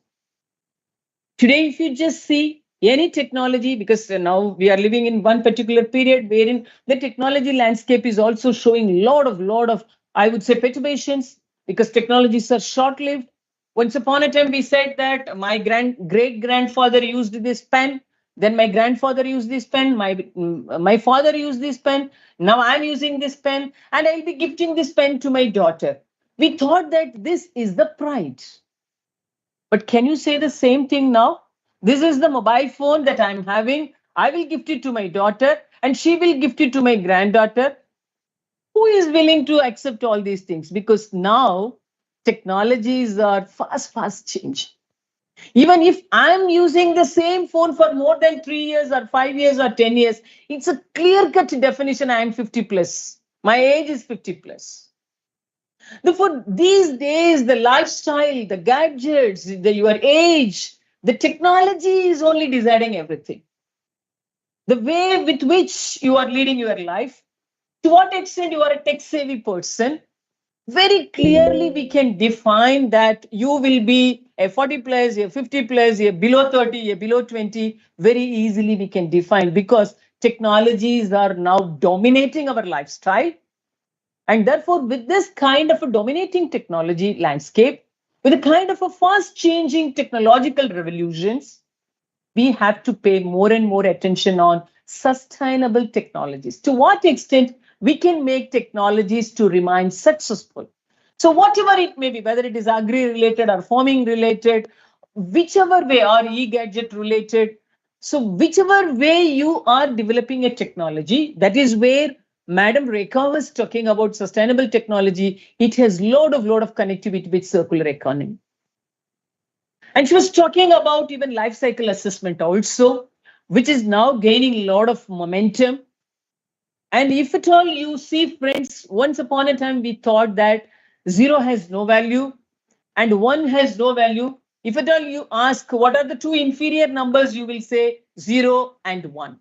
Today, if you just see any technology, because now we are living in one particular period wherein the technology landscape is also showing lot of, I would say, perturbations, because technologies are short-lived. Once upon a time, we said that my great grandfather used this pen, then my grandfather used this pen, my father used this pen, now I'm using this pen, and I'll be gifting this pen to my daughter. We thought that this is the pride. But can you say the same thing now? This is the mobile phone that I'm having. I will gift it to my daughter, and she will gift it to my granddaughter. Who is willing to accept all these things? Because now technologies are fast changing. Even if I'm using the same phone for more than 3 years or 5 years or 10 years, it's a clear-cut definition. I'm 50 plus. My age is 50 plus. Therefore, these days, the lifestyle, the gadgets, your age, the technology is only deciding everything. The way with which you are leading your life, to what extent you are a tech-savvy person, very clearly we can define that you will be a 40 plus, a 50 plus, a below 30, a below 20. Very easily we can define, because technologies are now dominating our lifestyle. And therefore, with this kind of a dominating technology landscape, with a kind of a fast changing technological revolutions, we have to pay more and more attention on sustainable technologies. To what extent we can make technologies to remain successful. So whatever it may be, whether it is agri-related or farming related, whichever way, or e-gadget related, so whichever way you are developing a technology, that is where Madam Rekha was talking about sustainable technology. It has lot of connectivity with circular economy. And she was talking about even life cycle assessment also, which is now gaining a lot of momentum. And if at all you see, friends, once upon a time we thought that 0 has no value and 1 has no value. If at all you ask what are the two inferior numbers, you will say 0 and 1.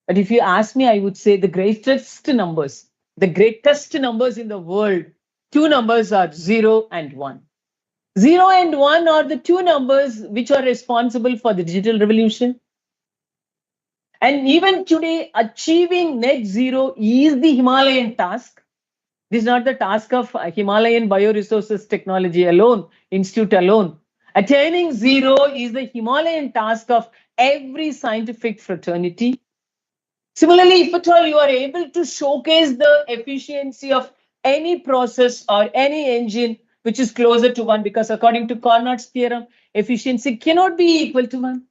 But if you ask me, I would say the greatest numbers in the world, two numbers are 0 and 1. 0 and 1 are the two numbers which are responsible for the digital revolution. And even today, achieving net zero is the Himalayan task. This is not the task of Himalayan Bioresources Technology alone, Institute alone. Attaining zero is the Himalayan task of every scientific fraternity. Similarly, if at all you are able to showcase the efficiency of any process or any engine which is closer to 1, because according to Carnot's theorem, efficiency cannot be equal to 1.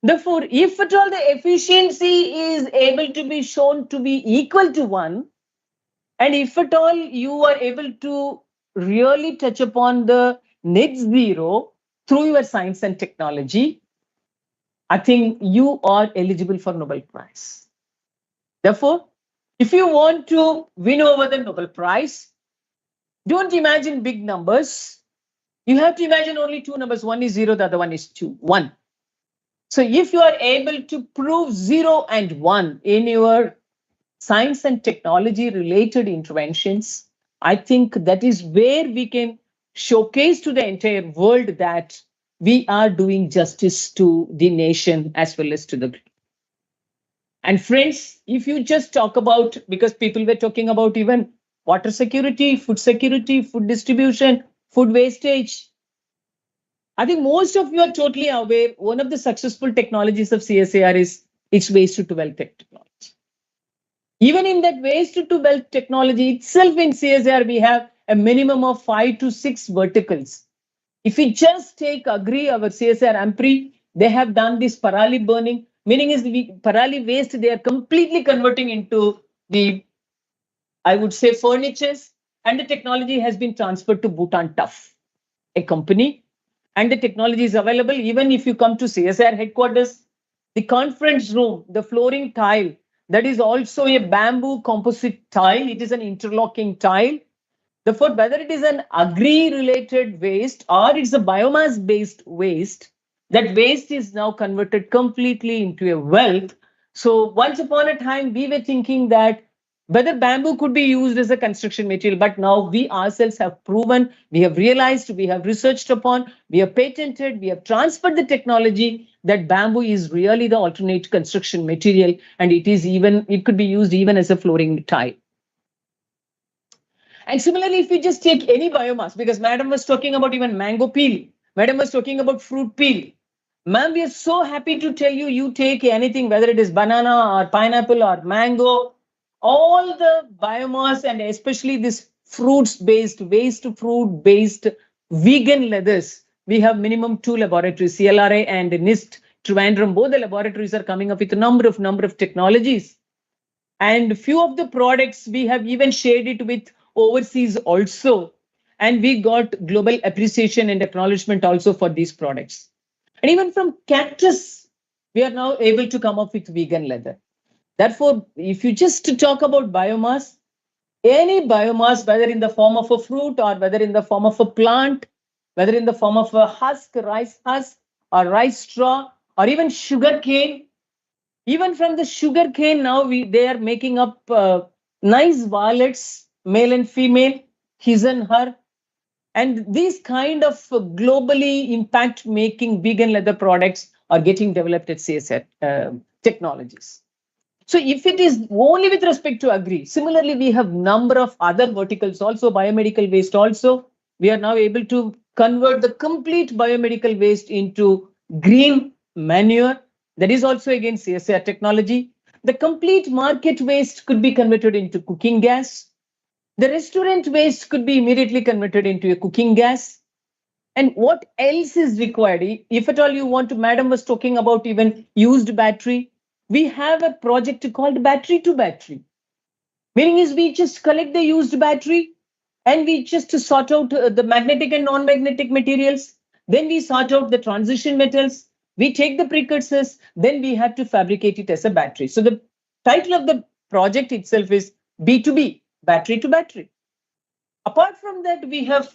Therefore, if at all the efficiency is able to be shown to be equal to 1, and if at all you are able to really touch upon the net zero through your science and technology, I think you are eligible for Nobel Prize. Therefore, if you want to win over the Nobel Prize, don't imagine big numbers. You have to imagine only two numbers. One is 0, the other one is 2. 1. So if you are able to prove 0 and 1 in your science and technology related interventions, I think that is where we can showcase to the entire world that we are doing justice to the nation as well as to the globe. And friends, if you just talk about, because people were talking about even water security, food distribution, food wastage, I think most of you are totally aware one of the successful technologies of CSIR is its waste to wealth technology. Even in that waste to wealth technology itself in CSIR, we have a minimum of 5 to 6 verticals. If we just take Agri, our CSIR Ampri, they have done this parali burning, meaning is the parali waste, they are completely converting into the, I would say, furnitures, and the technology has been transferred to Bhutan Tough, a company, and the technology is available. Even if you come to CSIR headquarters, the conference room, the flooring tile, that is also a bamboo composite tile. It is an interlocking tile. Therefore, whether it is an agri-related waste or it's a biomass-based waste, that waste is now converted completely into a wealth. So once upon a time, we were thinking that whether bamboo could be used as a construction material, but now we ourselves have proven, we have realized, we have researched upon, we have patented, we have transferred the technology that bamboo is really the alternate construction material, and it could be used even as a flooring tile. And similarly, if you just take any biomass, because madam was talking about even mango peel, madam was talking about fruit peel. Ma'am, we are so happy to tell you, you take anything, whether it is banana or pineapple or mango, all the biomass and especially this fruits-based, waste fruit-based vegan leathers. We have minimum 2 laboratories, CLRA and NIST, Trivandrum. Both the laboratories are coming up with a number of technologies. And few of the products we have even shared it with overseas also. And we got global appreciation and acknowledgement also for these products. And even from cactus, we are now able to come up with vegan leather. Therefore, if you just talk about biomass, any biomass, whether in the form of a fruit or whether in the form of a plant, whether in the form of a husk, rice husk, or rice straw, or even sugar cane, even from the sugar cane now they are making up nice wallets, male and female, his and her. And these kind of globally impact making vegan leather products are getting developed at CSIR Technologies. So if it is only with respect to agri, similarly, we have number of other verticals also, biomedical waste also. We are now able to convert the complete biomedical waste into green manure. That is also again CSIR technology. The complete market waste could be converted into cooking gas. The restaurant waste could be immediately converted into a cooking gas. And what else is required? If at all you want to, madam was talking about even used battery. We have a project called battery to battery. Meaning is we just collect the used battery and we just sort out the magnetic and non-magnetic materials. Then we sort out the transition metals. We take the precursors. Then we have to fabricate it as a battery. So the title of the project itself is B2B, battery to battery. Apart from that, we have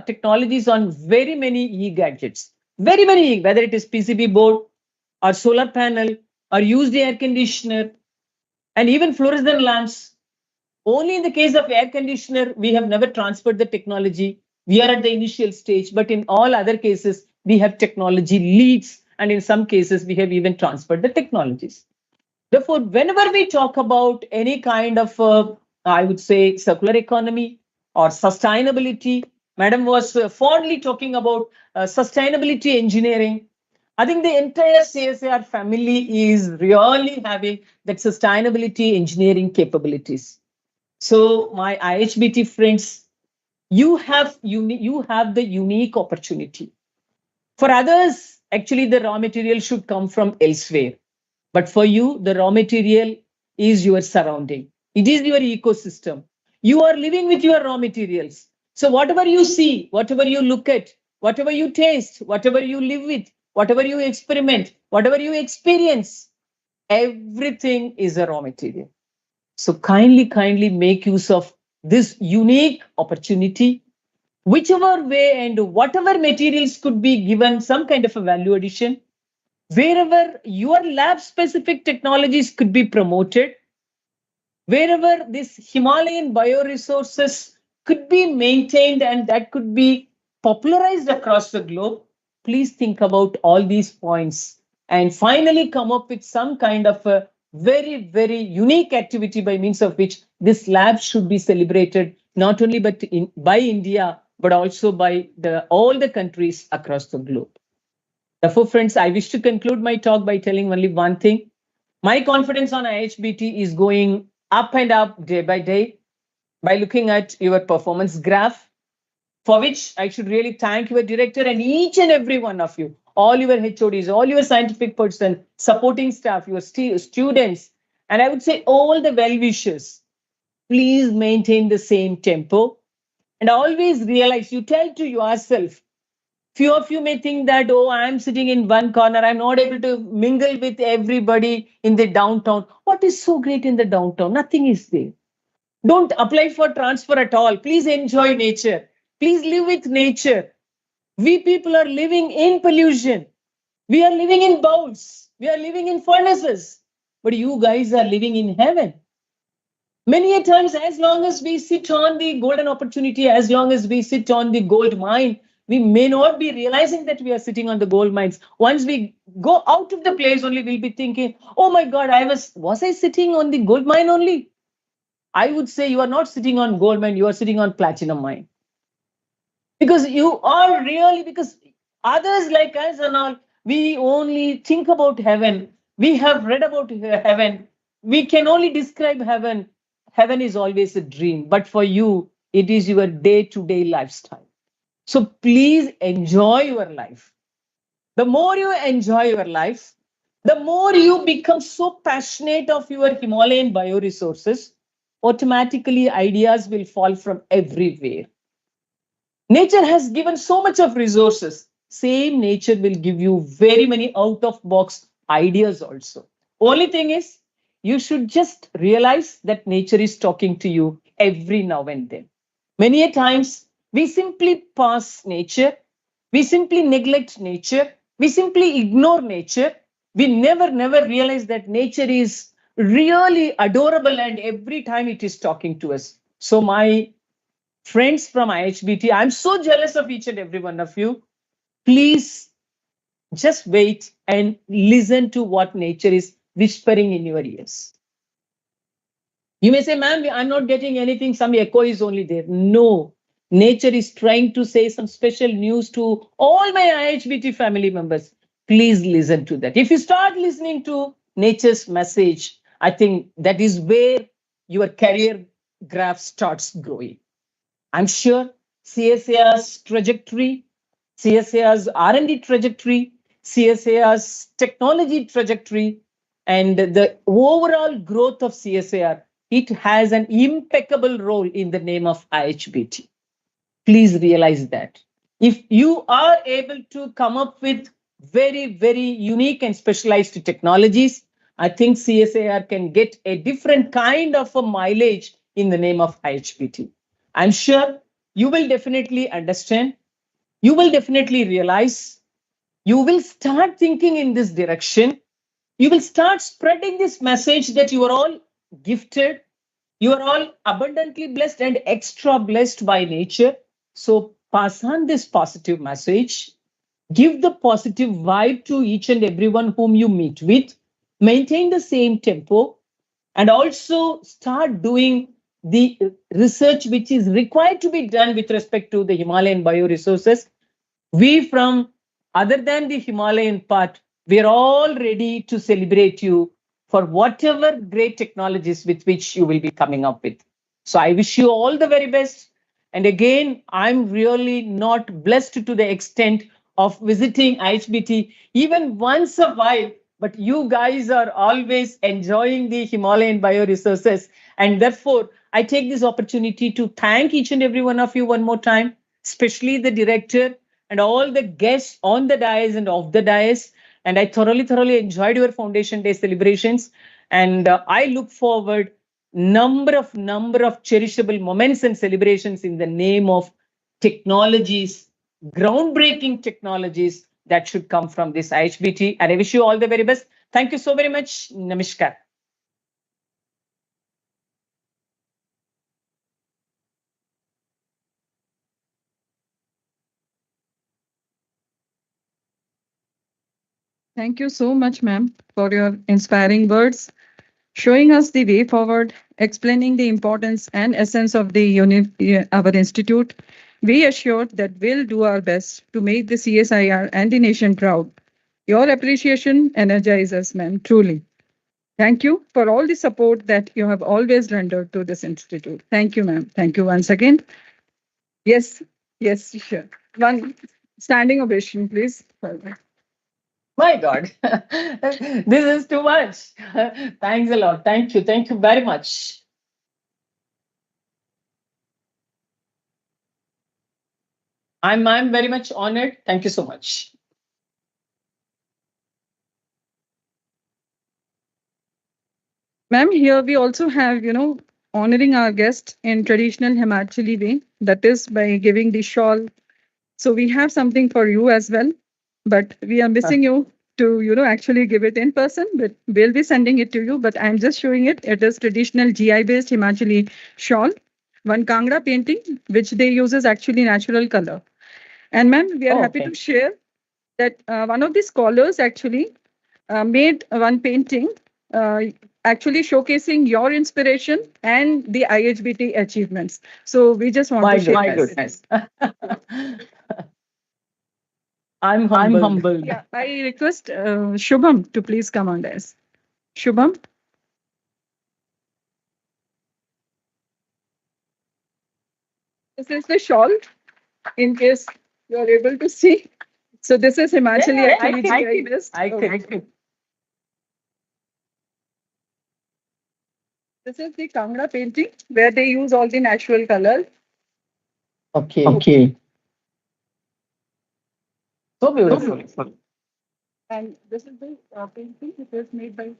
technologies on very many e-gadgets, very many, whether it is PCB board or solar panel or used air conditioner and even fluorescent lamps. Only in the case of air conditioner, we have never transferred the technology. We are at the initial stage, but in all other cases, we have technology leads. And in some cases, we have even transferred the technologies. Therefore, whenever we talk about any kind of, I would say, circular economy or sustainability, madam was fondly talking about sustainability engineering. I think the entire CSIR family is really having that sustainability engineering capabilities. So my IHBT friends, you have the unique opportunity. For others, actually the raw material should come from elsewhere. But for you, the raw material is your surrounding. It is your ecosystem. You are living with your raw materials. So whatever you see, whatever you look at, whatever you taste, whatever you live with, whatever you experiment, whatever you experience, everything is a raw material. So kindly make use of this unique opportunity, whichever way and whatever materials could be given some kind of a value addition, wherever your lab specific technologies could be promoted, wherever this Himalayan bioresources could be maintained and that could be popularized across the globe, please think about all these points and finally come up with some kind of a very unique activity by means of which this lab should be celebrated not only by India, but also by all the countries across the globe. Therefore, friends, I wish to conclude my talk by telling only one thing. My confidence on IHBT is going up and up day by day by looking at your performance graph, for which I should really thank your director and each and every one of you, all your HODs, all your scientific person, supporting staff, your students, and I would say all the well-wishers. Please maintain the same tempo and always realize, you tell to yourself, Few of you may think that, oh, I'm sitting in one corner. I'm not able to mingle with everybody in the downtown. What is so great in the downtown? Nothing is there. Don't apply for transfer at all. Please enjoy nature. Please live with nature. We people are living in pollution. We are living in bowls. We are living in furnaces. But you guys are living in heaven. Many a times, as long as we sit on the golden opportunity, as long as we sit on the gold mine, we may not be realizing that we are sitting on the gold mines. Once we go out of the place, only we'll be thinking, oh my God, was I sitting on the gold mine only? I would say you are not sitting on gold mine, you are sitting on platinum mine. Because you are really, because others like us and all, we only think about heaven. We have read about heaven. We can only describe heaven. Heaven is always a dream, but for you, it is your day-to-day lifestyle. So please enjoy your life. The more you enjoy your life, the more you become so passionate of your Himalayan bioresources, automatically ideas will fall from everywhere. Nature has given so much of resources. Same nature will give you very many out of box ideas also. Only thing is, you should just realize that nature is talking to you every now and then. Many a times, we simply pass nature, we simply neglect nature, we simply ignore nature. We never realize that nature is really adorable and every time it is talking to us. So, my friends from IHBT, I'm so jealous of each and every one of you. Please just wait and listen to what nature is whispering in your ears. You may say, ma'am, I'm not getting anything. Some echo is only there. No, nature is trying to say some special news to all my IHBT family members. Please listen to that. If you start listening to nature's message, I think that is where your career graph starts growing. I'm sure CSIR's trajectory, CSIR's R&D trajectory, CSIR's technology trajectory, and the overall growth of CSIR, it has an impeccable role in the name of IHBT. Please realize that. If you are able to come up with very unique and specialized technologies, I think CSIR can get a different kind of a mileage in the name of IHBT. I'm sure you will definitely understand. You will definitely realize. You will start thinking in this direction. You will start spreading this message that you are all gifted. You are all abundantly blessed and extra blessed by nature. So pass on this positive message. Give the positive vibe to each and everyone whom you meet with. Maintain the same tempo and also start doing the research which is required to be done with respect to the Himalayan bioresources. We from other than the Himalayan part, we are all ready to celebrate you for whatever great technologies with which you will be coming up with. So I wish you all the very best. And again, I'm really not blessed to the extent of visiting IHBT even once a while, but you guys are always enjoying the Himalayan bioresources. And therefore, I take this opportunity to thank each and every one of you one more time, especially the director and all the guests on the dais and off the dais. And I thoroughly enjoyed your Foundation Day celebrations. And I look forward number of cherishable moments and celebrations in the name of technologies, groundbreaking technologies that should come from this IHBT. And I wish you all the very best. Thank you so very much. Namaskar.
Thank you so much, ma'am, for your inspiring words, showing us the way forward, explaining the importance and essence of our institute. We assured that we'll do our best to make the CSIR and the nation proud. Your appreciation energizes us, ma'am, truly. Thank you for all the support that you have always rendered to this institute. Thank you, ma'am. Thank you once again. Yes, sure. One standing ovation, please.
My God, this is too much. Thanks a lot. Thank you. Thank you very much. I'm very much honored. Thank you so much.
Ma'am, here we also have, honoring our guest in traditional Himachali way, that is by giving the shawl. So we have something for you as well, but we are missing you to, actually give it in person, but we'll be sending it to you. But I'm just showing it. It is traditional GI-based Himachali shawl, one Kangra painting, which they use is actually natural color. And ma'am, we are happy to share that one of the scholars actually made one painting uh, actually showcasing your inspiration and the IHBT achievements. So we just want to share.
My goodness. I'm humbled.
Yeah, I request Shubham to please come on this. Shubham. This is the shawl, in case you're able to see. So this is Himachali actually GI based.
I could.
This is the Kangra painting where they use all the natural colors.
Okay. So beautiful.
And this is the painting which is made by.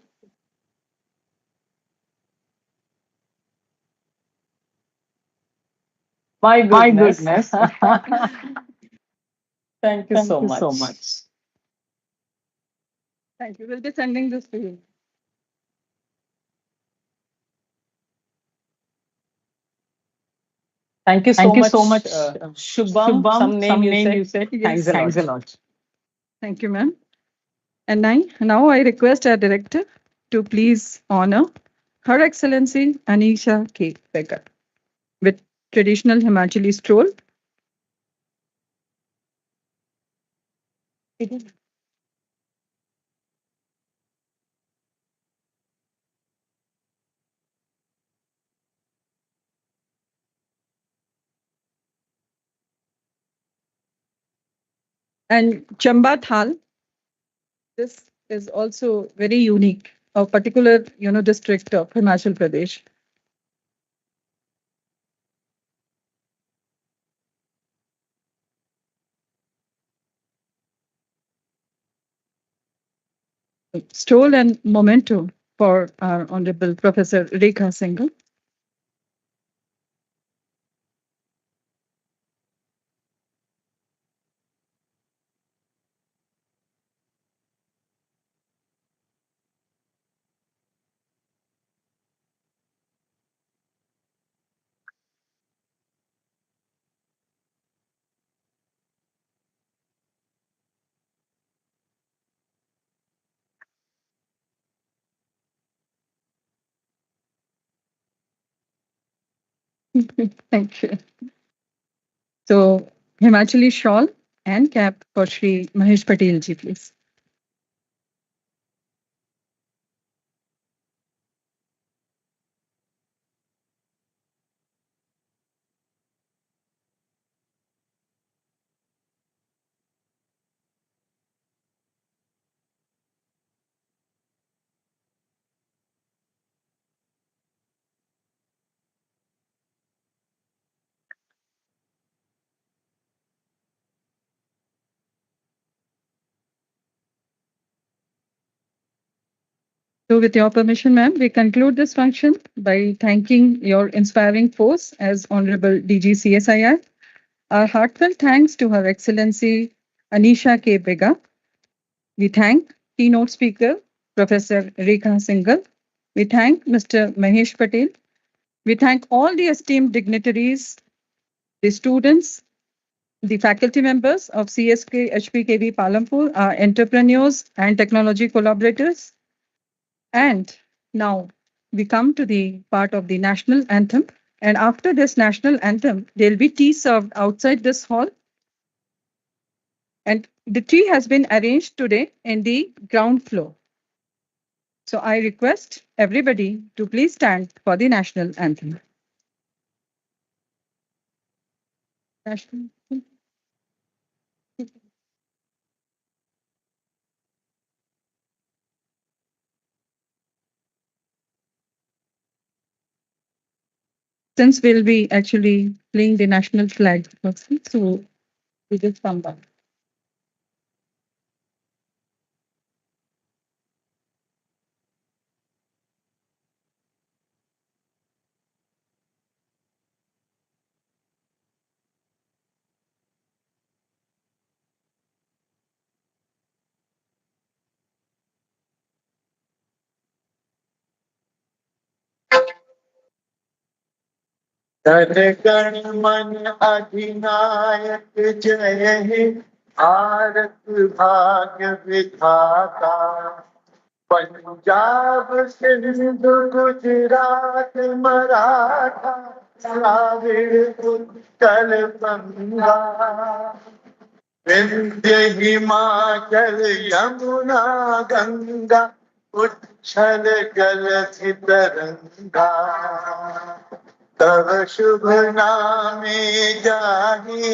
My goodness. Thank you so much.
Thank you. We'll be sending this to you.
Thank you so much, Shubham. Some name you said.
Yes.
Thanks a lot.
Thank you, ma'am. And now I request our director to please honor Her Excellency Anisha K. Becker with traditional Himachali stroll. And Chamba Thal, this is also very unique, a particular district of Himachal Pradesh. Stroll and memento for our Honorable Professor Rekha Singhal. Thank you. So, Himachali shawl and cap for Shri Mahesh Patel ji, please. So, with your permission, ma'am, we conclude this function by thanking your inspiring force as Honorable DG CSIR. Our heartfelt thanks to Her Excellency Anisha K. Bega. We thank keynote speaker Professor Rekha Singhal. We thank Mr. Mahesh Patel. We thank all the esteemed dignitaries, the students, the faculty members of CSK HPKV Palampur, our entrepreneurs and technology collaborators. And now we come to the part of the national anthem. And after this national anthem, there'll be tea served outside this hall. And the tea has been arranged today in the ground floor. So I request everybody to please stand for the national anthem. National anthem. Since we'll be actually playing the national flag, so We just come back.
गण मन अधिनायक जय हे भारत भाग्य विधाता पंजाब सिंध गुजरात मराठा द्राविड़ उत्कल बंगा विंध्य हिमाचल यमुना गंगा उच्छल जलधि तरंगा तव शुभ नामे जागे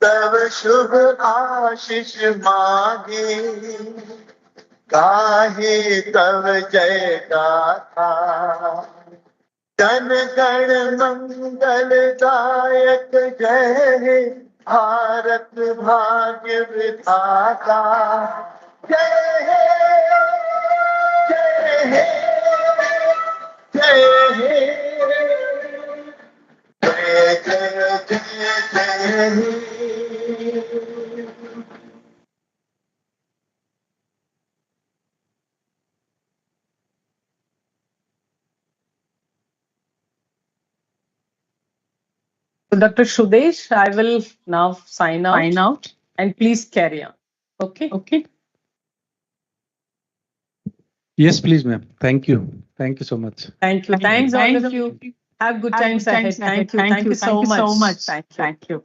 तव शुभ आशीष मागे गाहे तव जय गाथा जन गण मंगल दायक जय हे भारत भाग्य विधाता जय हे जय हे जय हे जय जय जय जय हे
So Dr. Shudesh, I will now sign out and please carry on. Okay.
Okay. Yes, please, ma'am. Thank you. Thank you so much.
Thank you. Thanks all of you. Have good times ahead. Thank you. Thank you so much. Thank you.